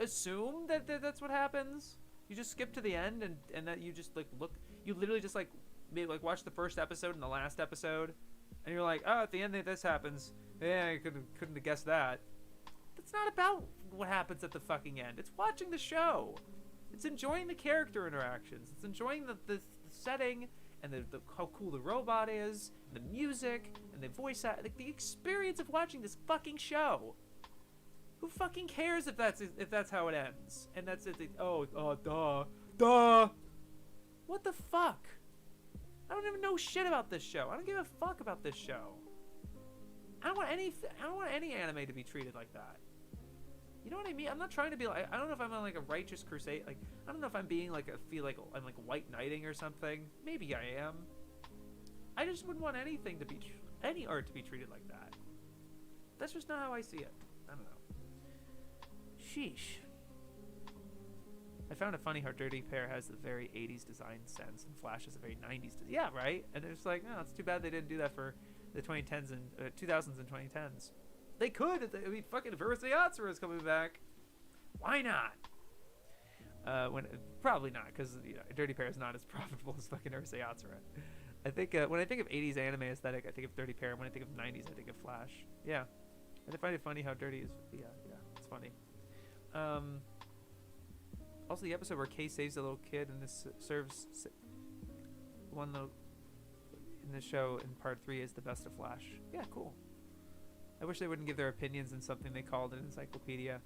S1: assume that that's what happens? You just skip to the end and that you just like look, you literally just like maybe like watch the first episode and the last episode, and you're like, oh, at the end this happens. Yeah, I couldn't have guessed that. That's not about what happens at the fucking end. It's watching the show. It's enjoying the character interactions. It's enjoying the setting and the how cool the robot is, the music and the voice like the experience of watching this fucking show. Who fucking cares if that's how it ends? And that's it. Duh. What the fuck? I don't even know shit about this show. I don't give a fuck about this show. I don't want any anime to be treated like that. You know what I mean? I'm not trying to be like, I don't know if I'm on like a righteous crusade. Like, I don't know if I'm being like, I feel like I'm like white knighting or something. Maybe I am. I just wouldn't want anything to be, any art to be treated like that. That's just not how I see it. I don't know. Sheesh. I found it funny how Dirty Pair has the very 80s design sense and Flash has a very 90s. Yeah, right? And it's like, no, it's too bad they didn't do that for the 2010s and 2000s and 2010s. They could. I mean, fucking Urusei Yatsura is coming back. Why not? Probably not, because Dirty Pair is not as profitable as fucking Urusei Yatsura. I think when I think of 80s anime aesthetic, I think of Dirty Pair. When I think of 90s, I think of Flash. Yeah. And I find it funny how dirty is. Yeah, it's funny. Also, the episode where Kay saves a little kid and this serves one little in the show in part 3 is the best of Flash. Yeah, cool. I wish they wouldn't give their opinions in something they called an encyclopedia.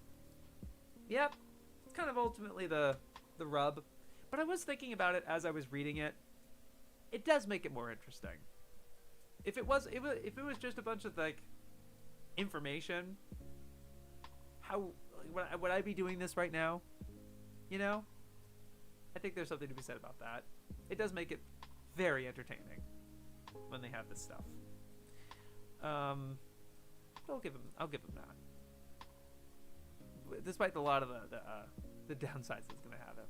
S1: Yep, it's kind of ultimately the rub. But I was thinking about it as I was reading it. It does make it more interesting. If it was just a bunch of like information, how would I be doing this right now? You know? I think there's something to be said about that. It does make it very entertaining when they have this stuff. I'll give them that. Despite a lot of the downsides it's gonna have it.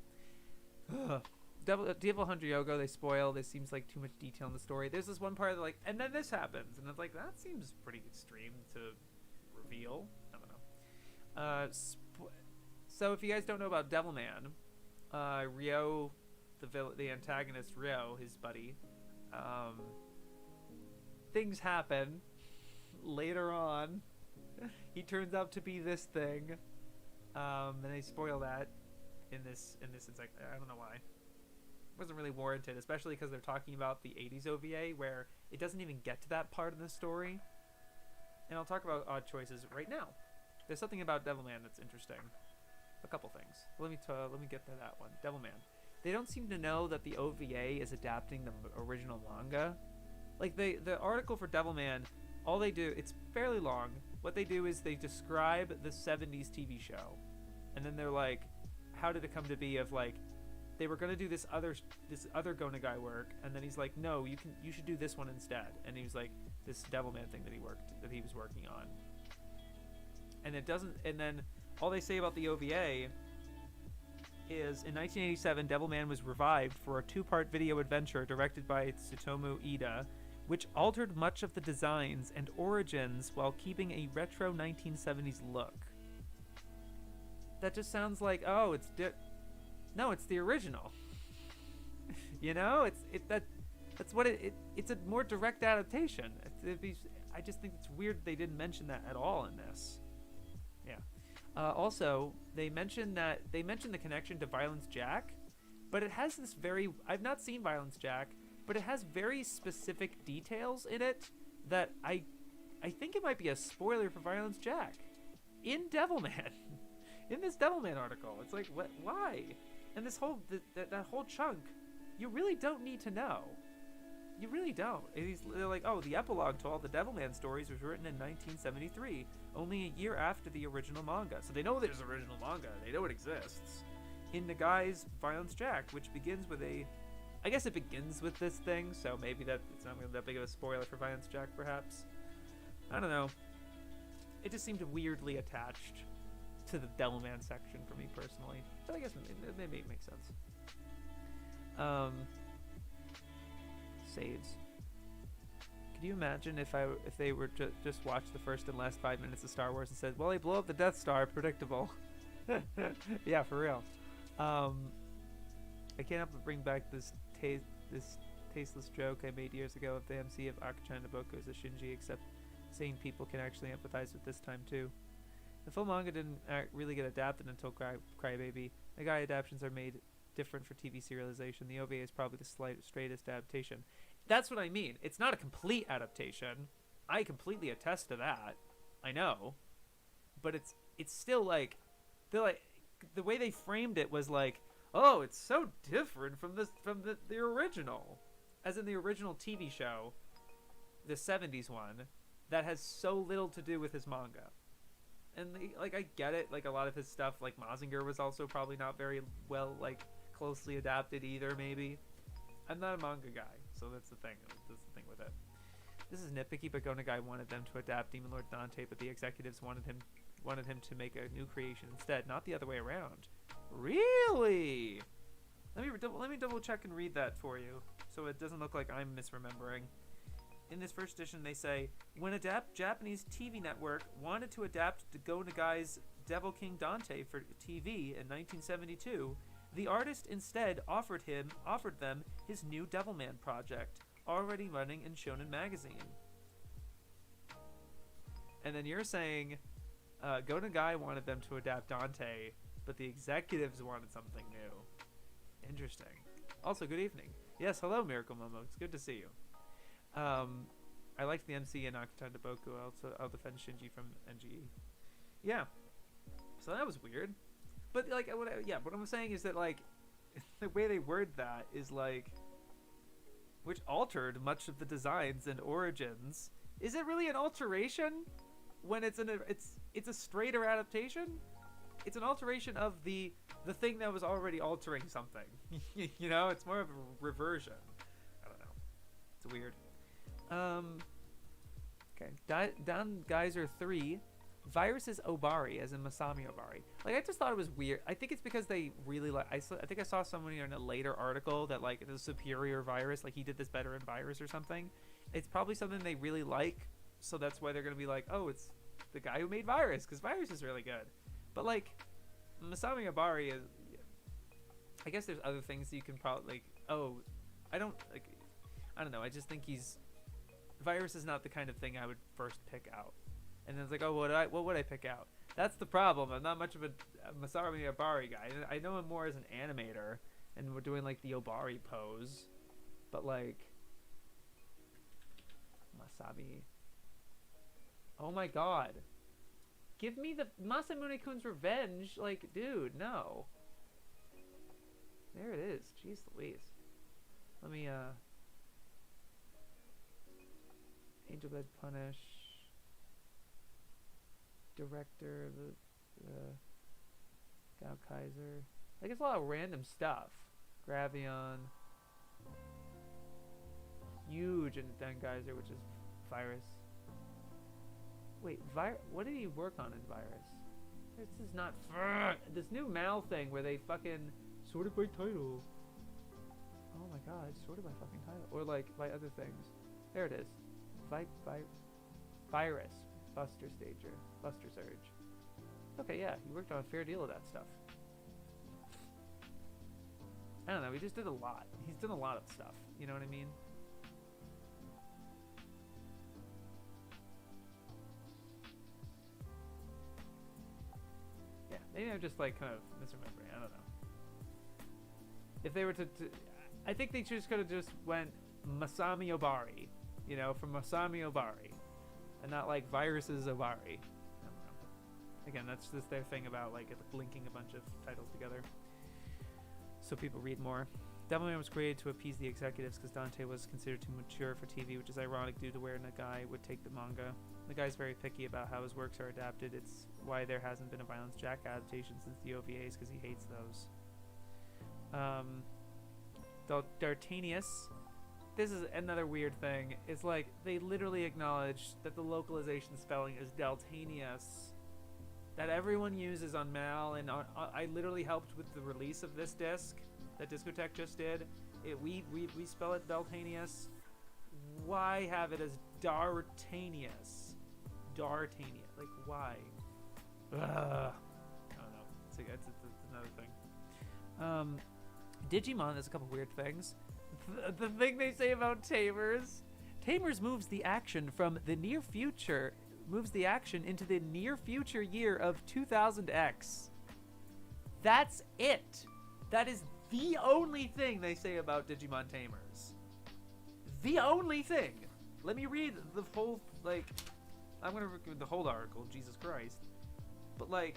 S1: Devil Hunter Yogo, they spoil. There seems like too much detail in the story. There's this one part that like, and then this happens, and it's like that seems pretty extreme to reveal. I don't know. So if you guys don't know about Devilman, Ryo, the antagonist Ryo, his buddy, things happen later on. He turns out to be this thing, and they spoil that in this. It's like I don't know why. It wasn't really warranted, especially because they're talking about the 80s OVA where it doesn't even get to that part of the story. And I'll talk about odd choices right now. There's something about Devilman that's interesting. A couple things. Let me get to that one. Devilman. They don't seem to know that the OVA is adapting the original manga. Like the article for Devilman, all they do, it's fairly long. What they do is they describe the 70s TV show, and then they're like, how did it come to be? Of like, they were gonna do this other Gonagai work, and then he's like, no, you should do this one instead. And he was like, this Devilman thing that he was working on. And it doesn't. And then all they say about the OVA is in 1987, Devilman was revived for a 2-part video adventure directed by Tsutomu Ida, which altered much of the designs and origins while keeping a retro 1970s look. That just sounds like, oh, no, it's the original. You know, that's what it's a more direct adaptation. I just think it's weird they didn't mention that at all in this. Yeah. Also, they mentioned the connection to Violence Jack, but it has this very. I've not seen Violence Jack, but it has very specific details in it that I think it might be a spoiler for Violence Jack in Devilman. In this Devilman article, it's like, what? Why? And this whole that whole chunk, you really don't need to know. You really don't. They're like, oh, the epilogue to all the Devilman stories was written in 1973, only a year after the original manga. So they know there's original manga. They know it exists. In Nagai's Violence Jack, which begins with I guess it begins with this thing, so maybe it's not that big of a spoiler for Violence Jack, perhaps. I don't know. It just seemed weirdly attached to the Devilman section for me personally. But I guess maybe it makes sense. Saves. Could you imagine if they were just watched the first and last 5 minutes of Star Wars and said, well, they blow up the Death Star, predictable. Yeah, for real. I can't help but bring back this tasteless joke I made years ago of the MC of Akachan Naboku as a Shinji, except sane people can actually empathize with this time too. The full manga didn't really get adapted until Crybaby. The guy adaptations are made different for TV serialization. The OVA is probably the straightest adaptation. That's what I mean. It's not a complete adaptation. I completely attest to that. I know. But it's still like, the way they framed it was like, oh, it's so different from the original. As in the original TV show, the 70s one, that has so little to do with his manga. And I get it, like a lot of his stuff, like Mazinger was also probably not very well, like, closely adapted either, maybe. I'm not a manga guy, so that's the thing with it. This is nitpicky, but Gonagai wanted them to adapt Demon Lord Dante, but the executives wanted him to make a new creation instead, not the other way around. Really? Let me double check and read that for you, so it doesn't look like I'm misremembering. In this first edition, they say, when a Japanese TV network wanted to adapt Go Nagai's Devil King Dante for TV in 1972, the artist instead offered them his new Devilman project, already running in Shonen Magazine. And then you're saying, Go Nagai wanted them to adapt Dante, but the executives wanted something new. Interesting. Also, good evening. Yes, hello, Miracle Momo. It's good to see you. I liked the MC in Akachan Naboku. I'll defend Shinji from NGE. Yeah. So that was weird. But like, what I'm saying is that like, the way they word that is like, which altered much of the designs and origins. Is it really an alteration when it's a straighter adaptation? It's an alteration of the thing that was already altering something. You know, it's more of a reversion. I don't know. It's weird. Okay. Dan Geyser 3. Virus is Obari, as in Masami Obari. Like, I just thought it was weird. I think it's because they really like. I think I saw someone in a later article that like the superior Virus, like he did this better in Virus or something. It's probably something they really like, so that's why they're gonna be like, oh, it's the guy who made Virus, because Virus is really good. But like, Masami Obari is. I guess there's other things that you can probably like. Oh, I don't know. I just think Virus is not the kind of thing I would first pick out. And then it's like, oh, what would I pick out? That's the problem. I'm not much of a Masami Obari guy. I know him more as an animator, and we're doing like the Obari pose, but like Masami. Oh my God! Give me the Masamune-kun's Revenge. Like, dude, no. There it is. Jeez Louise. Let me Angel Bed Punish. Director, the Gao Kaiser. Like, it's a lot of random stuff. Gravion. Huge in Dan Geyser, which is Virus. Wait, what did he work on in Virus? This is not this new Mal thing where they fucking sorted by title. Oh my God, sorted by fucking title. Or like by other things. There it is. Virus. Buster Surge. Okay, yeah, he worked on a fair deal of that stuff. I don't know, he just did a lot. He's done a lot of stuff, you know what I mean? Yeah, maybe I'm just like kind of misremembering, I don't know. If they were to I think they just could have just went Masami Obari, you know, from Masami Obari. And not like Viruses Obari. I don't know. Again, that's just their thing about like linking a bunch of titles together so people read more. Devilman was created to appease the executives because Dante was considered too mature for TV, which is ironic due to where Nagai would take the manga. The guy's very picky about how his works are adapted. It's why there hasn't been a Violence Jack adaptation since the OVAs, because he hates those. Dartanius. this is another weird thing. It's like they literally acknowledge that the localization spelling is Deltanius, that everyone uses on Mal, and I literally helped with the release of this disc that Discotech just did. We spell it Deltanius. Why have it as Dartanius? Dartania. Like, why? Ugh. I don't know. It's another thing. Digimon, there's a couple weird things. The thing they say about Tamers. Tamers moves the action from the near future, moves the action into the near future year of 2000X. That's it. That is the only thing they say about Digimon Tamers. The only thing. Let me read the whole, like, I'm gonna read the whole article, Jesus Christ. But, like,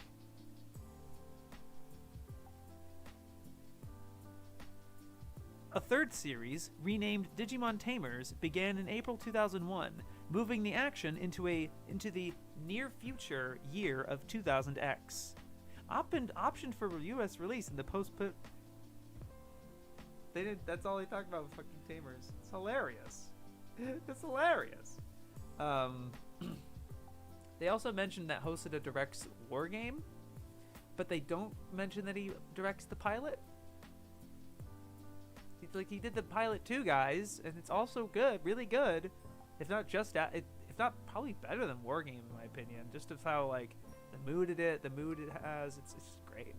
S1: a third series, renamed Digimon Tamers, began in April 2001, moving the action into the near future year of 2000X. Optioned for US release in the post-put. They did. That's all they talked about with fucking Tamers. It's hilarious. It's hilarious. They also mentioned that Hosoda directs War Game, but they don't mention that he directs the pilot. He did the pilot too, guys, and it's also good, really good. If not if not probably better than War Game in my opinion. Just of how like the mood it has, it's great.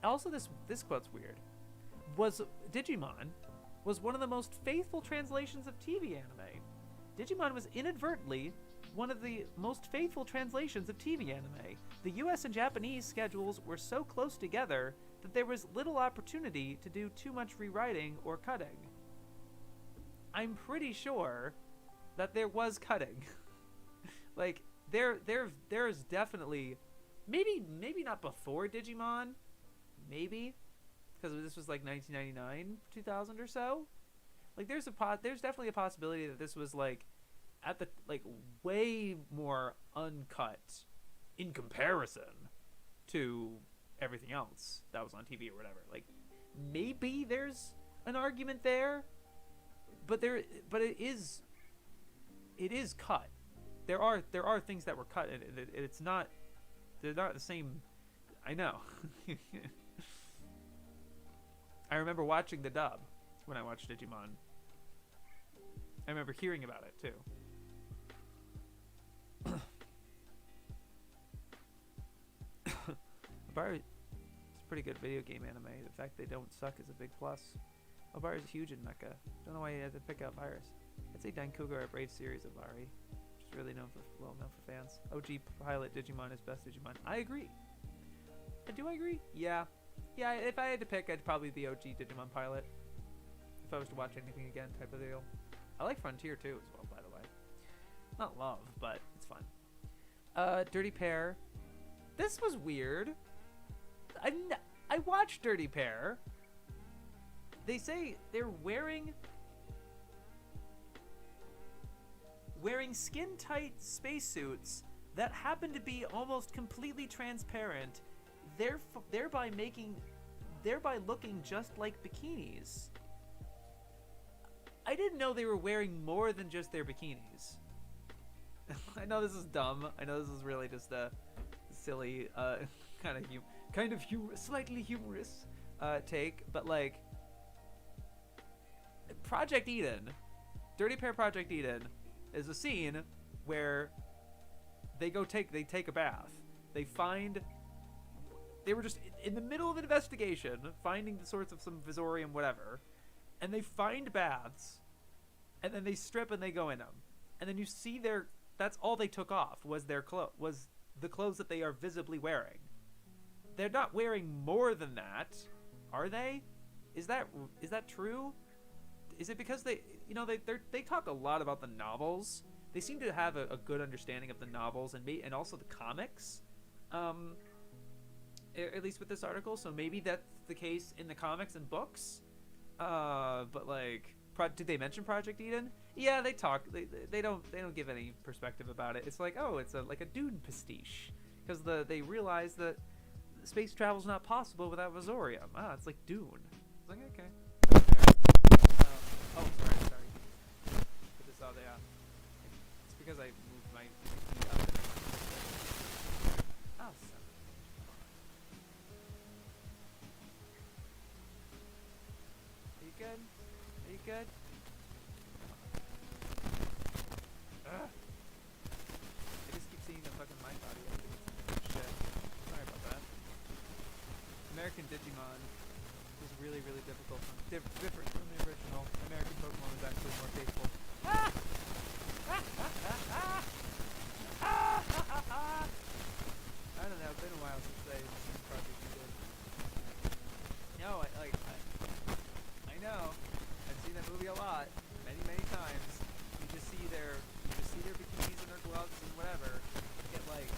S1: Also, this quote's weird. Digimon was one of the most faithful translations of TV anime. Digimon was inadvertently one of the most faithful translations of TV anime. The US and Japanese schedules were so close together that there was little opportunity to do too much rewriting or cutting. I'm pretty sure that there was cutting. Like, there's definitely, maybe not before Digimon, maybe, because this was like 1999, 2000 or so. Like, there's definitely a possibility that this was like at the way more uncut in comparison to everything else that was on TV or whatever. Like, maybe there's an argument there, but it is cut. There are things that were cut, and it's not. They're not the same. I know. I remember watching the dub when I watched Digimon. I remember hearing about it too. Obari, it's a pretty good video game anime. The fact they don't suck is a big plus. Obari is huge in Mecha. Don't know why you had to pick out Virus. I'd say Dankuga or Brave series Obari. Just really well known for fans. OG pilot Digimon is best Digimon. I agree. Do I agree? Yeah. Yeah, if I had to pick, I'd probably be OG Digimon pilot. If I was to watch anything again, type of deal. I like Frontier too as well, by the way. Not love, but it's fun. Dirty Pair. This was weird. I watched Dirty Pair. They say they're wearing skin-tight spacesuits that happen to be almost completely transparent, thereby looking just like bikinis. I didn't know they were wearing more than just their bikinis. I know this is dumb. I know this is really just a silly, slightly humorous take, but like Project Eden, Dirty Pair Project Eden, is a scene where they take a bath. They were just in the middle of an investigation, finding the sorts of some Visorium, whatever, and they find baths, and then they strip and they go in them, and then you see that's all they took off was the clothes that they are visibly wearing. They're not wearing more than that, are they? Is that true? Is it because they talk a lot about the novels? They seem to have a good understanding of the novels and also the comics, at least with this article. So maybe that's the case in the comics and books. But like, did they mention Project Eden? Yeah, they talk. They don't give any perspective about it. It's like, oh, it's like a Dune pastiche, because they realize that space travel's not possible without Visorium. It's like Dune. It's like, okay. Oh, sorry. Put this all there. It's because I moved my key up. Oh, son. Are you good? Are you good? Ugh. I just keep seeing the fucking mic audio. Shit. Sorry about that. American Digimon was really, really difficult. Different from the original. American Pokemon was actually more faithful. Ah! I don't know. It's been a while since they project we did. No, I know. I've seen that movie a lot, many, many times. You just see their bikinis and their gloves and whatever get like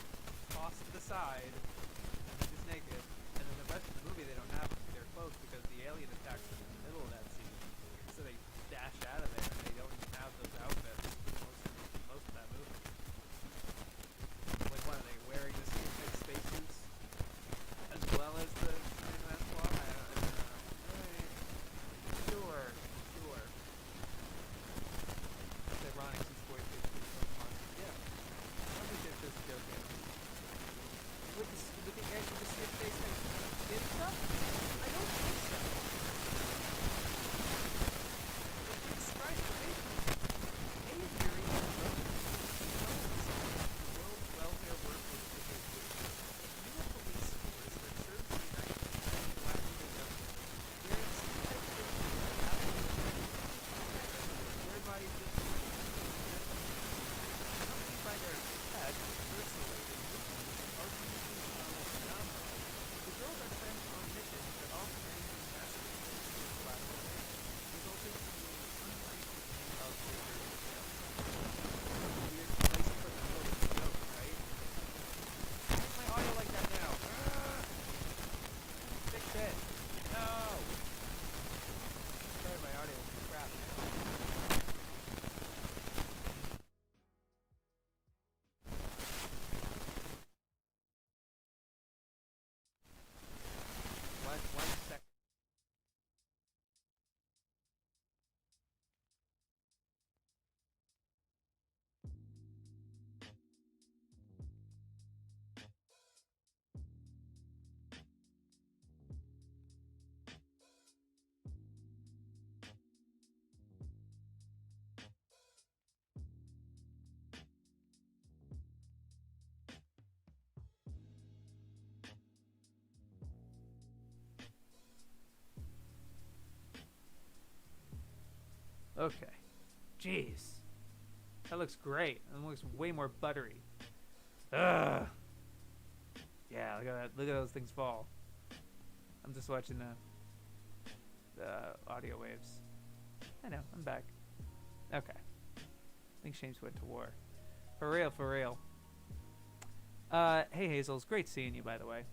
S1: tossed to the side, and they're just naked. And then the rest of the movie they don't have their clothes because the alien attacks them in the middle of that scene. So they dash out of there and they don't even have those outfits most of that movie. Like what are they wearing the spacesuits as well as the man cloth? I don't know. Right. Sure. It's ironic since boys get Pokemon. Yeah. I don't think they're just joking. With the edge of the skip face and stuff? I don't think so. It's surprising to me. Hey, Yuri, World Welfare Workforce Association. New police force that serves the United States and Black people government. Where it's whereby just accompanied by their pet, personally, the girls are sent on missions that often end in massive incidents of black women, resulting in the unlikely of their dirty tale. Weird place to put the photo joke, right? Why is my audio like that now? Fix it! No! Sorry, my audio is crap now. One sec. Okay. Jeez. That looks great. That looks way more buttery. Ugh. Yeah, look at that. Look at those things fall. I'm just watching the audio waves. I know. I'm back. Okay. I think Shames went to war. For real, for real. Hey Hazel, it's great seeing you, by the way.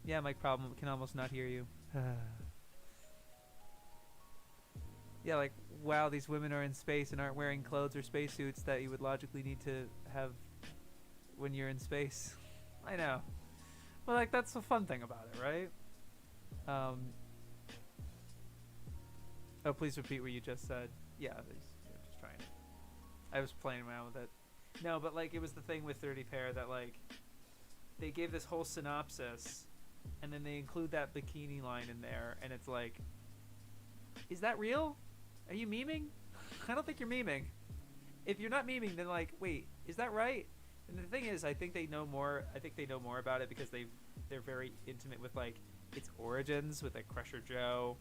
S1: Yeah, mic problem. Can almost not hear you. Yeah, like, wow, these women are in space and aren't wearing clothes or spacesuits that you would logically need to have when you're in space. I know. Well, like, that's the fun thing about it, right? Oh, please repeat what you just said. Yeah, I'm just trying. I was playing around with it. No, but, like, it was the thing with 30 Pair that, like, they gave this whole synopsis, and then they include that bikini line in there, and it's like, is that real? Are you memeing? I don't think you're memeing. If you're not memeing, then like, wait, is that right? And the thing is, I think they know more. I think they know more about it because they're very intimate with like its origins, with like Crusher Joe,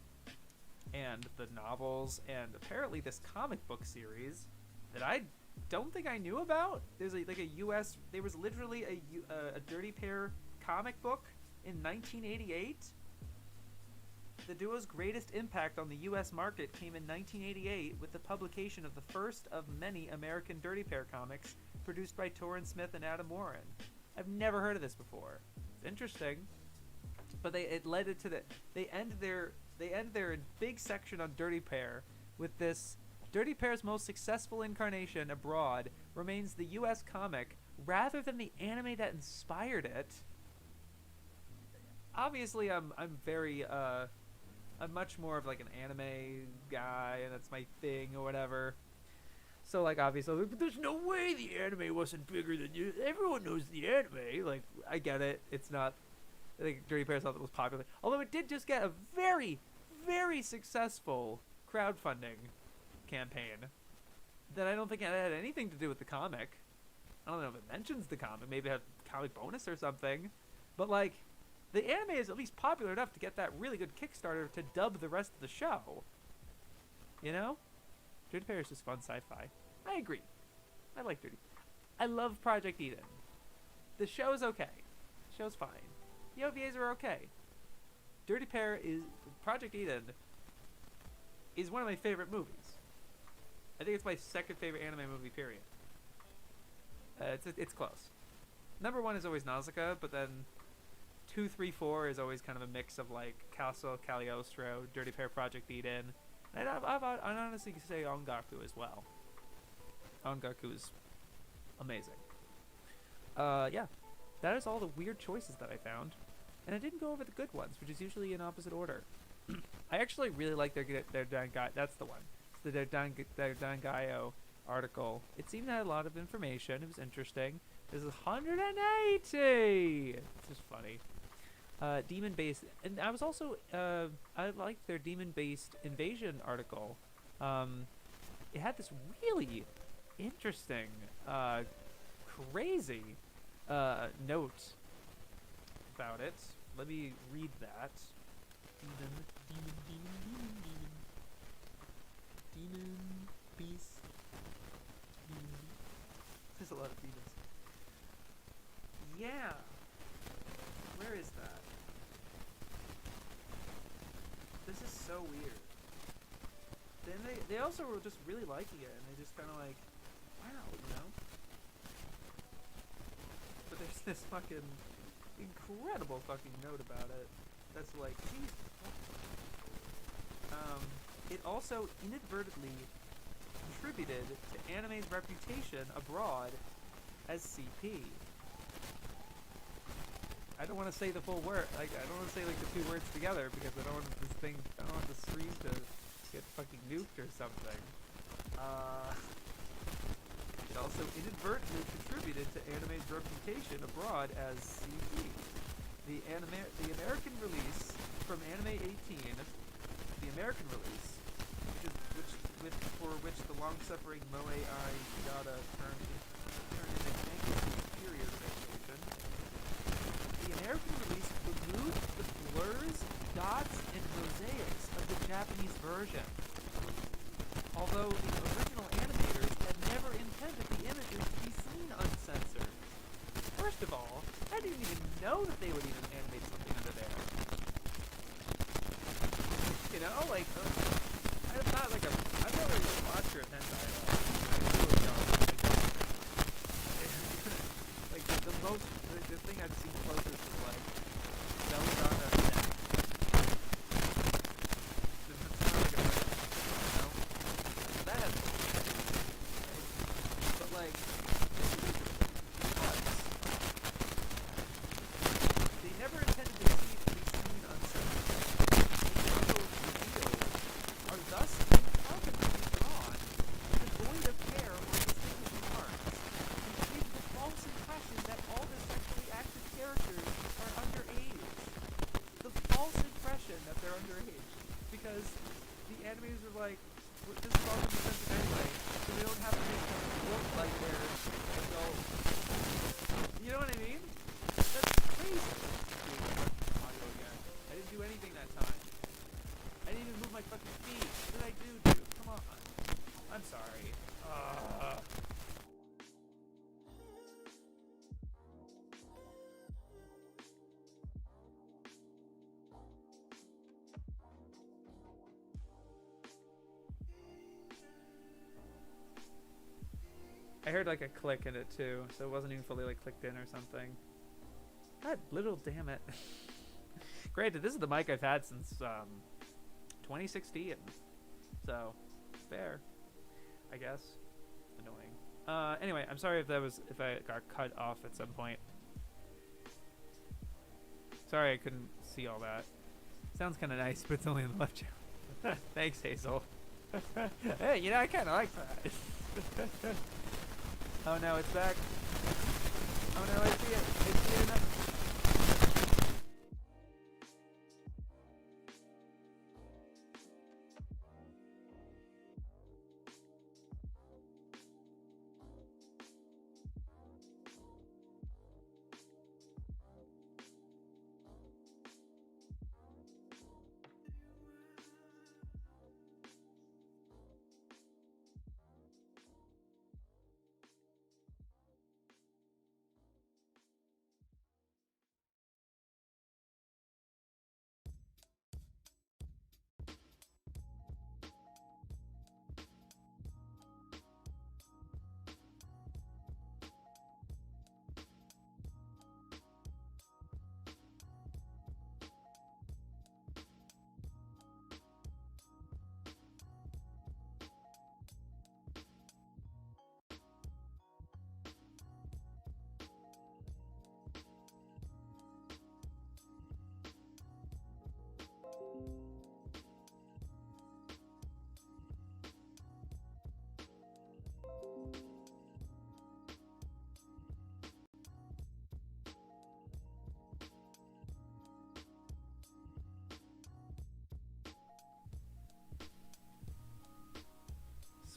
S1: and the novels, and apparently this comic book series that I don't think I knew about. There's like a U.S. There was literally a Dirty Pair comic book in 1988. The duo's greatest impact on the U.S. market came in 1988 with the publication of the first of many American Dirty Pair comics produced by Torrin Smith and Adam Warren. I've never heard of this before. It's interesting, but it led it to they end their big section on Dirty Pair with this: Dirty Pair's most successful incarnation abroad remains the U.S. comic rather than the anime that inspired it. Obviously, I'm very I'm much more of like an anime guy, and that's my thing or whatever. So like obviously, like, but there's no way the anime wasn't bigger than you. Everyone knows the anime. Like I get it. It's not. I think Dirty Pair thought that was popular, although it did just get a very, very successful crowdfunding campaign that I don't think it had anything to do with the comic. I don't know if it mentions the comic. Maybe it had comic bonus or something. But like, the anime is at least popular enough to get that really good Kickstarter to dub the rest of the show. You know? Dirty Pair is just fun sci-fi. I agree. I like Dirty. I love Project Eden. The show's okay. The show's fine. The OVAs are okay. Dirty Pair is Project Eden is one of my favorite movies. I think it's my second favorite anime movie. Period. It's close. Number one is always Nausicaa, but then 2, 3, 4 is always kind of a mix of like Castle Cagliostro, Dirty Pair, Project Eden, and I'd honestly say Ongaku as well. Ongaku is amazing. Yeah, that is all the weird choices that I found, and I didn't go over the good ones, which is usually in opposite order. I actually really like their Dangai. That's the one. It's their Dangaio article. It seemed to have a lot of information. It was interesting. This is 180. It's just funny. Demon based, and I was also I liked their demon based invasion article. It had this really interesting, crazy note about it. Let me read that. Demon beast. There's a lot of demons. Yeah. Where is that? This is so weird. Then they also were just really liking it, and they just kind of like, wow, you know. But there's this fucking incredible fucking note about it. That's like, geez. It also inadvertently contributed to anime's reputation abroad as CP. I don't want to say the full word. Like, I don't want to say like the two words together because I don't want this thing. I don't want the screen to get fucking nuked or something. It also inadvertently contributed to anime's reputation abroad as CP. The American release from Anime 18, the American release, for which the long-suffering Moe Ai Yada turned into Kangaskee Superior translation. The American release removed the blurs, dots, and mosaics of the Japanese version. Although the original animators had never intended the images to be seen uncensored. First of all, I didn't even know that they would even animate something under there. You know, like, I'm not like I'm not really a watcher of hentai at all. I really don't. Like, the thing I've seen closest is like Belladonna Neck. It's not like a person, you know? That, right? But like, they never intended to be seen uncensored. The photos revealed are thus improperly drawn, devoid of hair or distinguishing marks, and give the false impression that all the sexually active characters are underage. The false impression that they're underage, because the animators are like, this is all going to be censored anyway, so we don't have to make them look like they're adults. You know what I mean? That's crazy. Audio again. I didn't do anything that time. I didn't even move my fucking feet. What did I do, dude? Come on. I'm sorry. I heard like a click in it too, so it wasn't even fully like clicked in or something. God, little damn it. Granted, this is the mic I've had since 2016, so fair, I guess. Annoying. Anyway, I'm sorry if I got cut off at some point. Sorry I couldn't see all that. Sounds kind of nice, but it's only in the left channel. Thanks, Hazel. Hey, you know, I kind of like that. Oh no, it's back. Oh no, I see it. I see it enough.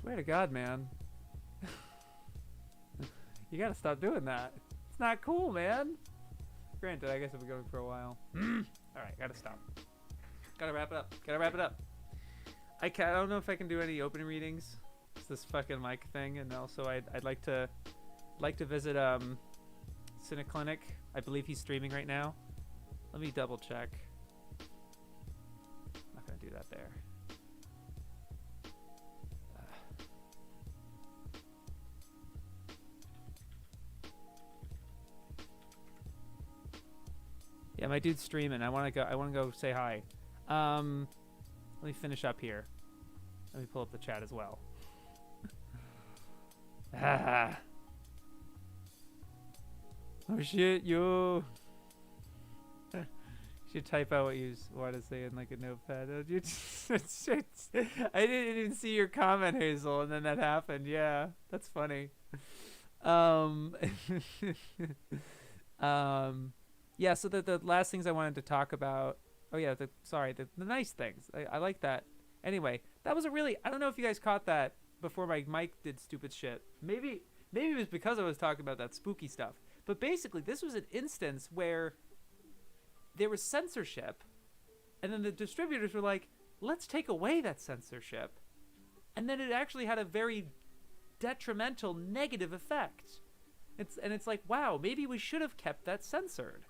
S1: Swear to God, man. You gotta stop doing that. It's not cool, man. Granted, I guess I've been going for a while. Alright, gotta stop. Gotta wrap it up. Gotta wrap it up. I don't know if I can do any open readings. It's this fucking mic thing, and also I'd like to visit Cineclinic. I believe he's streaming right now. Let me double check. I'm not gonna do that there. Yeah, my dude's streaming. I want to go say hi. Let me finish up here. Let me pull up the chat as well. Ah. Oh shit, yo. You should type out what you want to say in like a notepad. I didn't even see your comment, Hazel, and then that happened. Yeah, that's funny. Yeah, so the last things I wanted to talk about. Oh yeah, the nice things. I like that. Anyway, that was a really, I don't know if you guys caught that before my mic did stupid shit. Maybe it was because I was talking about that spooky stuff. But basically, this was an instance where there was censorship, and then the distributors were like, let's take away that censorship. And then it actually had a very detrimental, negative effect. It's like, wow, maybe we should have kept that censored.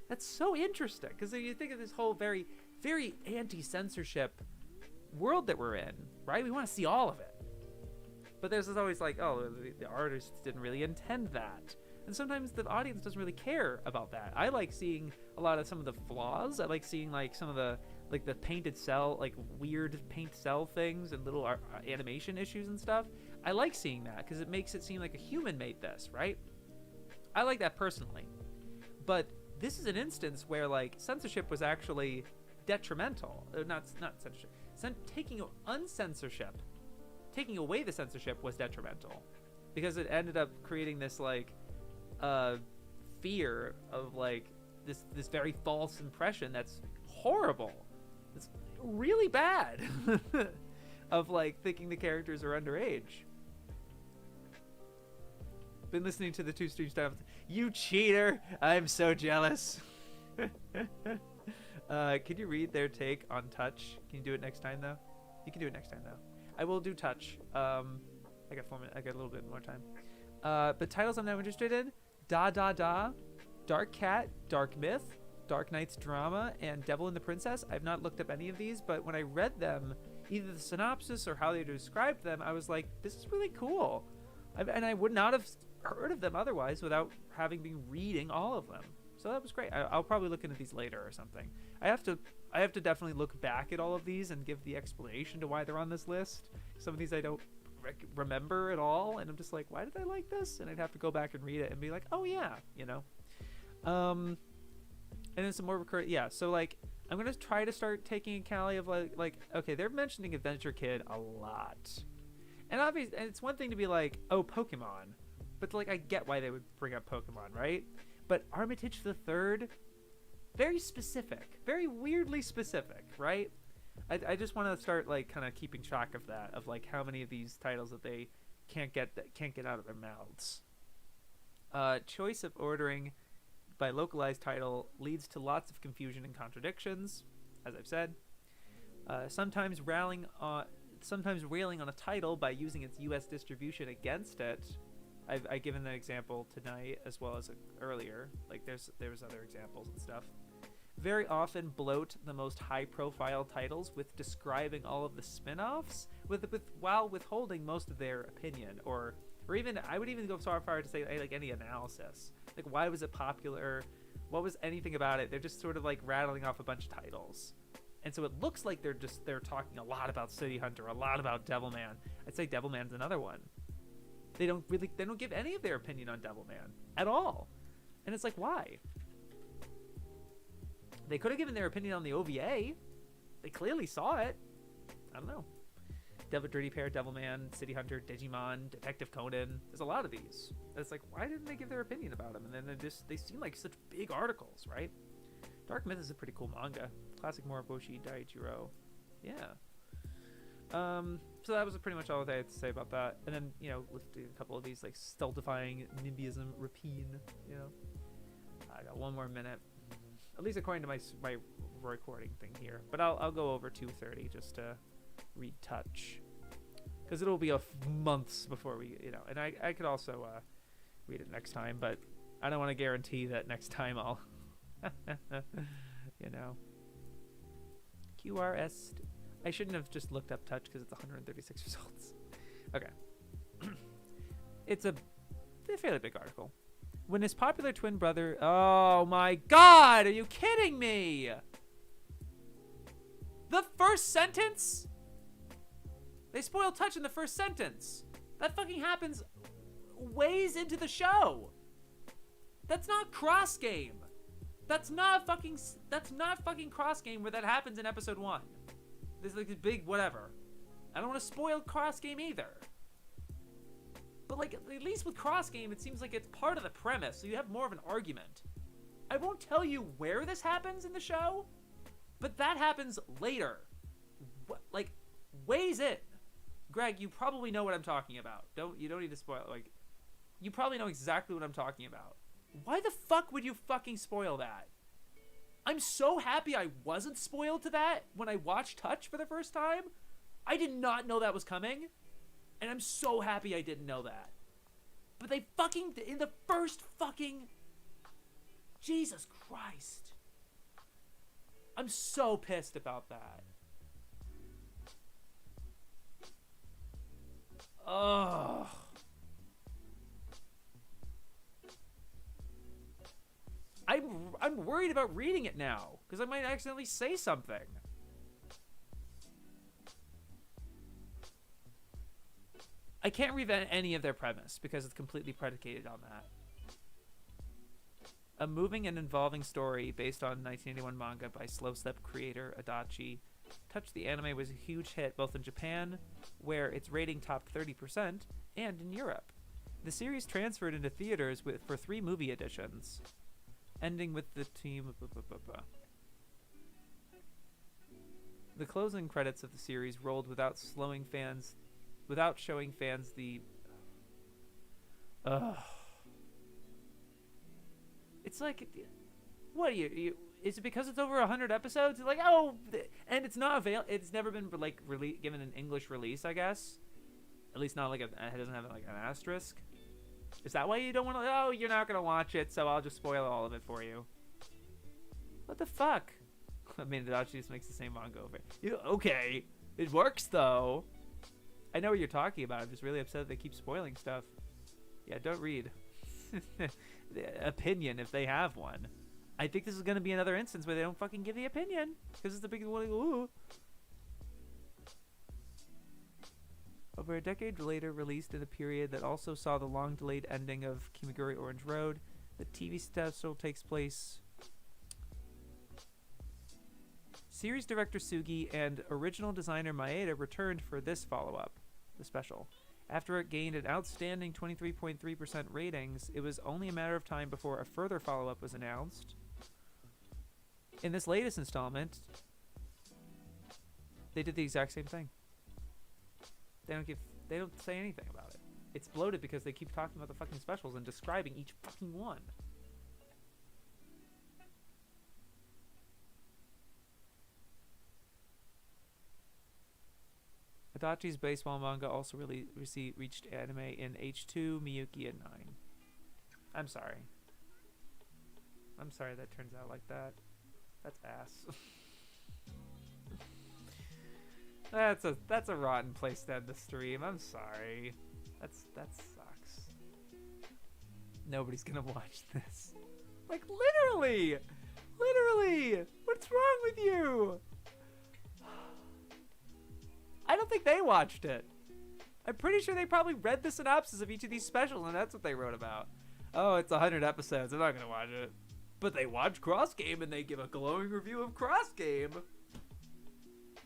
S1: That's so interesting, because you think of this whole very, very anti-censorship world that we're in, right? We want to see all of it. But there's always like, oh, the artists didn't really intend that. And sometimes the audience doesn't really care about that. I like seeing a lot of some of the flaws. I like seeing like some of the painted cell, like weird paint cell things and little animation issues and stuff. I like seeing that because it makes it seem like a human made this, right? I like that personally. But this is an instance where like censorship was actually detrimental. Not censorship. Taking away the censorship was detrimental, because it ended up creating this like fear of like this very false impression that's horrible. It's really bad of like thinking the characters are underage. Been listening to the 2 stream stuff. You cheater! I'm so jealous. Can you read their take on Touch? Can you do it next time though? You can do it next time though. I will do Touch. I got 4 minutes. I got a little bit more time. But titles I'm now interested in: Da Da Da, Dark Cat, Dark Myth, Dark Knight's Drama, and Devil and the Princess. I've not looked up any of these, but when I read them, either the synopsis or how they described them, I was like, this is really cool. And I would not have heard of them otherwise without having been reading all of them. So that was great. I'll probably look into these later or something. I have to definitely look back at all of these and give the explanation to why they're on this list. Some of these I don't remember at all, and I'm just like, why did I like this? And I'd have to go back and read it and be like, oh yeah, you know. And then some more recurrent, yeah. So like, I'm gonna try to start taking account of like okay, they're mentioning Adventure Kid a lot, and obviously, and it's one thing to be like, oh, Pokemon, but like I get why they would bring up Pokemon, right? But Armitage the Third, very specific, very weirdly specific, right? I just want to start like kind of keeping track of that, of like how many of these titles that they can't get out of their mouths. Choice of ordering by localized title leads to lots of confusion and contradictions, as I've said. Sometimes railing on a title by using its U.S. distribution against it. I've given that example tonight as well as earlier. Like there's other examples and stuff. Very often bloat the most high-profile titles with describing all of the spin-offs while withholding most of their opinion, or even I would even go so far to say like any analysis. Like why was it popular? What was anything about it? They're just sort of like rattling off a bunch of titles. And so it looks like they're talking a lot about City Hunter, a lot about Devilman. I'd say Devilman's another one. They don't give any of their opinion on Devilman at all. And it's like, why? They could have given their opinion on the OVA. They clearly saw it. I don't know. Dirty Pair, Devilman, City Hunter, Digimon, Detective Conan. There's a lot of these. It's like, why didn't they give their opinion about them? And then they seem like such big articles, right? Dark Myth is a pretty cool manga. Classic Moroboshi Daijiro. Yeah. So that was pretty much all that I had to say about that. And then, let's do a couple of these, like, stultifying NIMBYism rapine, I got one more minute. At least according to my recording thing here. But I'll go over 2:30 just to read Touch. Because it'll be months before we, and I could also read it next time. But I don't want to guarantee that next time I'll, QRS. I shouldn't have just looked up Touch because it's 136 results. Okay. It's a fairly big article. When his popular twin brother... Oh my god! Are you kidding me? The first sentence? They spoil Touch in the first sentence. That fucking happens ways into the show. That's not cross game. That's not fucking cross game where that happens in episode 1. There's like this big whatever. I don't want to spoil cross game either. But like at least with cross game, it seems like it's part of the premise, so you have more of an argument. I won't tell you where this happens in the show, but that happens later. Like ways in. Greg, you probably know what I'm talking about. You don't need to spoil it. Like you probably know exactly what I'm talking about. Why the fuck would you fucking spoil that? I'm so happy I wasn't spoiled to that when I watched Touch for the first time. I did not know that was coming. And I'm so happy I didn't know that. But they fucking, in the first fucking, Jesus Christ. I'm so pissed about that. Ugh. I'm worried about reading it now because I might accidentally say something. I can't read any of their premise because it's completely predicated on that. A moving and involving story based on 1981 manga by Slow Step creator Adachi. Touch the anime was a huge hit both in Japan, where its rating topped 30%, and in Europe. The series transferred into theaters for 3 movie editions, ending with the team. The closing credits of the series rolled without showing fans the. It's like, what you? Is it because it's over 100 episodes? It's like, oh, and it's not it's never been like given an English release, I guess. At least not like it doesn't have like an asterisk. Is that why you don't want to? Oh, you're not gonna watch it, so I'll just spoil all of it for you. What the fuck? I mean, it actually just makes the same manga over. Okay, it works though. I know what you're talking about. I'm just really upset that they keep spoiling stuff. Yeah, don't read. The opinion if they have one. I think this is gonna be another instance where they don't fucking give the opinion because it's the big one. Ooh. Over a decade later, released in a period that also saw the long-delayed ending of Kimagure Orange Road, the TV special takes place Series director Sugi and original designer Maeda returned for this follow-up, the special. After it gained an outstanding 23.3% ratings, it was only a matter of time before a further follow-up was announced. In this latest installment, they did the exact same thing. They don't say anything about it. It's bloated because they keep talking about the fucking specials and describing each fucking one. Adachi's baseball manga also reached anime in H2, Miyuki at 9. I'm sorry. I'm sorry that turns out like that. That's ass. That's a rotten place to end the stream. I'm sorry. That sucks. Nobody's gonna watch this. Like literally! Literally! What's wrong with you? I don't think they watched it. I'm pretty sure they probably read the synopsis of each of these specials and that's what they wrote about. Oh, it's 100 episodes. I'm not gonna watch it. But they watch Cross Game and they give a glowing review of Cross Game.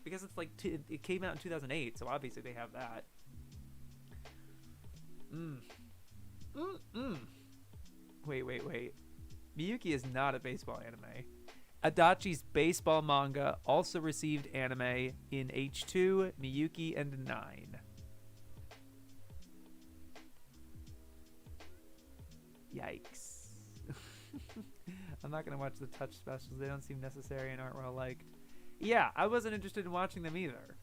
S1: Because it's like, it came out in 2008, so obviously they have that. Wait. Miyuki is not a baseball anime. Adachi's baseball manga also received anime in H2, Miyuki, and 9. Yikes. I'm not going to watch the Touch specials. They don't seem necessary and aren't well liked. Yeah, I wasn't interested in watching them either.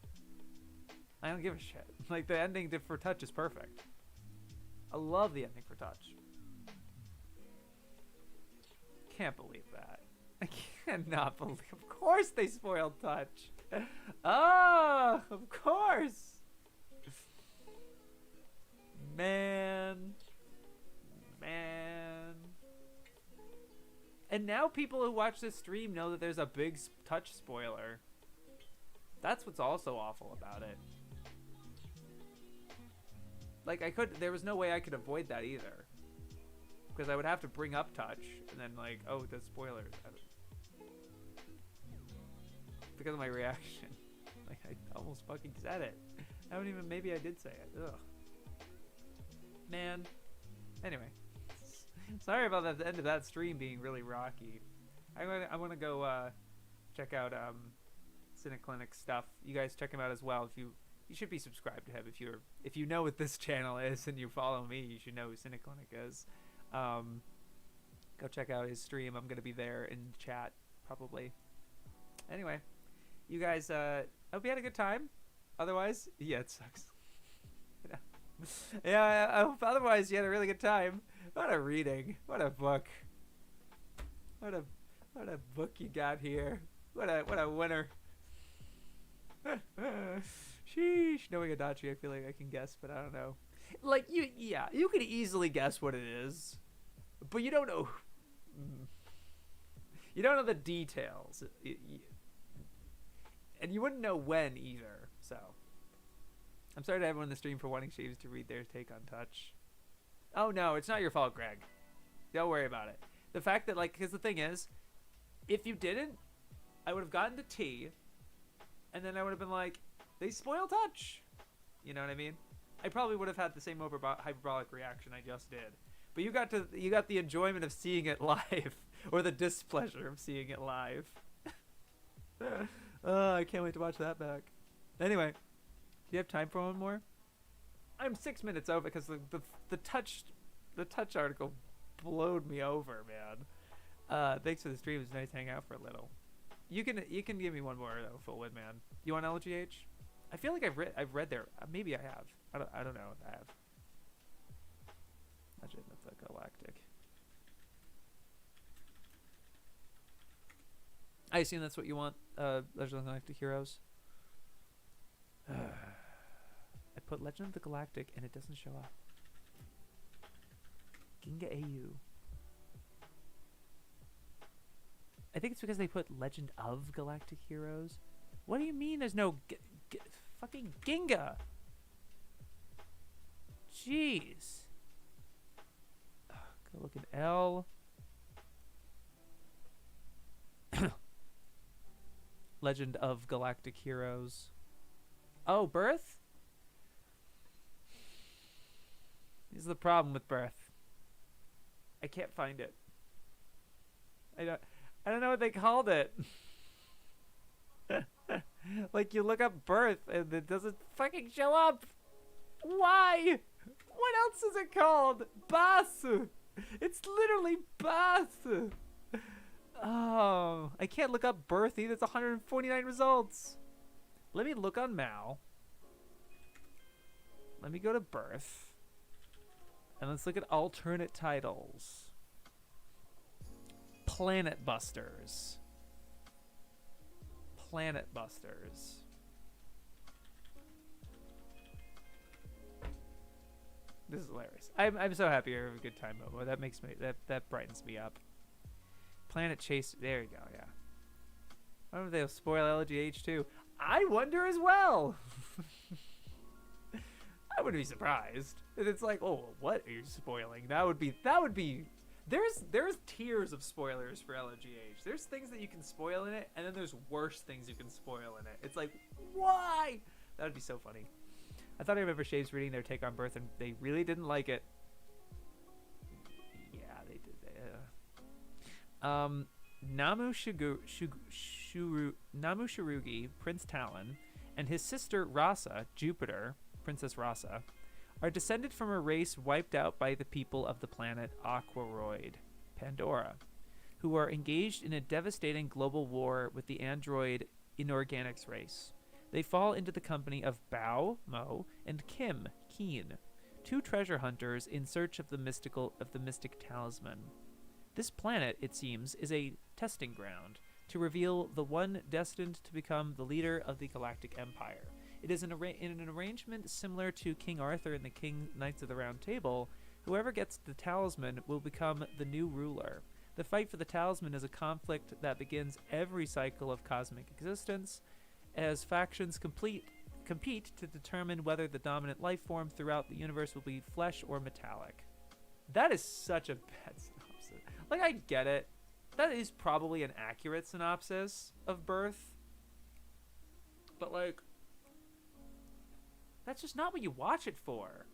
S1: I don't give a shit. Like, the ending for Touch is perfect. I love the ending for Touch. Can't believe that. I cannot believe. Of course they spoiled Touch. Oh, of course. Man. And now people who watch this stream know that there's a big Touch spoiler. That's what's also awful about it. Like, there was no way I could avoid that either. Because I would have to bring up Touch, and then like, oh, the spoilers. Because of my reaction. Like, I almost fucking said it. Maybe I did say it. Ugh. Man. Anyway. Sorry about the end of that stream being really rocky. I want to go check out Cineclinic stuff. You guys check him out as well. You should be subscribed to him if you know what this channel is and you follow me. You should know who Cineclinic is. Go check out his stream. I'm gonna be there in chat probably. Anyway, you guys, I hope you had a good time. Otherwise, yeah, it sucks. Yeah, I hope otherwise you had a really good time. What a reading. What a book. What a book you got here. What a winner. Sheesh. Knowing Adachi, I feel like I can guess, but I don't know. Like, you could easily guess what it is, but you don't know. You don't know the details. And you wouldn't know when either, so. I'm sorry to everyone in the stream for wanting Shaves to read their take on Touch. Oh no, it's not your fault, Greg. Don't worry about it. The fact that, like, because the thing is, if you didn't, I would have gotten to T, and then I would have been like, they spoil Touch. You know what I mean? I probably would have had the same hyperbolic reaction I just did. But you got the enjoyment of seeing it live, or the displeasure of seeing it live. I can't wait to watch that back. Anyway, do you have time for one more? I'm 6 minutes over because the touch article blowed me over, man. Thanks for the stream. It was nice to hang out for a little. You can give me one more though, Fullwood man. You want LGH? I feel like I've read there. Maybe I have. I don't know if I have. That's a Galactic. I assume that's what you want. Legend of the Galactic Heroes. I put Legend of the Galactic and it doesn't show up. Ginga AU. I think it's because they put Legend of Galactic Heroes. What do you mean there's no fucking Ginga? Jeez. Go look at L. Legend of Galactic Heroes. Oh, Birth? This is the problem with Birth. I can't find it. I don't know what they called it. Like, you look up Birth and it doesn't fucking show up. Why? What else is it called? Bath. It's literally Bath. Oh, I can't look up Birth either. It's 149 results. Let me look on Mal. Let me go to Birth. And let's look at alternate titles. Planet Busters. Planet Busters. This is hilarious. I'm so happy you're having a good time, Momo. That makes me that brightens me up. Planet Chase. There you go. Yeah. I wonder if they'll spoil LGH too. I wonder as well. I wouldn't be surprised. And it's like, oh, what are you spoiling? That would be. There's tiers of spoilers for LGH. There's things that you can spoil in it, and then there's worse things you can spoil in it. It's like, why? That would be so funny. I thought I remember Shaves reading their take on Birth, and they really didn't like it. Yeah, they did. Namu Shirugi, Prince Talon, and his sister Rasa, Jupiter, Princess Rasa, are descended from a race wiped out by the people of the planet Aquaroid, Pandora, who are engaged in a devastating global war with the android Inorganics race. They fall into the company of Bao, Mo, and Kim, Keen, two treasure hunters in search of the mystic talisman. This planet, it seems, is a testing ground to reveal the one destined to become the leader of the Galactic Empire. It is in an arrangement similar to King Arthur and the King Knights of the Round Table. Whoever gets the talisman will become the new ruler. The fight for the talisman is a conflict that begins every cycle of cosmic existence, as factions compete to determine whether the dominant life form throughout the universe will be flesh or metallic. That is such a bad synopsis. Like, I get it. That is probably an accurate synopsis of Birth. But, like, that's just not what you watch it for.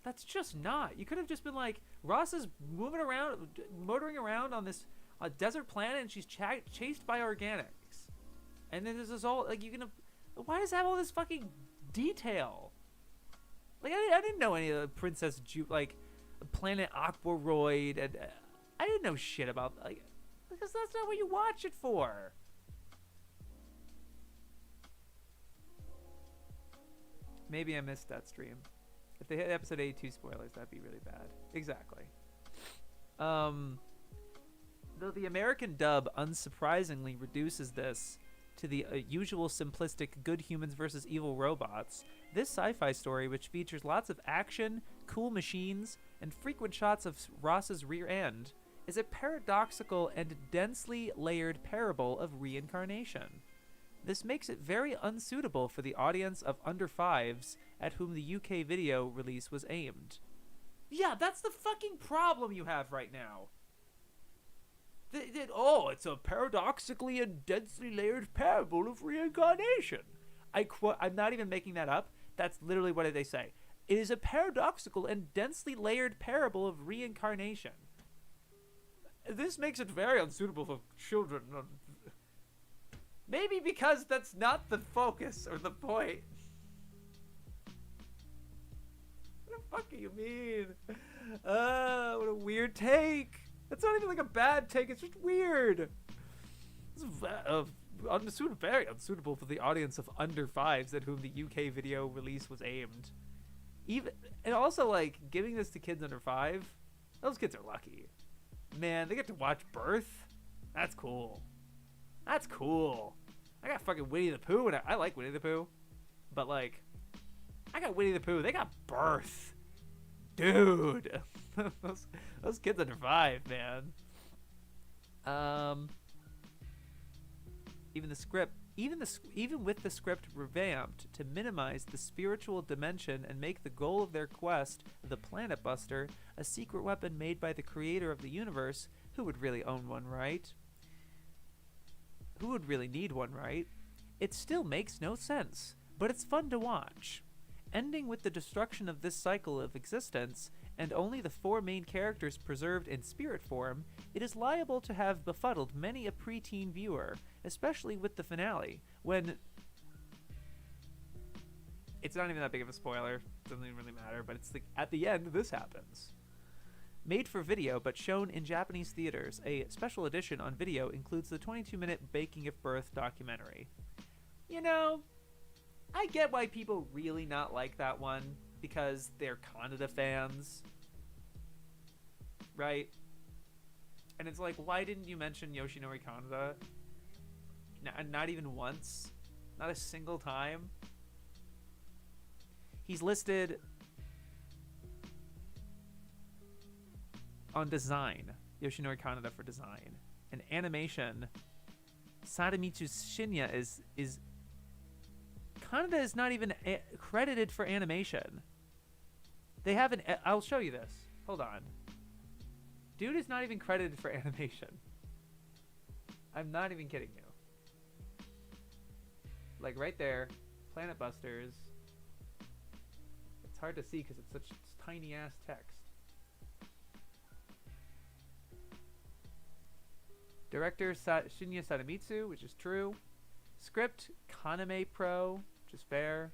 S1: That's just not. You could have just been like, Ross is motoring around on this desert planet, and she's chased by organics. And then there's this all, like, why does it have all this fucking detail? Like, I didn't know any of the Princess Planet Aquaroid, and I didn't know shit about, like, because that's not what you watch it for. Maybe I missed that stream. If they hit episode 82 spoilers, that'd be really bad. Exactly. Though the American dub unsurprisingly reduces this to the usual simplistic good humans versus evil robots, this sci-fi story, which features lots of action, cool machines, and frequent shots of Ross's rear end, is a paradoxical and densely layered parable of reincarnation. This makes it very unsuitable for the audience of under fives at whom the UK video release was aimed. Yeah, that's the fucking problem you have right now. It's a paradoxically and densely layered parable of reincarnation. I'm not even making that up. That's literally what they say. It is a paradoxical and densely layered parable of reincarnation. This makes it very unsuitable for children. Maybe because that's not the focus or the point. What the fuck do you mean? What a weird take. That's not even like a bad take. It's just weird. It's very unsuitable for the audience of under fives at whom the UK video release was aimed. And also, like, giving this to kids under 5, those kids are lucky. Man, they get to watch Birth. That's cool. That's cool. I got fucking Winnie the Pooh, and I like Winnie the Pooh. But, like, I got Winnie the Pooh. They got Birth. Dude. those kids under 5, man. Even with the script revamped to minimize the spiritual dimension and make the goal of their quest, the Planet Buster, a secret weapon made by the creator of the universe, who would really own one, right? Who would really need one, right? It still makes no sense, but it's fun to watch. Ending with the destruction of this cycle of existence, and only the four main characters preserved in spirit form, it is liable to have befuddled many a preteen viewer, especially with the finale, when... It's not even that big of a spoiler, doesn't even really matter, but it's at the end, this happens. Made for video but shown in Japanese theaters, a special edition on video includes the 22-minute Baking of Birth documentary. You know, I get why people really not like that one, because they're Kaneda fans. Right? And it's like, why didn't you mention Yoshinori Kaneda? Not even once? Not a single time? He's listed on design, Yoshinori Kaneda for design. And animation, Sadamitsu Shinya is Kaneda is not even credited for animation. They haven't... I'll show you this. Hold on. Dude is not even credited for animation. I'm not even kidding you. Like right there, Planet Busters. It's hard to see because it's such tiny ass text. Director Shinya Sadamitsu, which is true. Script Kaname Pro, which is fair.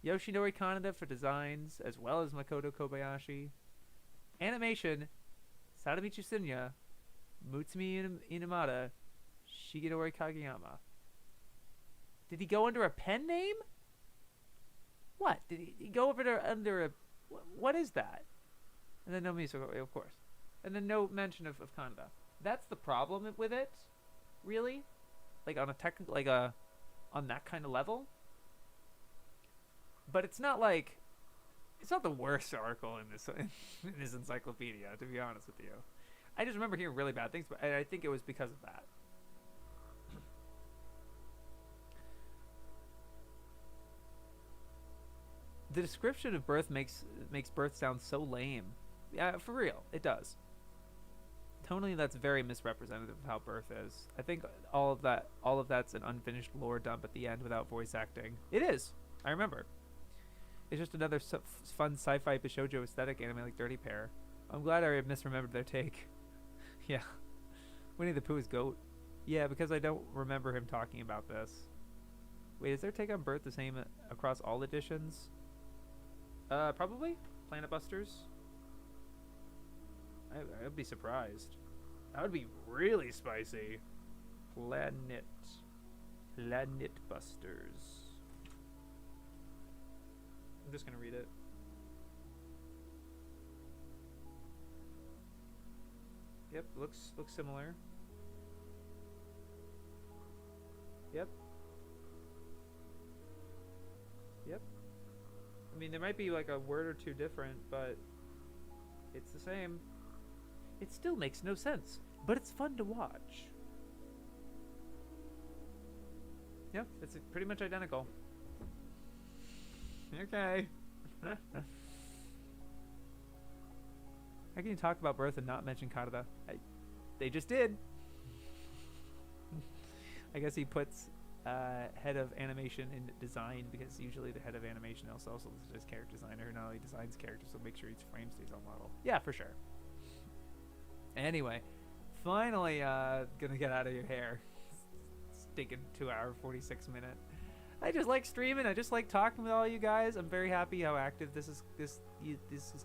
S1: Yoshinori Kaneda for designs, as well as Makoto Kobayashi. Animation Sadamitsu Shinya, Mutsumi Inamata, Shigenori Kageyama. Did he go under a pen name? What? Did he go under a... What is that? And then no Miso, of course. And then no mention of Kaneda. That's the problem with it, really? Like on a technical... Like on that kind of level? But it's not like... It's not the worst article in this encyclopedia, to be honest with you. I just remember hearing really bad things, but I think it was because of that. The description of birth makes birth sound so lame. Yeah, for real, it does. Tonally, that's very misrepresentative of how birth is. I think all of that's an unfinished lore dump at the end without voice acting. It is. I remember. It's just another fun sci-fi bishoujo aesthetic anime like Dirty Pair. I'm glad I misremembered their take. Yeah. Winnie the Pooh's goat. Yeah, because I don't remember him talking about this. Wait, is their take on birth the same across all editions? Probably. Planet Busters. I'd be surprised. That would be really spicy. Planet Busters. I'm just gonna read it. Yep, looks similar. Yep. I mean, there might be like a word or two different, but it's the same. It still makes no sense, but it's fun to watch. Yep, it's pretty much identical. Okay. How can you talk about birth and not mention Kaneda? They just did. I guess he puts head of animation in design, because usually the head of animation also listed as character designer, who not only designs characters, so make sure each frame stays on model. Yeah, for sure. Anyway, finally gonna get out of your hair. It's taking 2 hour 46 minute. I just like streaming. I just like talking with all you guys. I'm very happy how active this is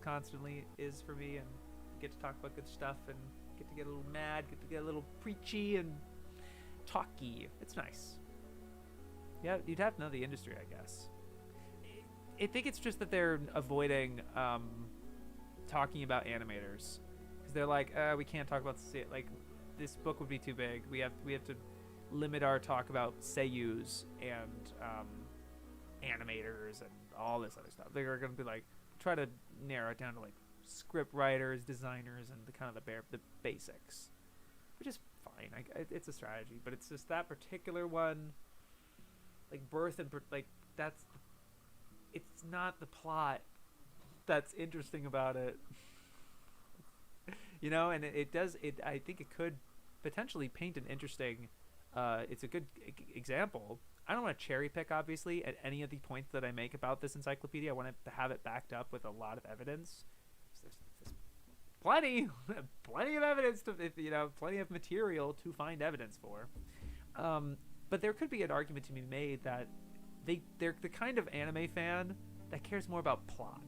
S1: constantly is for me, and get to talk about good stuff, and get to get a little mad, get to get a little preachy and talky. It's nice. Yeah, you'd have to know the industry, I guess. I think it's just that they're avoiding talking about animators, because they're like, we can't talk about like this book would be too big. We have to limit our talk about seiyus and animators and all this other stuff. They're going to be like, try to narrow it down to like script writers, designers, and the basics, which is fine. It's a strategy, but it's just that particular one, like birth and like it's not the plot that's interesting about it. You know, and it does. I think it could potentially paint an interesting. It's a good example I don't want to cherry pick, obviously, at any of the points that I make about this encyclopedia. I want to have it backed up with a lot of evidence. So there's plenty, plenty of evidence to, plenty of material to find evidence for. But there could be an argument to be made that they're the kind of anime fan that cares more about plot.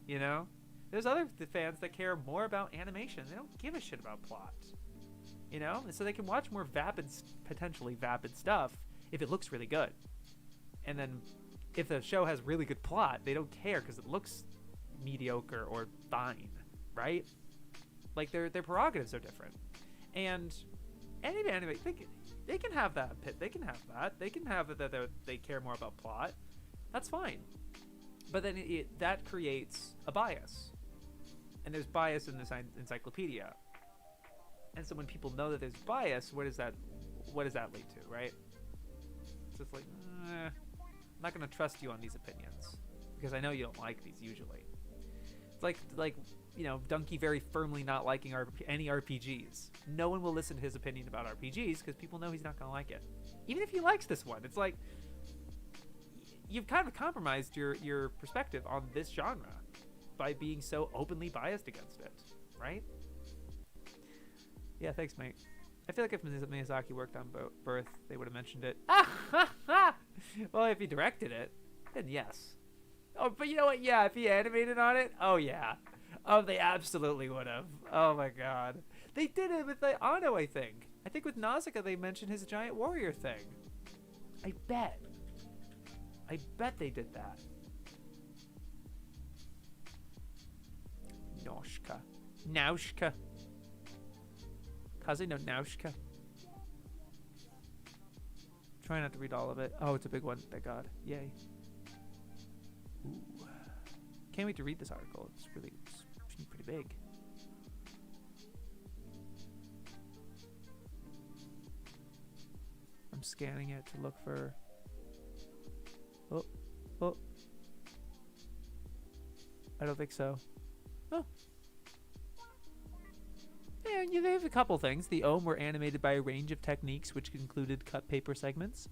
S1: You know, there's other fans that care more about animation. They don't give a shit about plot. You know, and so they can watch more potentially vapid stuff if it looks really good. And then if the show has really good plot, they don't care because it looks mediocre or fine, right? Like their prerogatives are different. And any anime, they can have that. They can have that. They can have that they care more about plot. That's fine. But then that creates a bias. And there's bias in this encyclopedia. And so when people know that there's bias, what does that lead to, right? It's just like, I'm not going to trust you on these opinions because I know you don't like these usually. It's like Donkey very firmly not liking any RPGs. No one will listen to his opinion about RPGs because people know he's not going to like it. Even if he likes this one, it's like you've kind of compromised your perspective on this genre by being so openly biased against it, right? Yeah, thanks, mate. I feel like if Miyazaki worked on Birth, they would have mentioned it. Well, if he directed it, then yes. Oh, but you know what? Yeah, if he animated on it, oh yeah. Oh, they absolutely would have. Oh my god. They did it with the Ano, I think. I think with Nausicaa they mentioned his giant warrior thing. I bet they did that. Naushka. Kaze no Naushka. Try not to read all of it. Oh, it's a big one. Thank God. Yay. Ooh. Can't wait to read this article. It's pretty big. I'm scanning it to look for... Oh. I don't think so. Oh. Yeah, they have a couple things. The Ohm were animated by a range of techniques, which included cut paper segments.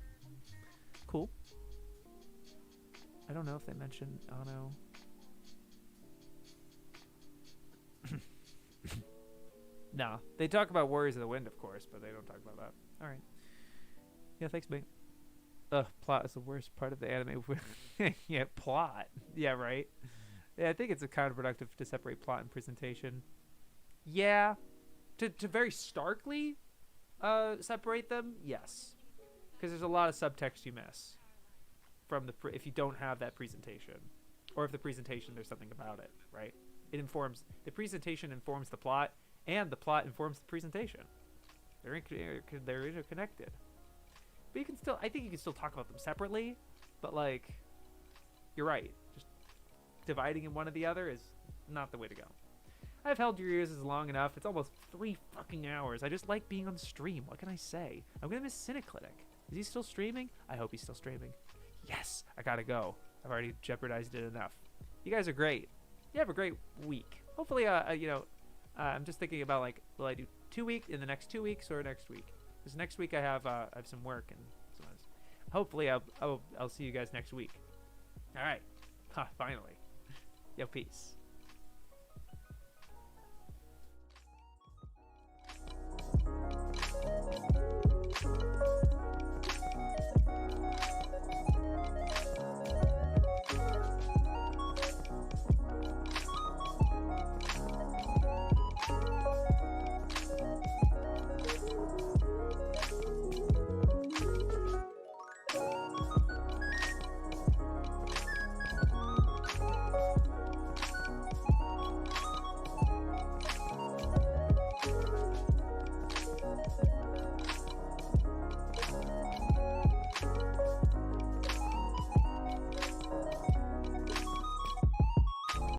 S1: Cool. I don't know if they mentioned Ano. Nah, they talk about Warriors of the Wind, of course, but they don't talk about that. All right. Yeah, thanks, mate. Ugh, plot is the worst part of the anime. Yeah, plot. Yeah, right. Yeah, I think it's counterproductive to separate plot and presentation. Yeah. To very starkly separate them, yes. Because there's a lot of subtext you miss from if you don't have that presentation. Or if the presentation, there's something about it, right? The presentation informs the plot, and the plot informs the presentation. They're interconnected. But I think you can still talk about them separately, but like, you're right. Just dividing in one or the other is not the way to go. I've held your ears as long enough. It's almost 3 fucking hours. I just like being on stream. What can I say? I'm gonna miss Cineclitic. Is he still streaming? I hope he's still streaming. Yes, I gotta go. I've already jeopardized it enough. You guys are great. You have a great week. Hopefully, I'm just thinking about like, will I do 2 weeks in the next 2 weeks or next week? Because next week I have some work and so on. Hopefully I'll see you guys next week. All right. Finally. Yo, peace.